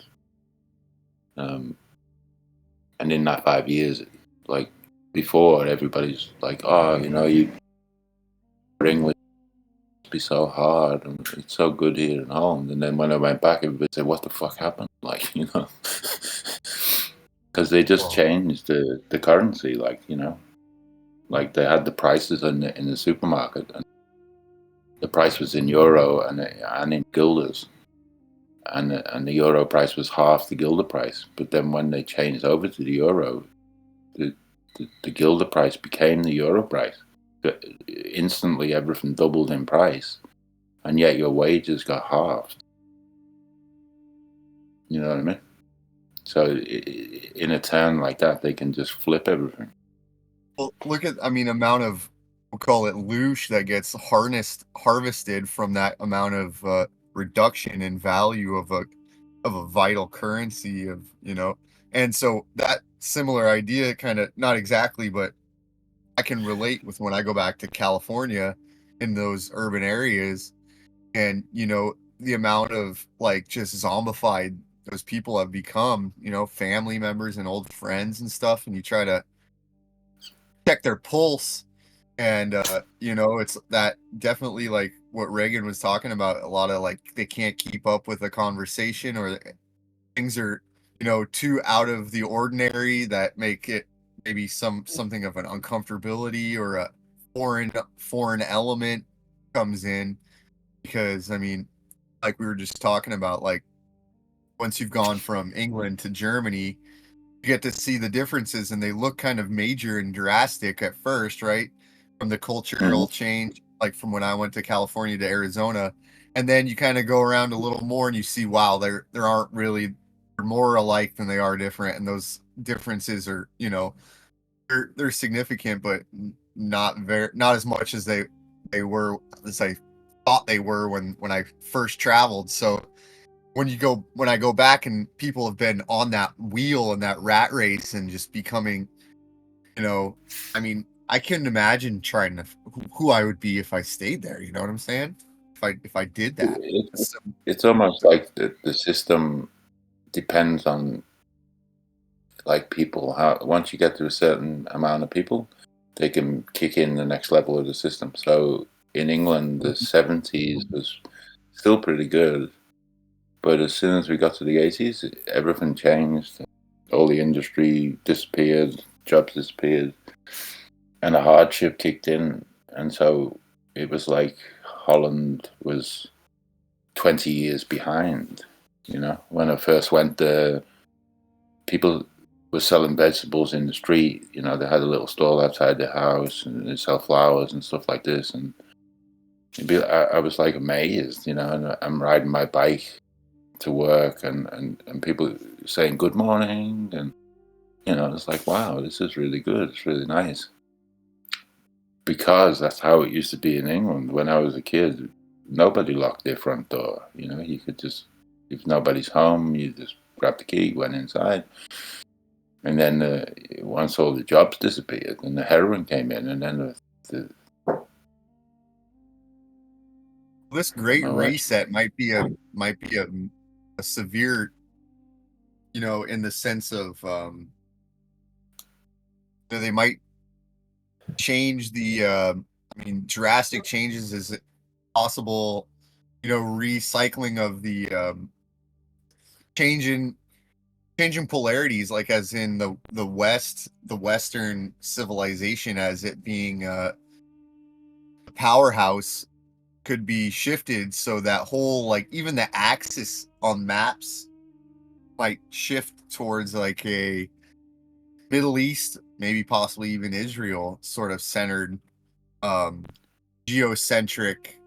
S6: And in that 5 years, like before, everybody's like, "Oh, you know, you English must be so hard, and it's so good here in Holland." And then when I went back, everybody said, "What the fuck happened?" Like, you know, because they just changed the currency, like, you know. Like they had the prices in the supermarket, and the price was in euro and in guilders, and the euro price was half the guilder price. But then when they changed over to the euro, the guilder price became the euro price. But instantly, everything doubled in price, and yet your wages got halved. You know what I mean? So in a turn like that, they can just flip everything.
S5: Well, look at, amount of, we'll call it loosh, that gets harvested from that amount of reduction in value of a vital currency, of, you know. And so that similar idea, kind of, not exactly, but I can relate with when I go back to California in those urban areas, and, you know, the amount of like just zombified those people have become, you know, family members and old friends and stuff, and you try to check their pulse, and you know, it's that definitely like what Reagan was talking about, a lot of like they can't keep up with the conversation, or things are, you know, too out of the ordinary, that make it maybe something of an uncomfortability, or a foreign element comes in. Because like we were just talking about, like once you've gone from England to Germany, you get to see the differences, and they look kind of major and drastic at first, right? From the cultural change, like from when I went to California to Arizona, and then you kind of go around a little more and you see, wow, there aren't really, they're more alike than they are different, and those differences are, you know, they're significant, but not as much as they were, as I thought they were when I first traveled. So when I go back and people have been on that wheel and that rat race and just becoming, you know, I couldn't imagine trying to who I would be if I stayed there. You know what I'm saying? If I did that.
S6: It's almost like the system depends on like people. How once you get to a certain amount of people, they can kick in the next level of the system. So in England, the 70s was still pretty good. But as soon as we got to the 80s, everything changed. All the industry disappeared, jobs disappeared, and a hardship kicked in. And so it was like Holland was 20 years behind. You know, when I first went there, people were selling vegetables in the street. You know, they had a little stall outside their house and they sell flowers and stuff like this. And I was like amazed, you know, and I'm riding my bike to work and people saying good morning, and you know, it's like, wow, this is really good, it's really nice, because that's how it used to be in England when I was a kid. Nobody locked their front door, you know. You could just, if nobody's home, you just grab the key, went inside. And then once all the jobs disappeared and the heroin came in, and then
S5: this great reset might be a severe, you know, in the sense of they might change the I mean, drastic changes is possible, you know, recycling of the changing polarities, like as in the Western civilization as it being a powerhouse could be shifted, so that whole, like, even the axis on maps might shift towards like a Middle East, maybe possibly even Israel sort of centered, geocentric,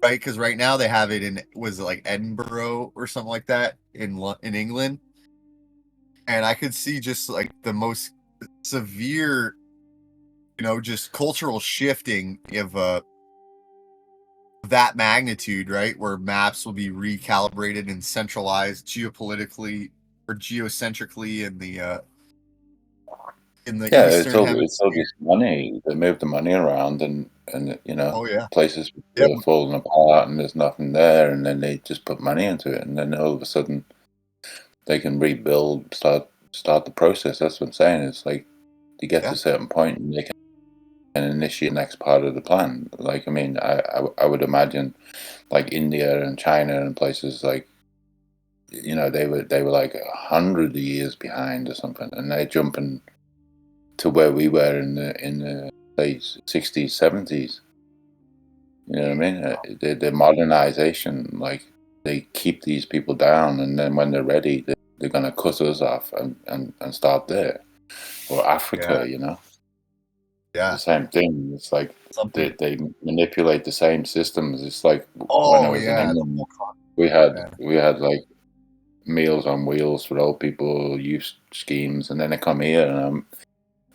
S5: right? Because right now they have it in, was it like Edinburgh or something like that in England, and I could see just like the most severe, you know, just cultural shifting of that magnitude, right? Where maps will be recalibrated and centralized geopolitically or geocentrically in the
S6: yeah,
S5: Eastern Hemisphere.
S6: it's all just money. They move the money around, and you know,
S5: Oh yeah,
S6: places
S5: yep.
S6: are falling apart and there's nothing there, and then they just put money into it, and then all of a sudden they can rebuild, start the process. That's what I'm saying. It's like you get to a certain point and they can initiate the next part of the plan. Like, I mean, I would imagine like India and China and places like, you know, they were like 100 years behind or something, and they're jumping to where we were in the say 60s, 70s. You know what I mean? The modernization, like, they keep these people down, and then when they're ready, they're going to cut us off and start there. Or Africa, you know? The same thing. It's like they manipulate the same systems. It's like when I was in England, we had like Meals on Wheels for old people, youth schemes, and then they come here and I'm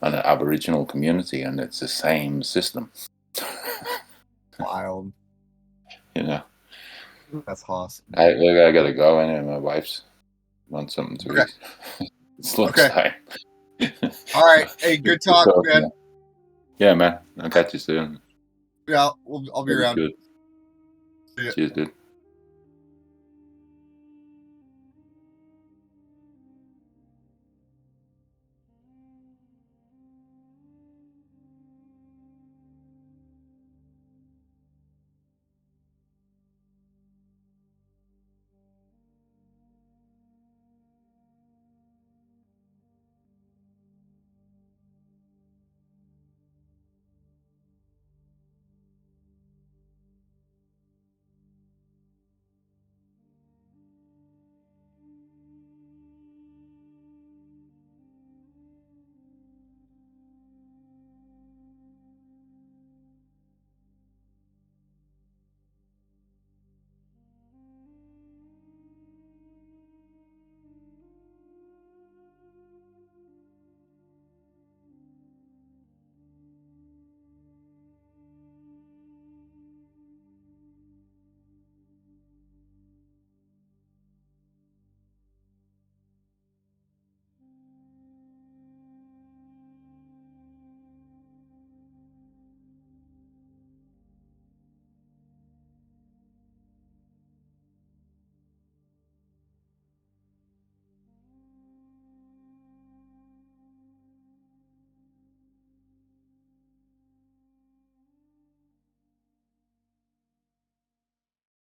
S6: on an Aboriginal community, and it's the same system.
S5: Wild.
S6: You know.
S5: That's awesome.
S6: I gotta go anyway. My wife's wants something to eat. It's lunchtime.
S5: All right. Hey, good talk, man.
S6: Yeah, man. I'll catch you soon.
S5: Yeah, I'll be around.
S6: Good. Cheers, dude.